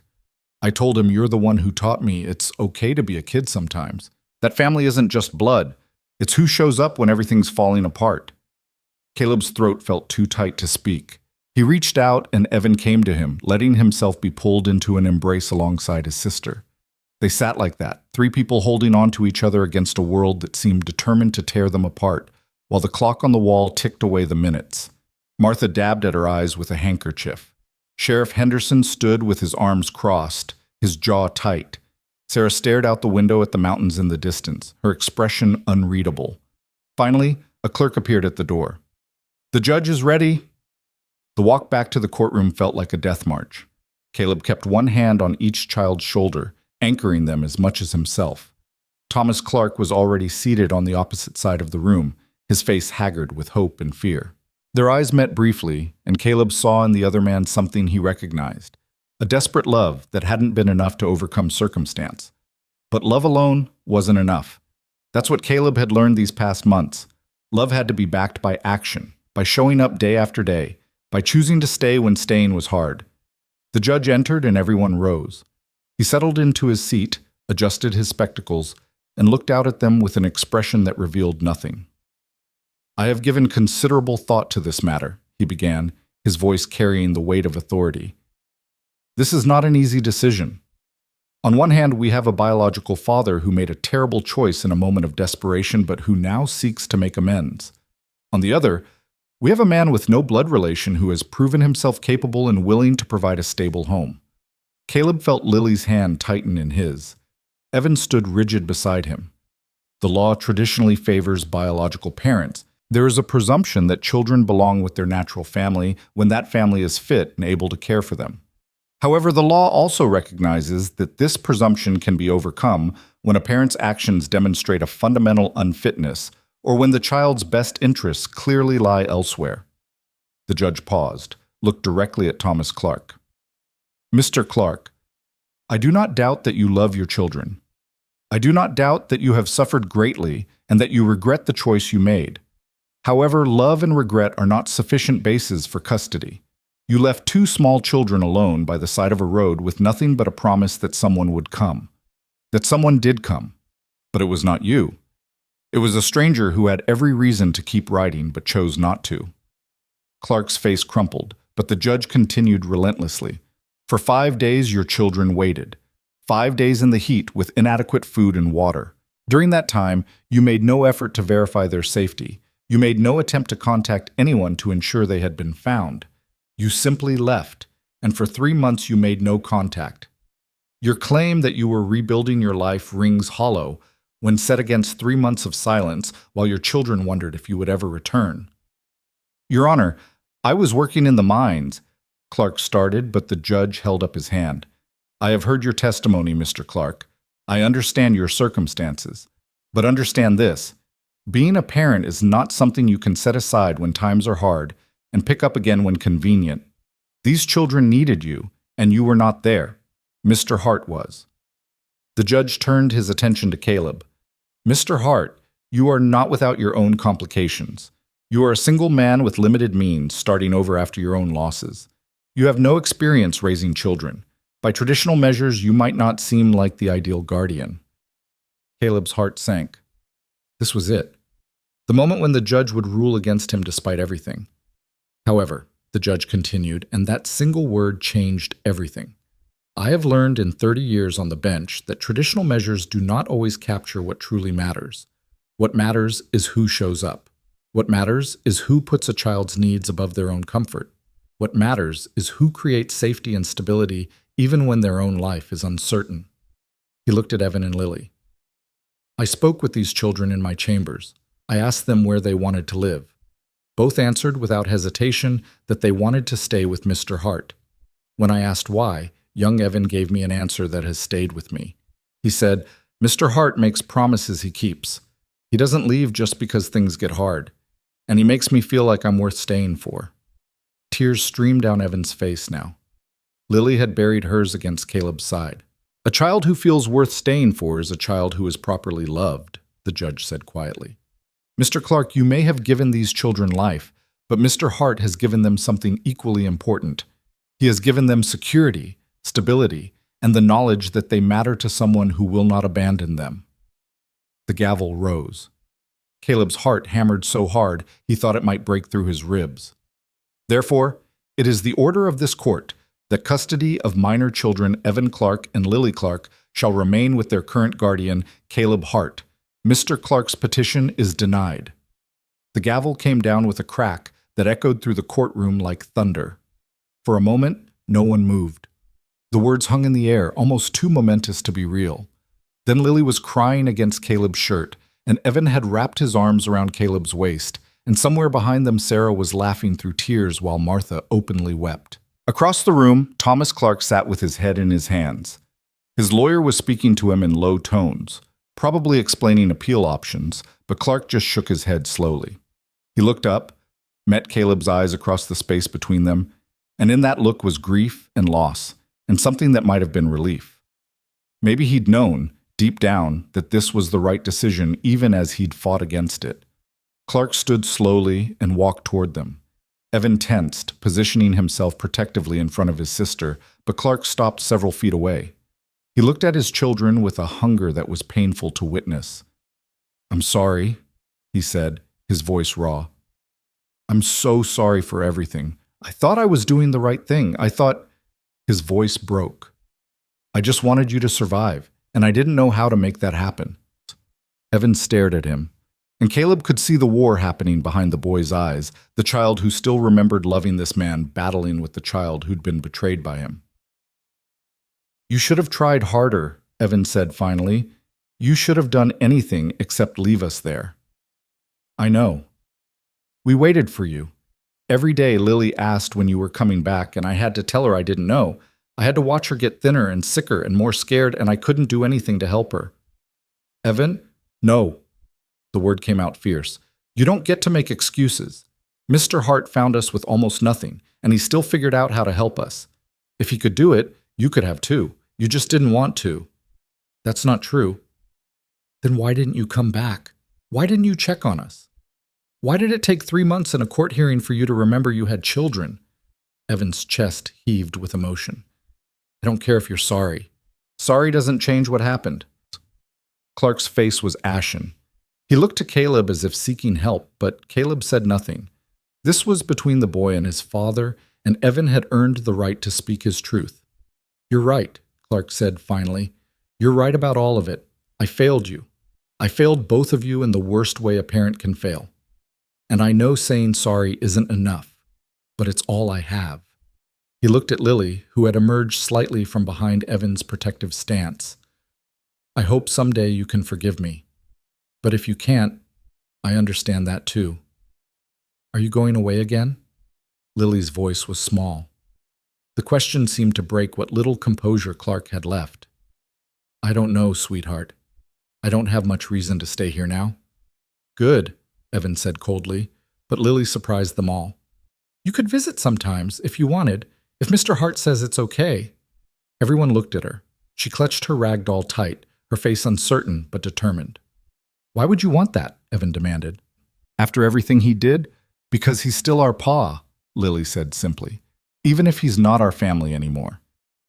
I told him you're the one who taught me it's okay to be a kid sometimes. That family isn't just blood. It's who shows up when everything's falling apart. Caleb's throat felt too tight to speak. He reached out and Evan came to him, letting himself be pulled into an embrace alongside his sister. They sat like that, 3 people holding on to each other against a world that seemed determined to tear them apart, while the clock on the wall ticked away the minutes. Martha dabbed at her eyes with a handkerchief. Sheriff Henderson stood with his arms crossed, his jaw tight. Sarah stared out the window at the mountains in the distance, her expression unreadable. Finally, a clerk appeared at the door. The judge is ready. The walk back to the courtroom felt like a death march. Caleb kept one hand on each child's shoulder, anchoring them as much as himself. Thomas Clark was already seated on the opposite side of the room, his face haggard with hope and fear. Their eyes met briefly, and Caleb saw in the other man something he recognized, a desperate love that hadn't been enough to overcome circumstance. But love alone wasn't enough. That's what Caleb had learned these past months. Love had to be backed by action, by showing up day after day, by choosing to stay when staying was hard. The judge entered and everyone rose. He settled into his seat, adjusted his spectacles, and looked out at them with an expression that revealed nothing. I have given considerable thought to this matter, he began, his voice carrying the weight of authority. This is not an easy decision. On one hand, we have a biological father who made a terrible choice in a moment of desperation but who now seeks to make amends. On the other, we have a man with no blood relation who has proven himself capable and willing to provide a stable home. Caleb felt Lily's hand tighten in his. Evan stood rigid beside him. The law traditionally favors biological parents. There is a presumption that children belong with their natural family when that family is fit and able to care for them. However, the law also recognizes that this presumption can be overcome when a parent's actions demonstrate a fundamental unfitness or when the child's best interests clearly lie elsewhere. The judge paused, looked directly at Thomas Clark. Mr. Clark, I do not doubt that you love your children. I do not doubt that you have suffered greatly and that you regret the choice you made. However, love and regret are not sufficient bases for custody. You left two small children alone by the side of a road with nothing but a promise that someone would come. That someone did come. But it was not you. It was a stranger who had every reason to keep riding but chose not to. Clark's face crumpled, but the judge continued relentlessly. For 5 days your children waited. 5 days in the heat with inadequate food and water. During that time, you made no effort to verify their safety. You made no attempt to contact anyone to ensure they had been found. You simply left, and for 3 months you made no contact. Your claim that you were rebuilding your life rings hollow when set against 3 months of silence while your children wondered if you would ever return. Your Honor, I was working in the mines. Clark started, but the judge held up his hand. I have heard your testimony, Mr. Clark. I understand your circumstances. But understand this. Being a parent is not something you can set aside when times are hard and pick up again when convenient. These children needed you, and you were not there. Mr. Hart was. The judge turned his attention to Caleb. Mr. Hart, you are not without your own complications. You are a single man with limited means, starting over after your own losses. You have no experience raising children. By traditional measures, you might not seem like the ideal guardian. Caleb's heart sank. This was it. The moment when the judge would rule against him despite everything. However, the judge continued, and that single word changed everything. I have learned in 30 years on the bench that traditional measures do not always capture what truly matters. What matters is who shows up. What matters is who puts a child's needs above their own comfort. What matters is who creates safety and stability even when their own life is uncertain. He looked at Evan and Lily. I spoke with these children in my chambers. I asked them where they wanted to live. Both answered without hesitation that they wanted to stay with Mr. Hart. When I asked why, young Evan gave me an answer that has stayed with me. He said, Mr. Hart makes promises he keeps. He doesn't leave just because things get hard. And he makes me feel like I'm worth staying for. Tears streamed down Evan's face now. Lily had buried hers against Caleb's side. A child who feels worth staying for is a child who is properly loved, the judge said quietly. Mr. Clark, you may have given these children life, but Mr. Hart has given them something equally important. He has given them security, stability, and the knowledge that they matter to someone who will not abandon them. The gavel rose. Caleb's heart hammered so hard he thought it might break through his ribs. Therefore, it is the order of this court that custody of minor children Evan Clark and Lily Clark shall remain with their current guardian, Caleb Hart. Mr. Clark's petition is denied. The gavel came down with a crack that echoed through the courtroom like thunder. For a moment, no one moved. The words hung in the air, almost too momentous to be real. Then Lily was crying against Caleb's shirt, and Evan had wrapped his arms around Caleb's waist, and somewhere behind them Sarah was laughing through tears while Martha openly wept. Across the room, Thomas Clark sat with his head in his hands. His lawyer was speaking to him in low tones, probably explaining appeal options, but Clark just shook his head slowly. He looked up, met Caleb's eyes across the space between them, and in that look was grief and loss, and something that might have been relief. Maybe he'd known, deep down, that this was the right decision even as he'd fought against it. Clark stood slowly and walked toward them. Evan tensed, positioning himself protectively in front of his sister, but Clark stopped several feet away. He looked at his children with a hunger that was painful to witness. "I'm sorry," he said, his voice raw. "I'm so sorry for everything. I thought I was doing the right thing. I thought—" His voice broke. "I just wanted you to survive, and I didn't know how to make that happen." Evan stared at him, and Caleb could see the war happening behind the boy's eyes, the child who still remembered loving this man battling with the child who'd been betrayed by him. "You should have tried harder," Evan said finally. "You should have done anything except leave us there." "I know. We waited for you. Every day Lily asked when you were coming back, and I had to tell her I didn't know. I had to watch her get thinner and sicker and more scared, and I couldn't do anything to help her. Evan? No. The word came out fierce. You don't get to make excuses. Mr. Hart found us with almost nothing, and he still figured out how to help us. If he could do it, you could have too. You just didn't want to. That's not true. Then why didn't you come back? Why didn't you check on us? Why did it take 3 months and a court hearing for you to remember you had children? Evan's chest heaved with emotion. I don't care if you're sorry. Sorry doesn't change what happened. Clark's face was ashen. He looked to Caleb as if seeking help, but Caleb said nothing. This was between the boy and his father, and Evan had earned the right to speak his truth. You're right, Clark said finally. You're right about all of it. I failed you. I failed both of you in the worst way a parent can fail. And I know saying sorry isn't enough, but it's all I have. He looked at Lily, who had emerged slightly from behind Evan's protective stance. I hope someday you can forgive me. But if you can't, I understand that too. Are you going away again? Lily's voice was small. The question seemed to break what little composure Clark had left. I don't know, sweetheart. I don't have much reason to stay here now. Good, Evan said coldly, but Lily surprised them all. You could visit sometimes, if you wanted, if Mr. Hart says it's okay. Everyone looked at her. She clutched her rag doll tight, her face uncertain but determined. Why would you want that? Evan demanded. After everything he did? Because he's still our pa, Lily said simply. Even if he's not our family anymore.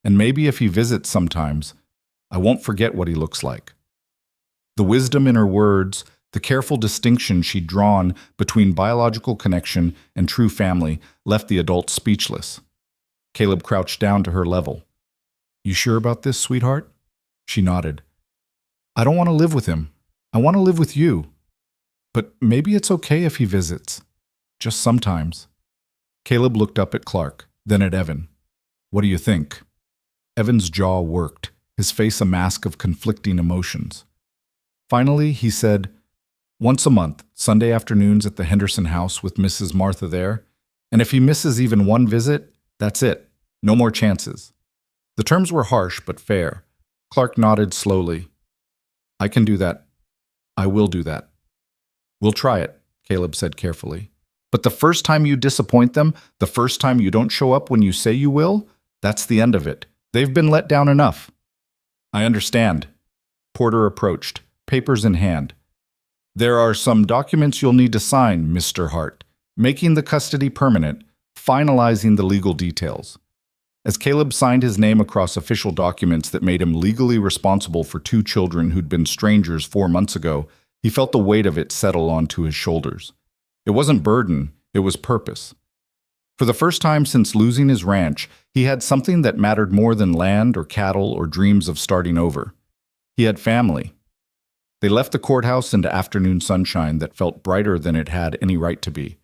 And maybe if he visits sometimes, I won't forget what he looks like. The wisdom in her words, the careful distinction she'd drawn between biological connection and true family, left the adult speechless. Caleb crouched down to her level. You sure about this, sweetheart? She nodded. I don't want to live with him. I want to live with you. But maybe it's okay if he visits. Just sometimes. Caleb looked up at Clark, then at Evan. What do you think? Evan's jaw worked, his face a mask of conflicting emotions. Finally, he said, once a month, Sunday afternoons at the Henderson house with Mrs. Martha there, and if he misses even one visit, that's it. No more chances. The terms were harsh but fair. Clark nodded slowly. I can do that. I will do that. We'll try it, Caleb said carefully. But the first time you disappoint them, the first time you don't show up when you say you will, that's the end of it. They've been let down enough. I understand. Porter approached, papers in hand. There are some documents you'll need to sign, Mr. Hart, making the custody permanent, finalizing the legal details. As Caleb signed his name across official documents that made him legally responsible for 2 children who'd been strangers 4 months ago, he felt the weight of it settle onto his shoulders. It wasn't burden, it was purpose. For the first time since losing his ranch, he had something that mattered more than land or cattle or dreams of starting over. He had family. They left the courthouse into afternoon sunshine that felt brighter than it had any right to be.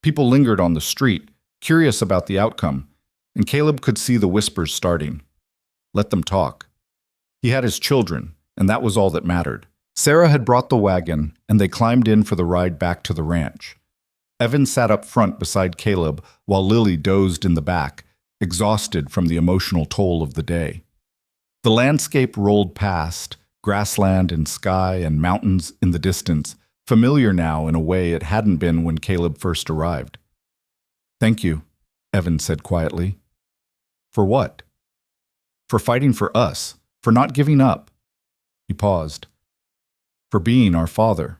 People lingered on the street, curious about the outcome, and Caleb could see the whispers starting. Let them talk. He had his children, and that was all that mattered. Sarah had brought the wagon, and they climbed in for the ride back to the ranch. Evan sat up front beside Caleb while Lily dozed in the back, exhausted from the emotional toll of the day. The landscape rolled past, grassland and sky and mountains in the distance, familiar now in a way it hadn't been when Caleb first arrived. Thank you, Evan said quietly. For what? For fighting for us, for not giving up. He paused. For being our father.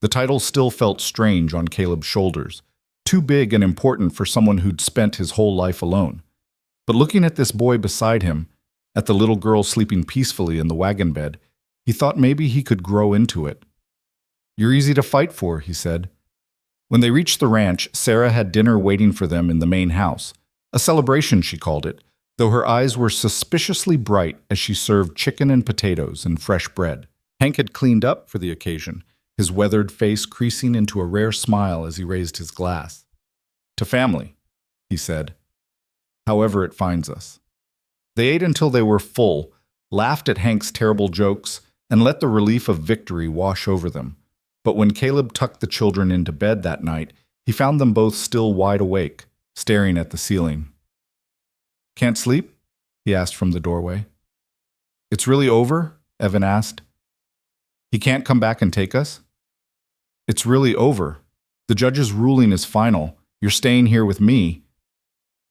The title still felt strange on Caleb's shoulders, too big and important for someone who'd spent his whole life alone. But looking at this boy beside him, at the little girl sleeping peacefully in the wagon bed, he thought maybe he could grow into it. You're easy to fight for, he said. When they reached the ranch, Sarah had dinner waiting for them in the main house. A celebration, she called it, though her eyes were suspiciously bright as she served chicken and potatoes and fresh bread. Hank had cleaned up for the occasion, his weathered face creasing into a rare smile as he raised his glass. To family, he said, however it finds us. They ate until they were full, laughed at Hank's terrible jokes, and let the relief of victory wash over them. But when Caleb tucked the children into bed that night, he found them both still wide awake, staring at the ceiling. Can't sleep? he asked from the doorway. It's really over? Evan asked. He can't come back and take us? It's really over. The judge's ruling is final. You're staying here with me.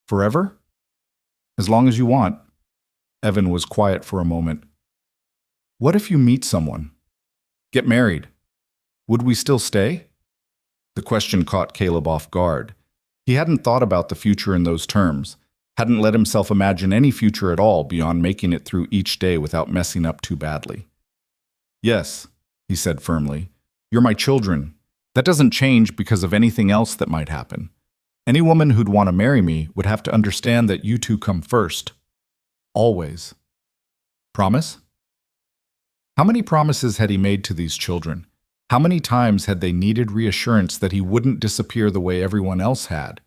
Forever? As long as you want. Evan was quiet for a moment. What if you meet someone? Get married? Would we still stay? The question caught Caleb off guard. He hadn't thought about the future in those terms, hadn't let himself imagine any future at all beyond making it through each day without messing up too badly. Yes, he said firmly. You're my children. That doesn't change because of anything else that might happen. Any woman who'd want to marry me would have to understand that you two come first. Always. Promise? How many promises had he made to these children? How many times had they needed reassurance that he wouldn't disappear the way everyone else had?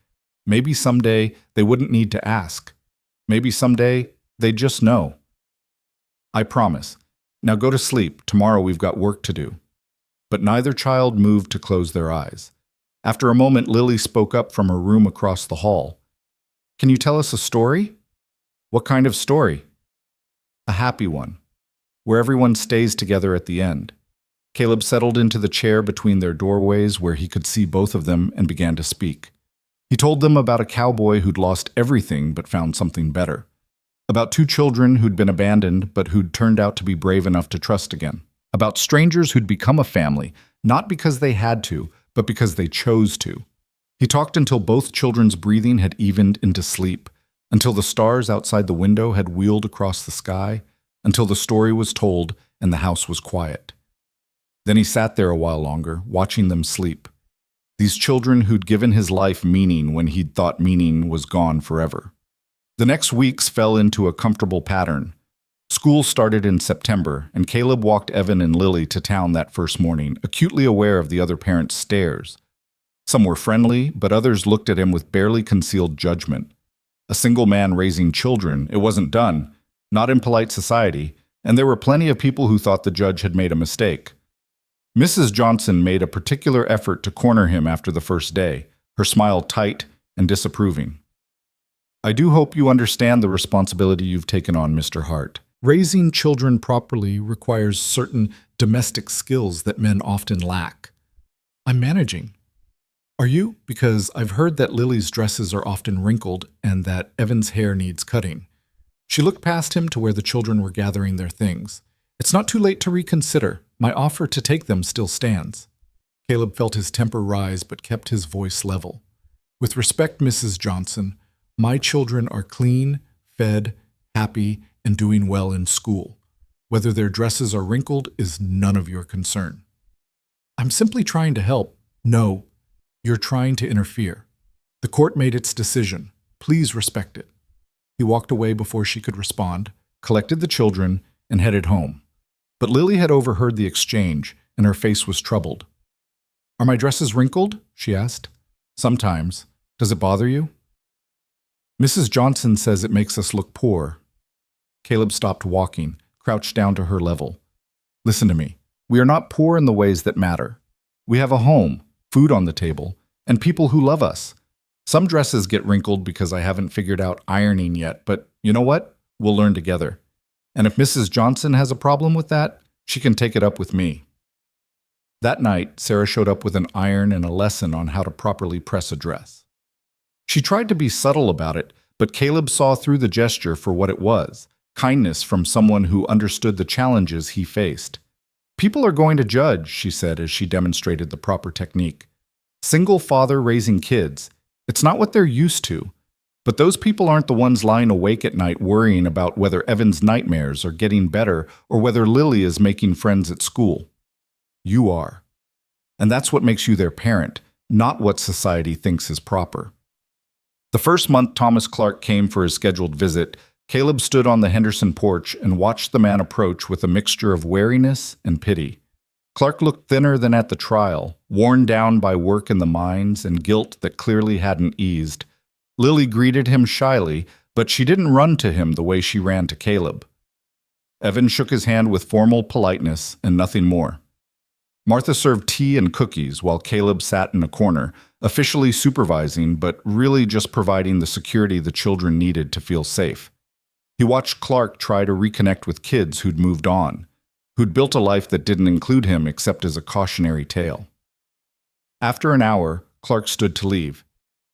Maybe someday they wouldn't need to ask. Maybe someday they'd just know. I promise. Now go to sleep. Tomorrow we've got work to do. But neither child moved to close their eyes. After a moment, Lily spoke up from her room across the hall. Can you tell us a story? What kind of story? A happy one, where everyone stays together at the end. Caleb settled into the chair between their doorways where he could see both of them and began to speak. He told them about a cowboy who'd lost everything but found something better. About two children who'd been abandoned but who'd turned out to be brave enough to trust again. About strangers who'd become a family, not because they had to, but because they chose to. He talked until both children's breathing had evened into sleep, until the stars outside the window had wheeled across the sky, until the story was told and the house was quiet. Then he sat there a while longer, watching them sleep. These children who'd given his life meaning when he'd thought meaning was gone forever. The next weeks fell into a comfortable pattern. School started in September, and Caleb walked Evan and Lily to town that first morning, acutely aware of the other parents' stares. Some were friendly, but others looked at him with barely concealed judgment. A single man raising children, it wasn't done, not in polite society, and there were plenty of people who thought the judge had made a mistake. Mrs. Johnson made a particular effort to corner him after the first day, her smile tight and disapproving. I do hope you understand the responsibility you've taken on, Mr. Hart. Raising children properly requires certain domestic skills that men often lack. I'm managing. Are you? Because I've heard that Lily's dresses are often wrinkled and that Evan's hair needs cutting. She looked past him to where the children were gathering their things. It's not too late to reconsider. My offer to take them still stands. Caleb felt his temper rise but kept his voice level. With respect, Mrs. Johnson, my children are clean, fed, happy, and doing well in school. Whether their dresses are wrinkled is none of your concern. I'm simply trying to help. No, you're trying to interfere. The court made its decision. Please respect it. He walked away before she could respond, collected the children, and headed home. But Lily had overheard the exchange, and her face was troubled. Are my dresses wrinkled? She asked. Sometimes. Does it bother you? Mrs. Johnson says it makes us look poor. Caleb stopped walking, crouched down to her level. Listen to me. We are not poor in the ways that matter. We have a home, food on the table, and people who love us. Some dresses get wrinkled because I haven't figured out ironing yet, but you know what? We'll learn together. And if Mrs. Johnson has a problem with that, she can take it up with me. That night, Sarah showed up with an iron and a lesson on how to properly press a dress. She tried to be subtle about it, but Caleb saw through the gesture for what it was, kindness from someone who understood the challenges he faced. People are going to judge, she said as she demonstrated the proper technique. Single father raising kids, it's not what they're used to. But those people aren't the ones lying awake at night worrying about whether Evan's nightmares are getting better or whether Lily is making friends at school. You are. And that's what makes you their parent, not what society thinks is proper. The first month Thomas Clark came for his scheduled visit, Caleb stood on the Henderson porch and watched the man approach with a mixture of wariness and pity. Clark looked thinner than at the trial, worn down by work in the mines and guilt that clearly hadn't eased. Lily greeted him shyly, but she didn't run to him the way she ran to Caleb. Evan shook his hand with formal politeness and nothing more. Martha served tea and cookies while Caleb sat in a corner, officially supervising but really just providing the security the children needed to feel safe. He watched Clark try to reconnect with kids who'd moved on, who'd built a life that didn't include him except as a cautionary tale. After an hour, Clark stood to leave.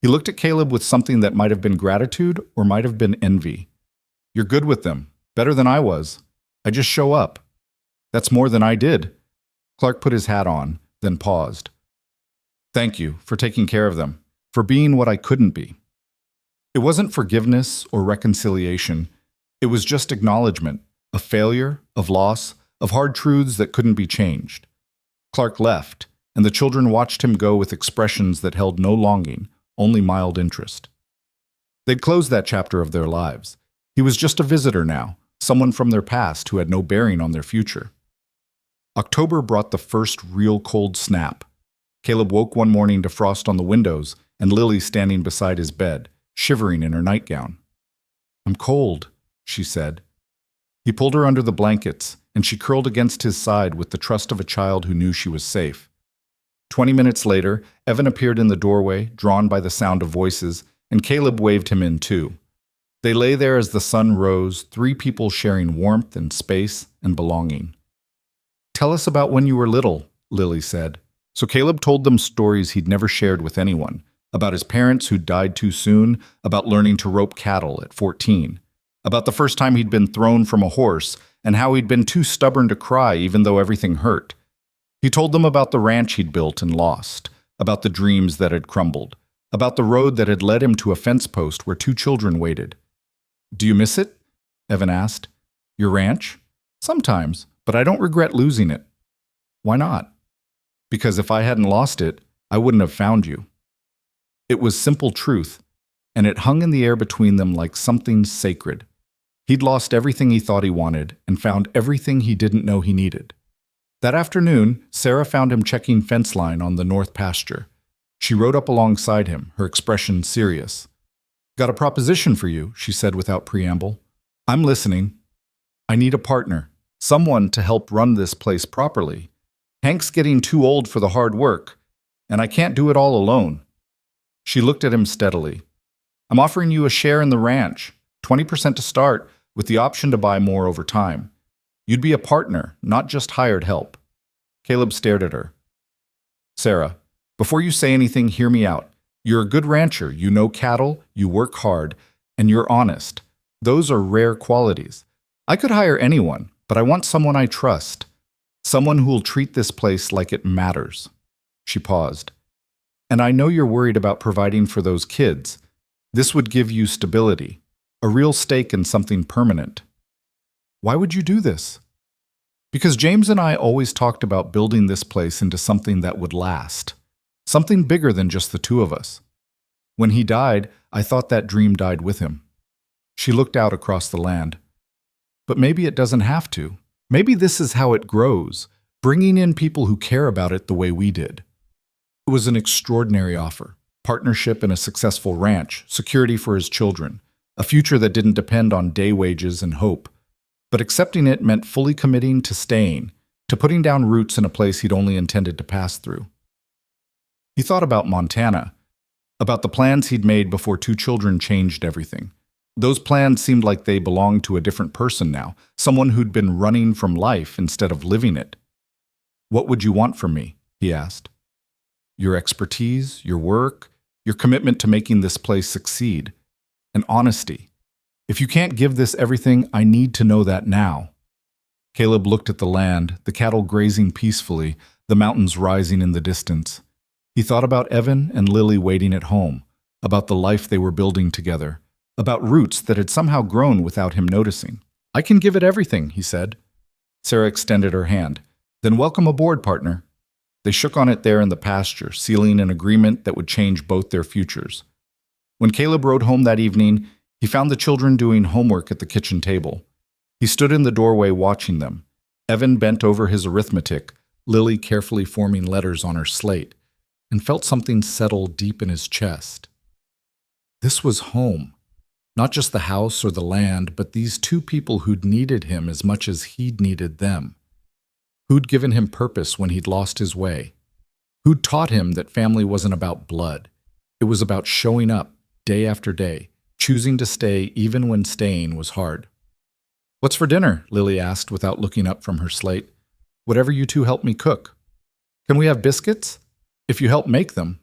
He looked at Caleb with something that might have been gratitude or might have been envy. "You're good with them, better than I was. I just show up." "That's more than I did." Clark put his hat on, then paused. "Thank you for taking care of them, for being what I couldn't be." It wasn't forgiveness or reconciliation. It was just acknowledgement of failure, of loss, of hard truths that couldn't be changed. Clark left, and the children watched him go with expressions that held no longing, only mild interest. They'd closed that chapter of their lives. He was just a visitor now, someone from their past who had no bearing on their future. October brought the first real cold snap. Caleb woke one morning to frost on the windows and Lily standing beside his bed, shivering in her nightgown. "I'm cold," she said. He pulled her under the blankets, and she curled against his side with the trust of a child who knew she was safe. 20 minutes later, Evan appeared in the doorway, drawn by the sound of voices, and Caleb waved him in too. They lay there as the sun rose, three people sharing warmth and space and belonging. "Tell us about when you were little," Lily said. So Caleb told them stories he'd never shared with anyone, about his parents who'd died too soon, about learning to rope cattle at 14, about the first time he'd been thrown from a horse, and how he'd been too stubborn to cry even though everything hurt. He told them about the ranch he'd built and lost, about the dreams that had crumbled, about the road that had led him to a fence post where two children waited. "Do you miss it?" Evan asked. "Your ranch?" "Sometimes, but I don't regret losing it." "Why not?" "Because if I hadn't lost it, I wouldn't have found you." It was simple truth, and it hung in the air between them like something sacred. He'd lost everything he thought he wanted and found everything he didn't know he needed. That afternoon, Sarah found him checking fence line on the north pasture. She rode up alongside him, her expression serious. "Got a proposition for you," she said without preamble. "I'm listening." "I need a partner, someone to help run this place properly. Hank's getting too old for the hard work, and I can't do it all alone." She looked at him steadily. "I'm offering you a share in the ranch, 20% to start, with the option to buy more over time. You'd be a partner, not just hired help." Caleb stared at her. "Sarah, before you say anything, hear me out. You're a good rancher, you know cattle, you work hard, and you're honest. Those are rare qualities. I could hire anyone, but I want someone I trust. Someone who'll treat this place like it matters." She paused. "And I know you're worried about providing for those kids. This would give you stability, a real stake in something permanent." "Why would you do this?" "Because James and I always talked about building this place into something that would last. Something bigger than just the two of us. When he died, I thought that dream died with him." She looked out across the land. "But maybe it doesn't have to. Maybe this is how it grows, bringing in people who care about it the way we did." It was an extraordinary offer. Partnership in a successful ranch, security for his children, a future that didn't depend on day wages and hope. But accepting it meant fully committing to staying, to putting down roots in a place he'd only intended to pass through. He thought about Montana, about the plans he'd made before two children changed everything. Those plans seemed like they belonged to a different person now, someone who'd been running from life instead of living it. "What would you want from me?" he asked. "Your expertise, your work, your commitment to making this place succeed, and honesty. If you can't give this everything, I need to know that now." Caleb looked at the land, the cattle grazing peacefully, the mountains rising in the distance. He thought about Evan and Lily waiting at home, about the life they were building together, about roots that had somehow grown without him noticing. "I can give it everything," he said. Sarah extended her hand. "Then welcome aboard, partner." They shook on it there in the pasture, sealing an agreement that would change both their futures. When Caleb rode home that evening, he found the children doing homework at the kitchen table. He stood in the doorway watching them. Evan bent over his arithmetic, Lily carefully forming letters on her slate, and felt something settle deep in his chest. This was home. Not just the house or the land, but these two people who'd needed him as much as he'd needed them. Who'd given him purpose when he'd lost his way. Who'd taught him that family wasn't about blood. It was about showing up day after day, choosing to stay even when staying was hard. "What's for dinner?" Lily asked without looking up from her slate. "Whatever you two help me cook." "Can we have biscuits?" "If you help make them."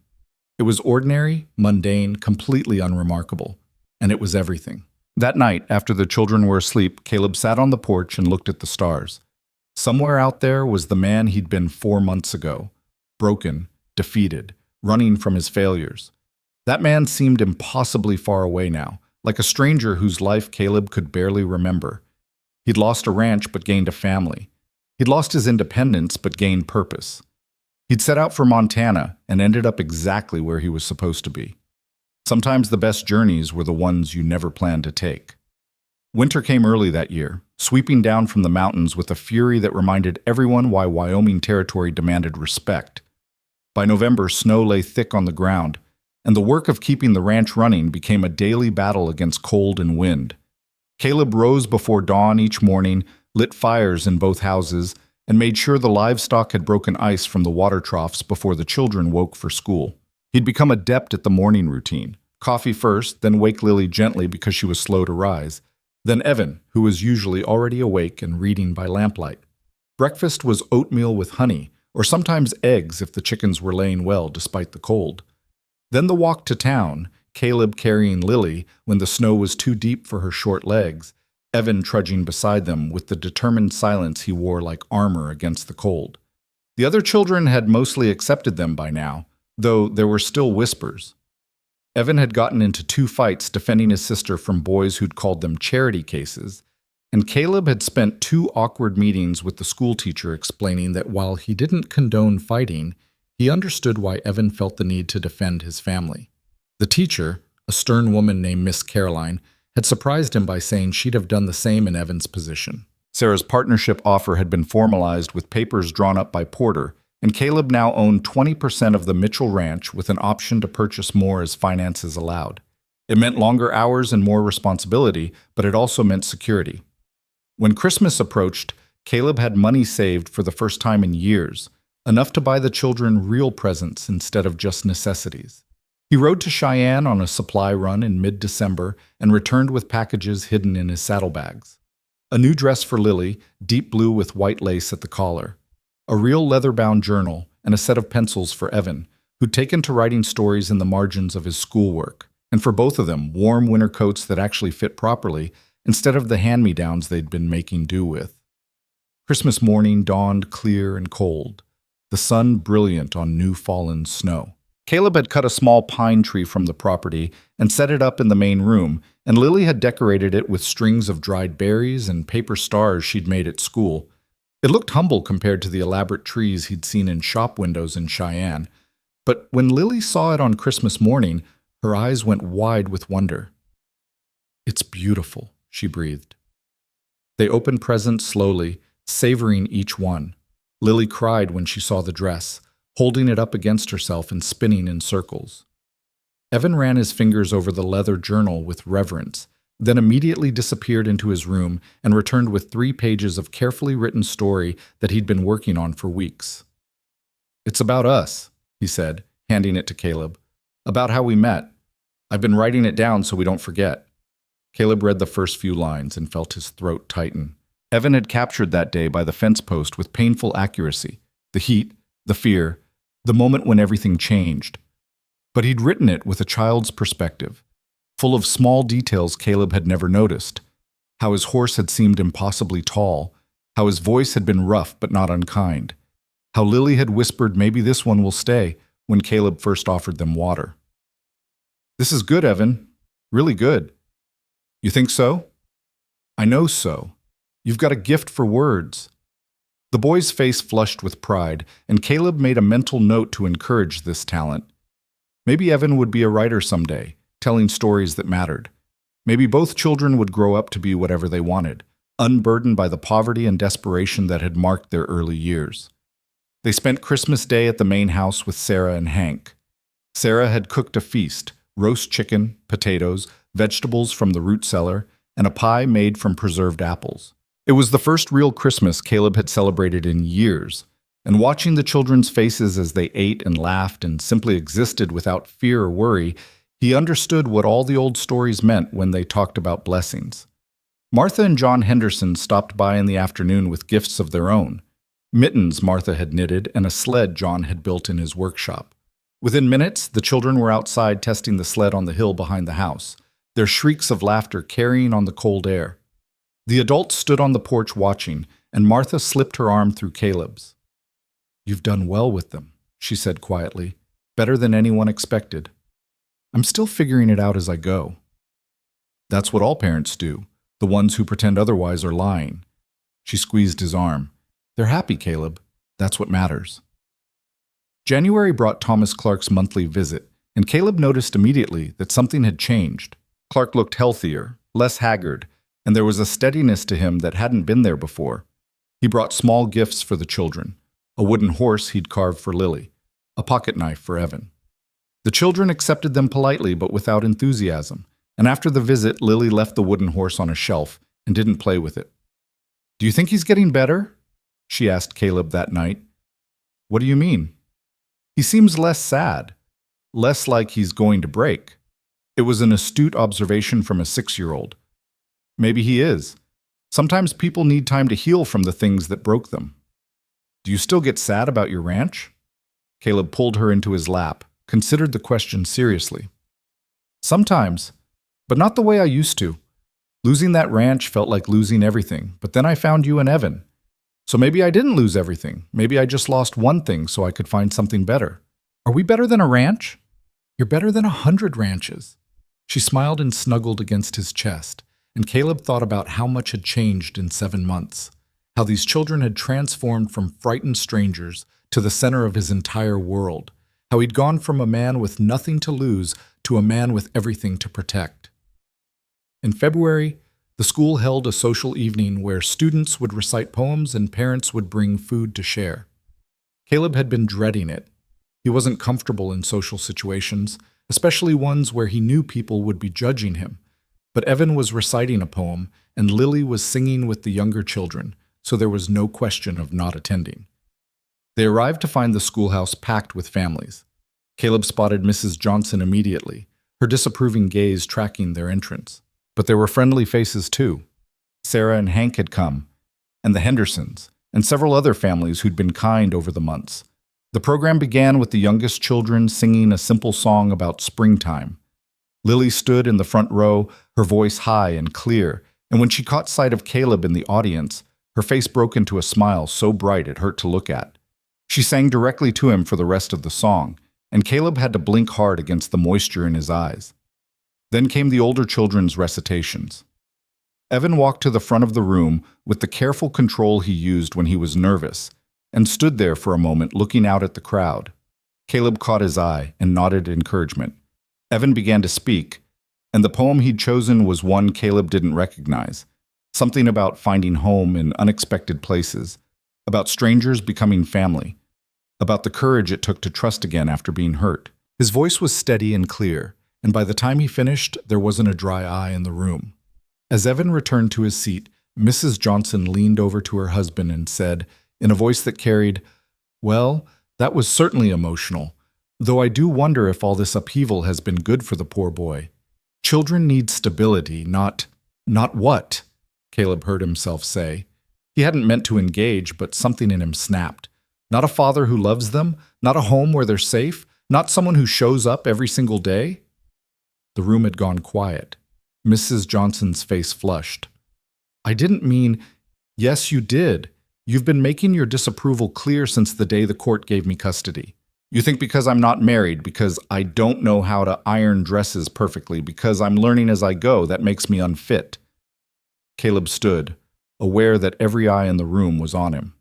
It was ordinary, mundane, completely unremarkable. And it was everything. That night, after the children were asleep, Caleb sat on the porch and looked at the stars. Somewhere out there was the man he'd been 4 months ago. Broken, defeated, running from his failures. That man seemed impossibly far away now, like a stranger whose life Caleb could barely remember. He'd lost a ranch but gained a family. He'd lost his independence but gained purpose. He'd set out for Montana and ended up exactly where he was supposed to be. Sometimes the best journeys were the ones you never planned to take. Winter came early that year, sweeping down from the mountains with a fury that reminded everyone why Wyoming territory demanded respect. By November, snow lay thick on the ground, and the work of keeping the ranch running became a daily battle against cold and wind. Caleb rose before dawn each morning, lit fires in both houses, and made sure the livestock had broken ice from the water troughs before the children woke for school. He'd become adept at the morning routine. Coffee first, then wake Lily gently because she was slow to rise. Then Evan, who was usually already awake and reading by lamplight. Breakfast was oatmeal with honey, or sometimes eggs if the chickens were laying well despite the cold. Then the walk to town, Caleb carrying Lily when the snow was too deep for her short legs, Evan trudging beside them with the determined silence he wore like armor against the cold. The other children had mostly accepted them by now, though there were still whispers. Evan had gotten into 2 fights defending his sister from boys who'd called them charity cases, and Caleb had spent 2 awkward meetings with the school teacher explaining that while he didn't condone fighting, he understood why Evan felt the need to defend his family. The teacher, a stern woman named Miss Caroline, had surprised him by saying she'd have done the same in Evan's position. Sarah's partnership offer had been formalized with papers drawn up by Porter, and Caleb now owned 20% of the Mitchell Ranch with an option to purchase more as finances allowed. It meant longer hours and more responsibility, but it also meant security. When Christmas approached, Caleb had money saved for the first time in years, enough to buy the children real presents instead of just necessities. He rode to Cheyenne on a supply run in mid-December and returned with packages hidden in his saddlebags. A new dress for Lily, deep blue with white lace at the collar. A real leather-bound journal, and a set of pencils for Evan, who'd taken to writing stories in the margins of his schoolwork. And for both of them, warm winter coats that actually fit properly, instead of the hand-me-downs they'd been making do with. Christmas morning dawned clear and cold, the sun brilliant on new fallen snow. Caleb had cut a small pine tree from the property and set it up in the main room, and Lily had decorated it with strings of dried berries and paper stars she'd made at school. It looked humble compared to the elaborate trees he'd seen in shop windows in Cheyenne, but when Lily saw it on Christmas morning, her eyes went wide with wonder. "It's beautiful," she breathed. They opened presents slowly, savoring each one. Lily cried when she saw the dress, holding it up against herself and spinning in circles. Evan ran his fingers over the leather journal with reverence, then immediately disappeared into his room and returned with 3 pages of carefully written story that he'd been working on for weeks. "It's about us," he said, handing it to Caleb. "About how we met. I've been writing it down so we don't forget." Caleb read the first few lines and felt his throat tighten. Evan had captured that day by the fence post with painful accuracy. The heat, the fear, the moment when everything changed. But he'd written it with a child's perspective, full of small details Caleb had never noticed. How his horse had seemed impossibly tall, how his voice had been rough but not unkind, how Lily had whispered maybe this one will stay when Caleb first offered them water. "This is good, Evan. Really good." "You think so?" "I know so. You've got a gift for words." The boy's face flushed with pride, and Caleb made a mental note to encourage this talent. Maybe Evan would be a writer someday, telling stories that mattered. Maybe both children would grow up to be whatever they wanted, unburdened by the poverty and desperation that had marked their early years. They spent Christmas Day at the main house with Sarah and Hank. Sarah had cooked a feast, roast chicken, potatoes, vegetables from the root cellar, and a pie made from preserved apples. It was the first real Christmas Caleb had celebrated in years, and watching the children's faces as they ate and laughed and simply existed without fear or worry, he understood what all the old stories meant when they talked about blessings. Martha and John Henderson stopped by in the afternoon with gifts of their own. Mittens Martha had knitted and a sled John had built in his workshop. Within minutes, the children were outside testing the sled on the hill behind the house, their shrieks of laughter carrying on the cold air. The adults stood on the porch watching, and Martha slipped her arm through Caleb's. "You've done well with them," she said quietly, "better than anyone expected. I'm still figuring it out as I go." "That's what all parents do. The ones who pretend otherwise are lying." She squeezed his arm. "They're happy, Caleb. That's what matters." January brought Thomas Clark's monthly visit, and Caleb noticed immediately that something had changed. Clark looked healthier, less haggard, and there was a steadiness to him that hadn't been there before. He brought small gifts for the children, a wooden horse he'd carved for Lily, a pocket knife for Evan. The children accepted them politely but without enthusiasm, and after the visit, Lily left the wooden horse on a shelf and didn't play with it. "Do you think he's getting better?" she asked Caleb that night. "What do you mean?" "He seems less sad, less like he's going to break." It was an astute observation from a 6-year-old. "Maybe he is. Sometimes people need time to heal from the things that broke them." "Do you still get sad about your ranch?" Caleb pulled her into his lap, considered the question seriously. "Sometimes, but not the way I used to. Losing that ranch felt like losing everything, but then I found you and Evan. So maybe I didn't lose everything. Maybe I just lost one thing so I could find something better." "Are we better than a ranch?" "You're better than 100 ranches." She smiled and snuggled against his chest, and Caleb thought about how much had changed in 7 months, how these children had transformed from frightened strangers to the center of his entire world, how he'd gone from a man with nothing to lose to a man with everything to protect. In February, the school held a social evening where students would recite poems and parents would bring food to share. Caleb had been dreading it. He wasn't comfortable in social situations, especially ones where he knew people would be judging him. But Evan was reciting a poem, and Lily was singing with the younger children, so there was no question of not attending. They arrived to find the schoolhouse packed with families. Caleb spotted Mrs. Johnson immediately, her disapproving gaze tracking their entrance. But there were friendly faces too. Sarah and Hank had come, and the Hendersons, and several other families who'd been kind over the months. The program began with the youngest children singing a simple song about springtime. Lily stood in the front row, her voice high and clear, and when she caught sight of Caleb in the audience, her face broke into a smile so bright it hurt to look at. She sang directly to him for the rest of the song, and Caleb had to blink hard against the moisture in his eyes. Then came the older children's recitations. Evan walked to the front of the room with the careful control he used when he was nervous, and stood there for a moment looking out at the crowd. Caleb caught his eye and nodded encouragement. Evan began to speak, and the poem he'd chosen was one Caleb didn't recognize, something about finding home in unexpected places, about strangers becoming family, about the courage it took to trust again after being hurt. His voice was steady and clear, and by the time he finished, there wasn't a dry eye in the room. As Evan returned to his seat, Mrs. Johnson leaned over to her husband and said, in a voice that carried, "Well, that was certainly emotional, though I do wonder if all this upheaval has been good for the poor boy. Children need stability, not what?" Caleb heard himself say. He hadn't meant to engage, but something in him snapped. Not a father who loves them, not a home where they're safe, not someone who shows up every single day. The room had gone quiet. Mrs. Johnson's face flushed. "I didn't mean—" "Yes, you did. You've been making your disapproval clear since the day the court gave me custody. You think because I'm not married, because I don't know how to iron dresses perfectly, because I'm learning as I go, that makes me unfit." Caleb stood, aware that every eye in the room was on him.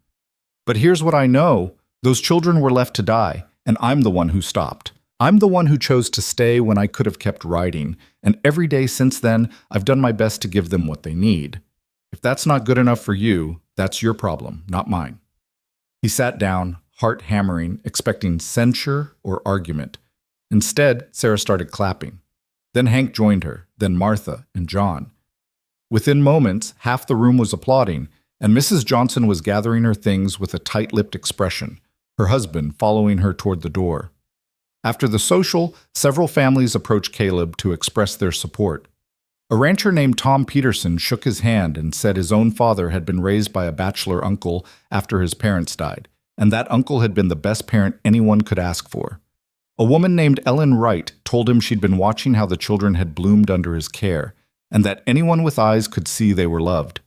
"But here's what I know. Those children were left to die, and I'm the one who stopped. I'm the one who chose to stay when I could have kept writing, and every day since then, I've done my best to give them what they need. If that's not good enough for you, that's your problem, not mine." He sat down, heart hammering, expecting censure or argument. Instead, Sarah started clapping. Then Hank joined her, then Martha and John. Within moments, half the room was applauding, and Mrs. Johnson was gathering her things with a tight-lipped expression, her husband following her toward the door. After the social, several families approached Caleb to express their support. A rancher named Tom Peterson shook his hand and said his own father had been raised by a bachelor uncle after his parents died, and that uncle had been the best parent anyone could ask for. A woman named Ellen Wright told him she'd been watching how the children had bloomed under his care, and that anyone with eyes could see they were loved.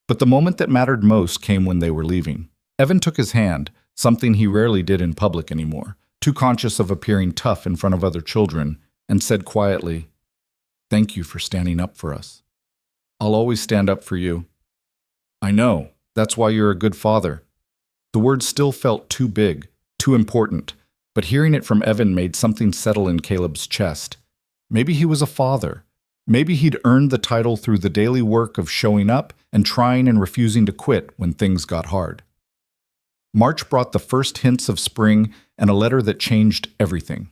But the moment that mattered most came when they were leaving. Evan took his hand, something he rarely did in public anymore, too conscious of appearing tough in front of other children, and said quietly, "Thank you for standing up for us. I'll always stand up for you." "I know. That's why you're a good father." The words still felt too big, too important, but hearing it from Evan made something settle in Caleb's chest. Maybe he was a father. Maybe he'd earned the title through the daily work of showing up and trying and refusing to quit when things got hard. March brought the first hints of spring and a letter that changed everything.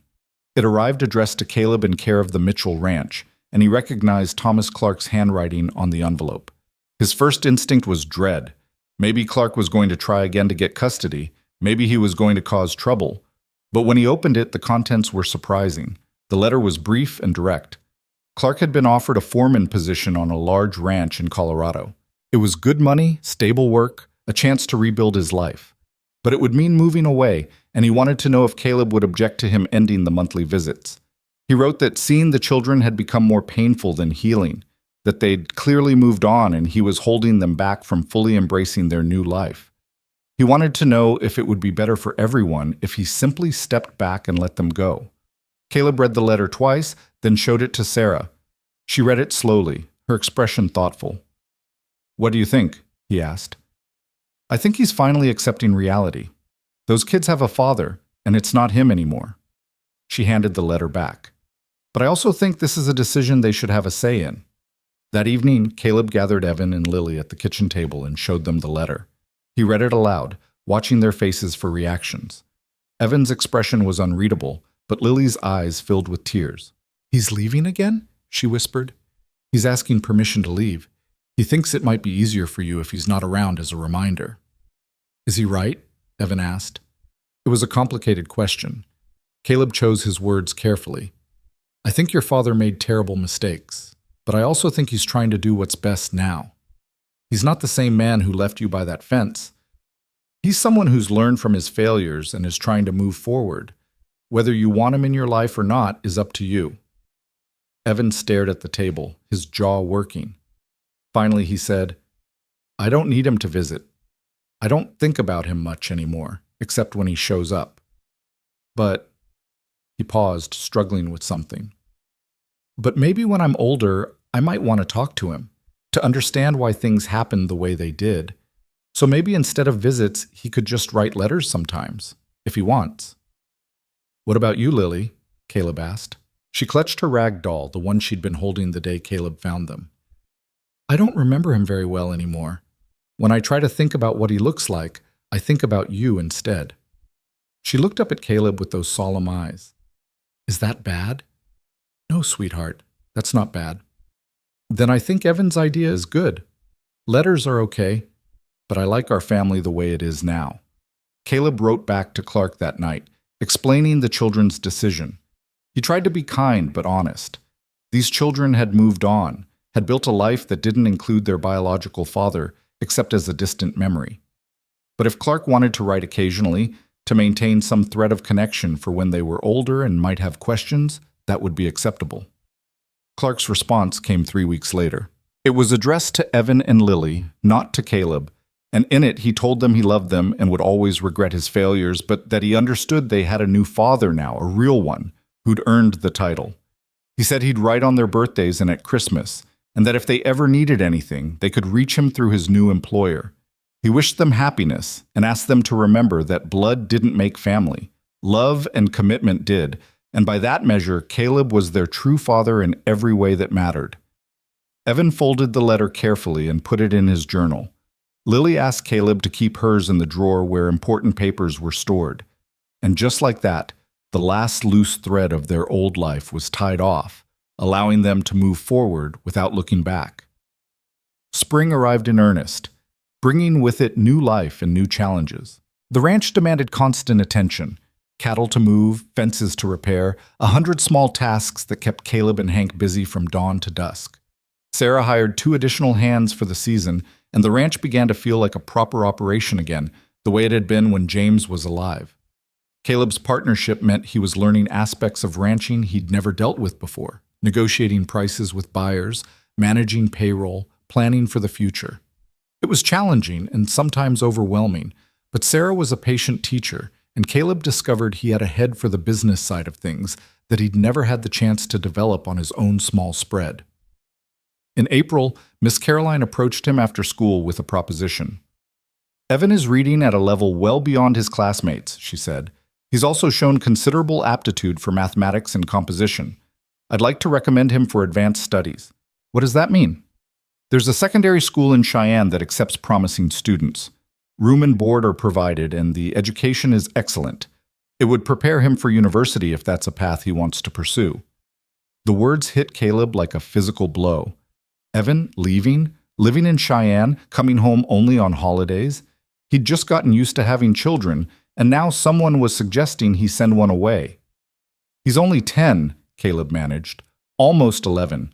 It arrived addressed to Caleb in care of the Mitchell Ranch, and he recognized Thomas Clark's handwriting on the envelope. His first instinct was dread. Maybe Clark was going to try again to get custody. Maybe he was going to cause trouble. But when he opened it, the contents were surprising. The letter was brief and direct. Clark had been offered a foreman position on a large ranch in Colorado. It was good money, stable work, a chance to rebuild his life. But it would mean moving away, and he wanted to know if Caleb would object to him ending the monthly visits. He wrote that seeing the children had become more painful than healing, that they'd clearly moved on and he was holding them back from fully embracing their new life. He wanted to know if it would be better for everyone if he simply stepped back and let them go. Caleb read the letter twice, then showed it to Sarah. She read it slowly, her expression thoughtful. "What do you think?" he asked. "I think he's finally accepting reality. Those kids have a father, and it's not him anymore." She handed the letter back. "But I also think this is a decision they should have a say in." That evening, Caleb gathered Evan and Lily at the kitchen table and showed them the letter. He read it aloud, watching their faces for reactions. Evan's expression was unreadable, but Lily's eyes filled with tears. "He's leaving again?" she whispered. "He's asking permission to leave. He thinks it might be easier for you if he's not around as a reminder." "Is he right?" Evan asked. It was a complicated question. Caleb chose his words carefully. "I think your father made terrible mistakes, but I also think he's trying to do what's best now. He's not the same man who left you by that fence. He's someone who's learned from his failures and is trying to move forward. Whether you want him in your life or not is up to you." Evan stared at the table, his jaw working. Finally he said, "I don't need him to visit. I don't think about him much anymore, except when he shows up. But," he paused, struggling with something, "but maybe when I'm older, I might want to talk to him, to understand why things happened the way they did. So maybe instead of visits, he could just write letters sometimes, if he wants." "What about you, Lily?" Caleb asked. She clutched her rag doll, the one she'd been holding the day Caleb found them. "I don't remember him very well anymore. When I try to think about what he looks like, I think about you instead." She looked up at Caleb with those solemn eyes. "Is that bad?" "No, sweetheart, that's not bad." "Then I think Evan's idea is good. Letters are okay, but I like our family the way it is now." Caleb wrote back to Clark that night, explaining the children's decision. He tried to be kind but honest. These children had moved on, had built a life that didn't include their biological father, except as a distant memory. But if Clark wanted to write occasionally, to maintain some thread of connection for when they were older and might have questions, that would be acceptable. Clark's response came 3 weeks later. It was addressed to Evan and Lily, not to Caleb, and in it he told them he loved them and would always regret his failures, but that he understood they had a new father now, a real one, who'd earned the title. He said he'd write on their birthdays and at Christmas, and that if they ever needed anything, they could reach him through his new employer. He wished them happiness and asked them to remember that blood didn't make family. Love and commitment did, and by that measure, Caleb was their true father in every way that mattered. Evan folded the letter carefully and put it in his journal. Lily asked Caleb to keep hers in the drawer where important papers were stored. And just like that, the last loose thread of their old life was tied off, allowing them to move forward without looking back. Spring arrived in earnest, bringing with it new life and new challenges. The ranch demanded constant attention. Cattle to move, fences to repair, 100 small tasks that kept Caleb and Hank busy from dawn to dusk. Sarah hired 2 additional hands for the season, and the ranch began to feel like a proper operation again, the way it had been when James was alive. Caleb's partnership meant he was learning aspects of ranching he'd never dealt with before, negotiating prices with buyers, managing payroll, planning for the future. It was challenging and sometimes overwhelming, but Sarah was a patient teacher, and Caleb discovered he had a head for the business side of things that he'd never had the chance to develop on his own small spread. In April, Miss Caroline approached him after school with a proposition. "Evan is reading at a level well beyond his classmates," she said. "He's also shown considerable aptitude for mathematics and composition. I'd like to recommend him for advanced studies." "What does that mean?" "There's a secondary school in Cheyenne that accepts promising students. Room and board are provided, and the education is excellent. It would prepare him for university if that's a path he wants to pursue." The words hit Caleb like a physical blow. Evan leaving, living in Cheyenne, coming home only on holidays? He'd just gotten used to having children, and now someone was suggesting he send one away. "He's only 10, Caleb managed, almost 11.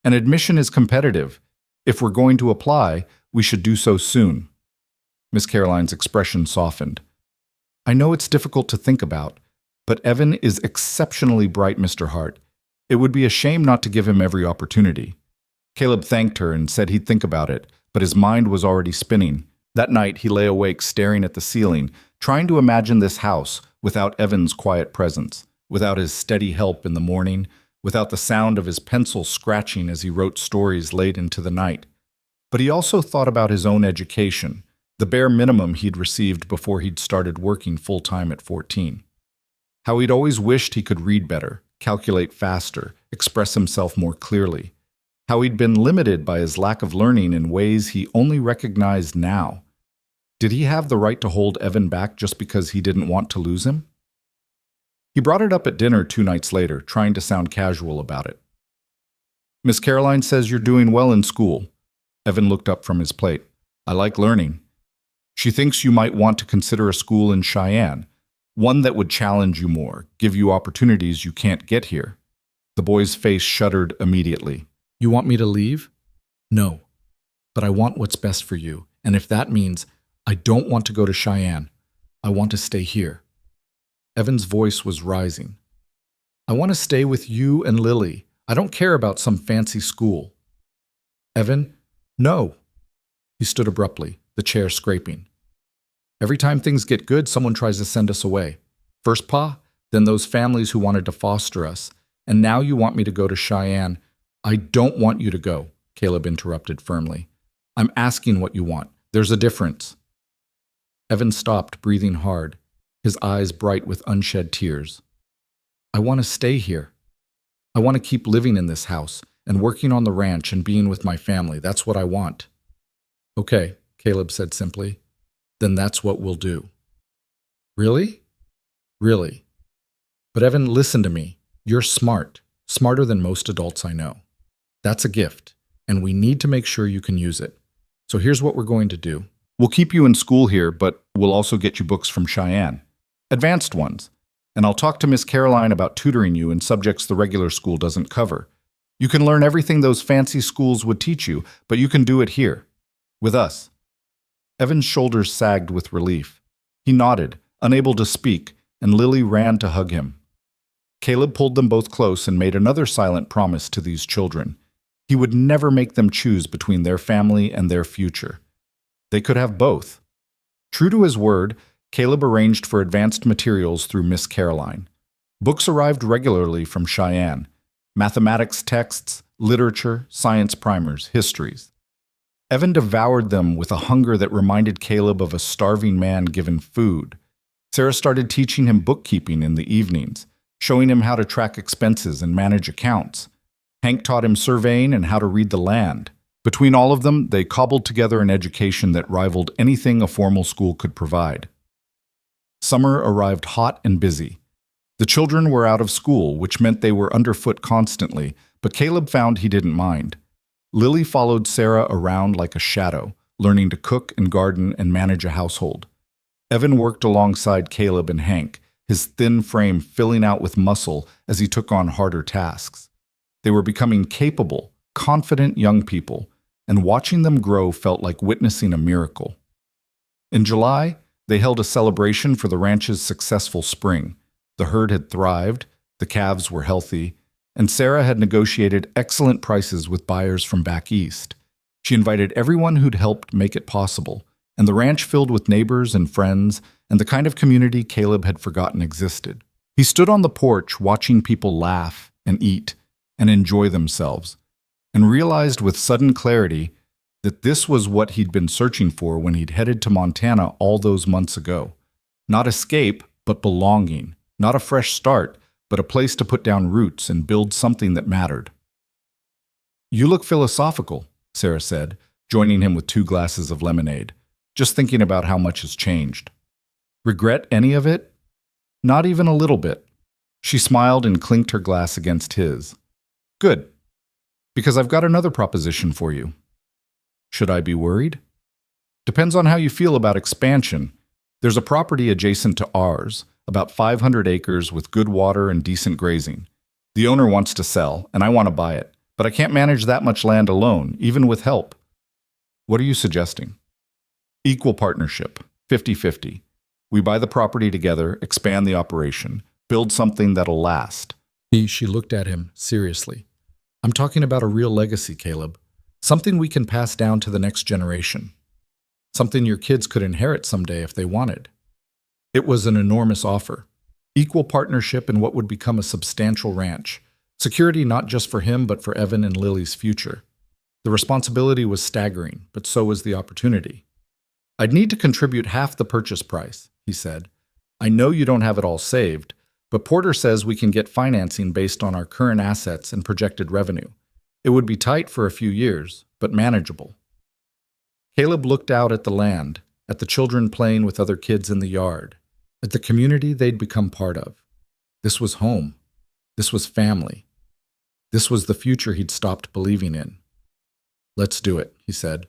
And admission is competitive. If we're going to apply, we should do so soon." Miss Caroline's expression softened. "I know it's difficult to think about, but Evan is exceptionally bright, Mr. Hart. It would be a shame not to give him every opportunity." Caleb thanked her and said he'd think about it, but his mind was already spinning. That night, he lay awake staring at the ceiling, trying to imagine this house without Evan's quiet presence, without his steady help in the morning, without the sound of his pencil scratching as he wrote stories late into the night. But he also thought about his own education, the bare minimum he'd received before he'd started working full-time at 14. How he'd always wished he could read better, calculate faster, express himself more clearly. How he'd been limited by his lack of learning in ways he only recognized now. Did he have the right to hold Evan back just because he didn't want to lose him? He brought it up at dinner 2 nights later, trying to sound casual about it. "Miss Caroline says you're doing well in school." Evan looked up from his plate. "I like learning. She thinks you might want to consider a school in Cheyenne, one that would challenge you more, give you opportunities you can't get here." The boy's face shuddered immediately. "You want me to leave?" "No, but I want what's best for you, and if that means I don't want to go to Cheyenne, I want to stay here." Evan's voice was rising. "I want to stay with you and Lily. I don't care about some fancy school." "Evan, no." He stood abruptly, the chair scraping. "Every time things get good, someone tries to send us away. First Pa, then those families who wanted to foster us, and now you want me to go to Cheyenne." "I don't want you to go," Caleb interrupted firmly. "I'm asking what you want. There's a difference." Evan stopped, breathing hard, his eyes bright with unshed tears. "I want to stay here. I want to keep living in this house and working on the ranch and being with my family. That's what I want." "Okay," Caleb said simply. "Then that's what we'll do." "Really?" "Really. But Evan, listen to me. You're smart, smarter than most adults I know. That's a gift, and we need to make sure you can use it. So here's what we're going to do. We'll keep you in school here, but we'll also get you books from Cheyenne. Advanced ones. And I'll talk to Miss Caroline about tutoring you in subjects the regular school doesn't cover. You can learn everything those fancy schools would teach you, but you can do it here. With us." Evan's shoulders sagged with relief. He nodded, unable to speak, and Lily ran to hug him. Caleb pulled them both close and made another silent promise to these children. He would never make them choose between their family and their future. They could have both. True to his word, Caleb arranged for advanced materials through Miss Caroline. Books arrived regularly from Cheyenne. Mathematics texts, literature, science primers, histories. Evan devoured them with a hunger that reminded Caleb of a starving man given food. Sarah started teaching him bookkeeping in the evenings, showing him how to track expenses and manage accounts. Hank taught him surveying and how to read the land. Between all of them, they cobbled together an education that rivaled anything a formal school could provide. Summer arrived hot and busy. The children were out of school, which meant they were underfoot constantly, but Caleb found he didn't mind. Lily followed Sarah around like a shadow, learning to cook and garden and manage a household. Evan worked alongside Caleb and Hank, his thin frame filling out with muscle as he took on harder tasks. They were becoming capable, confident young people, and watching them grow felt like witnessing a miracle. In July, they held a celebration for the ranch's successful spring. The herd had thrived, the calves were healthy, and Sarah had negotiated excellent prices with buyers from back east. She invited everyone who'd helped make it possible, and the ranch filled with neighbors and friends and the kind of community Caleb had forgotten existed. He stood on the porch watching people laugh and eat and enjoy themselves, and realized with sudden clarity that this was what he'd been searching for when he'd headed to Montana all those months ago. Not escape, but belonging. Not a fresh start, but a place to put down roots and build something that mattered. "You look philosophical," Sarah said, joining him with 2 glasses of lemonade, just thinking about how much has changed. "Regret any of it?" "Not even a little bit." She smiled and clinked her glass against his. "Good, because I've got another proposition for you." "Should I be worried?" "Depends on how you feel about expansion. There's a property adjacent to ours, about 500 acres with good water and decent grazing. The owner wants to sell, and I want to buy it, but I can't manage that much land alone, even with help." "What are you suggesting?" "Equal partnership, 50-50. We buy the property together, expand the operation, build something that'll last." She looked at him seriously. "I'm talking about a real legacy, Caleb. Something we can pass down to the next generation. Something your kids could inherit someday if they wanted." It was an enormous offer. Equal partnership in what would become a substantial ranch. Security not just for him, but for Evan and Lily's future. The responsibility was staggering, but so was the opportunity. "I'd need to contribute half the purchase price," he said. "I know you don't have it all saved, but Porter says we can get financing based on our current assets and projected revenue. It would be tight for a few years, but manageable." Caleb looked out at the land, at the children playing with other kids in the yard, at the community they'd become part of. This was home. This was family. This was the future he'd stopped believing in. "Let's do it," he said.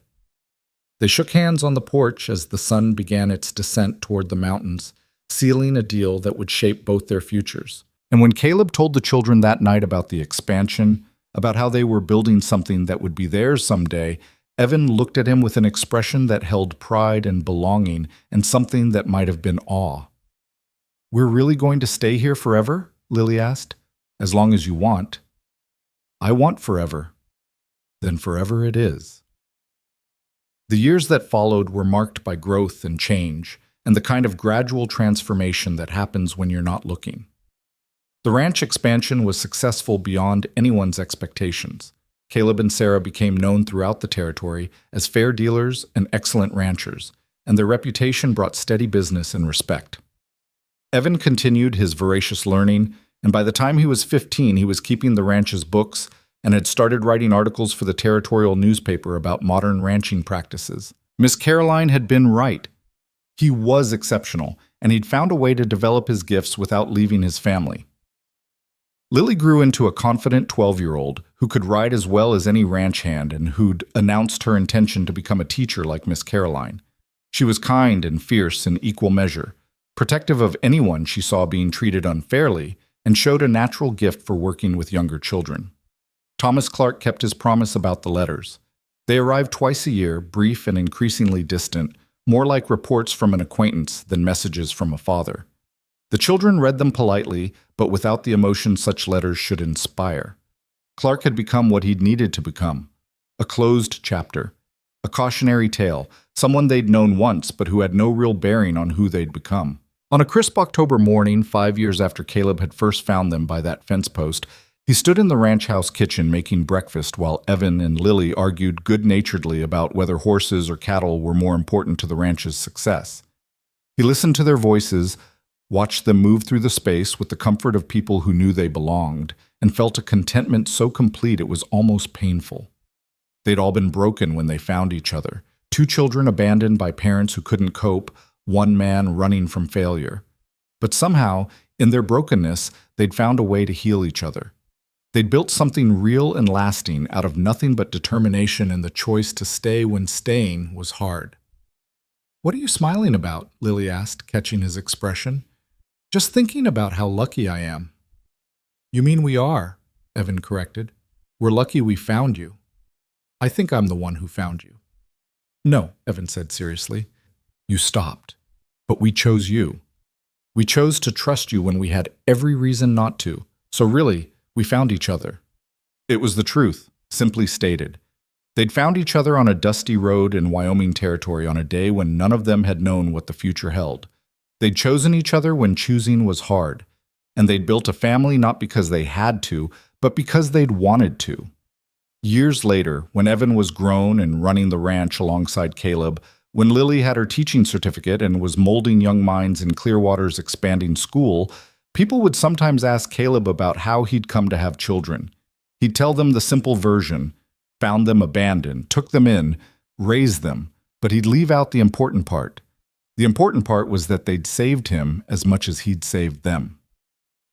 They shook hands on the porch as the sun began its descent toward the mountains, sealing a deal that would shape both their futures. And when Caleb told the children that night about the expansion, about how they were building something that would be theirs someday, Evan looked at him with an expression that held pride and belonging and something that might have been awe. "We're really going to stay here forever?" Lily asked. "As long as you want." "I want forever." "Then forever it is." The years that followed were marked by growth and change, and the kind of gradual transformation that happens when you're not looking. The ranch expansion was successful beyond anyone's expectations. Caleb and Sarah became known throughout the territory as fair dealers and excellent ranchers, and their reputation brought steady business and respect. Evan continued his voracious learning, and by the time he was 15, he was keeping the ranch's books and had started writing articles for the territorial newspaper about modern ranching practices. Miss Caroline had been right. He was exceptional, and he'd found a way to develop his gifts without leaving his family. Lily grew into a confident 12-year-old who could ride as well as any ranch hand and who'd announced her intention to become a teacher like Miss Caroline. She was kind and fierce in equal measure, protective of anyone she saw being treated unfairly, and showed a natural gift for working with younger children. Thomas Clark kept his promise about the letters. They arrived twice a year, brief and increasingly distant, more like reports from an acquaintance than messages from a father. The children read them politely, but without the emotion such letters should inspire. Clark had become what he'd needed to become, a closed chapter, a cautionary tale, someone they'd known once but who had no real bearing on who they'd become. On a crisp October morning, 5 years after Caleb had first found them by that fence post, he stood in the ranch house kitchen making breakfast while Evan and Lily argued good-naturedly about whether horses or cattle were more important to the ranch's success. He listened to their voices, watched them move through the space with the comfort of people who knew they belonged, and felt a contentment so complete it was almost painful. They'd all been broken when they found each other. 2 children abandoned by parents who couldn't cope, 1 man running from failure. But somehow, in their brokenness, they'd found a way to heal each other. They'd built something real and lasting out of nothing but determination and the choice to stay when staying was hard. "What are you smiling about?" Lily asked, catching his expression. "Just thinking about how lucky I am." "You mean we are," Evan corrected. We're lucky we found you. I think I'm the one who found you. No, Evan said seriously. You stopped. But we chose you. We chose to trust you when we had every reason not to. So really, we found each other. It was the truth, simply stated. They'd found each other on a dusty road in Wyoming territory on a day when none of them had known what the future held. They'd chosen each other when choosing was hard. And they'd built a family not because they had to, but because they'd wanted to. Years later, when Evan was grown and running the ranch alongside Caleb, when Lily had her teaching certificate and was molding young minds in Clearwater's expanding school, people would sometimes ask Caleb about how he'd come to have children. He'd tell them the simple version, found them abandoned, took them in, raised them, but he'd leave out the important part. The important part was that they'd saved him as much as he'd saved them.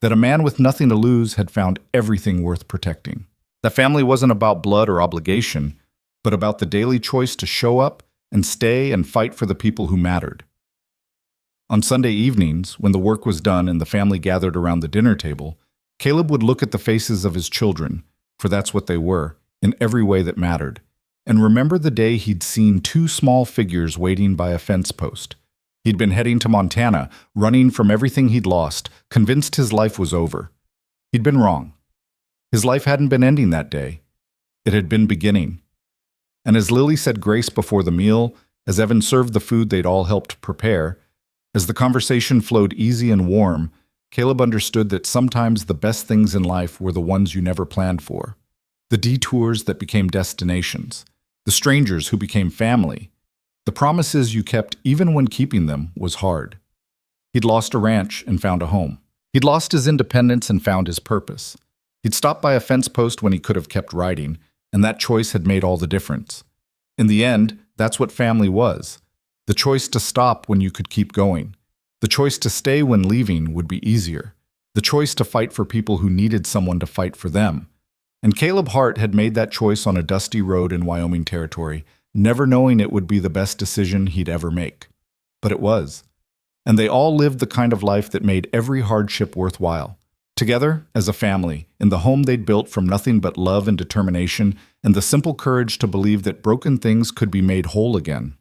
That a man with nothing to lose had found everything worth protecting. That family wasn't about blood or obligation, but about the daily choice to show up and stay and fight for the people who mattered. On Sunday evenings, when the work was done and the family gathered around the dinner table, Caleb would look at the faces of his children, for that's what they were, in every way that mattered, and remember the day he'd seen two small figures waiting by a fence post. He'd been heading to Montana, running from everything he'd lost, convinced his life was over. He'd been wrong. His life hadn't been ending that day. It had been beginning. And as Lily said grace before the meal, as Evan served the food they'd all helped prepare, as the conversation flowed easy and warm, Caleb understood that sometimes the best things in life were the ones you never planned for. The detours that became destinations. The strangers who became family. The promises you kept even when keeping them was hard. He'd lost a ranch and found a home. He'd lost his independence and found his purpose. He'd stopped by a fence post when he could have kept riding, and that choice had made all the difference. In the end, that's what family was. The choice to stop when you could keep going. The choice to stay when leaving would be easier. The choice to fight for people who needed someone to fight for them. And Caleb Hart had made that choice on a dusty road in Wyoming territory, never knowing it would be the best decision he'd ever make. But it was. And they all lived the kind of life that made every hardship worthwhile. Together, as a family, in the home they'd built from nothing but love and determination, and the simple courage to believe that broken things could be made whole again.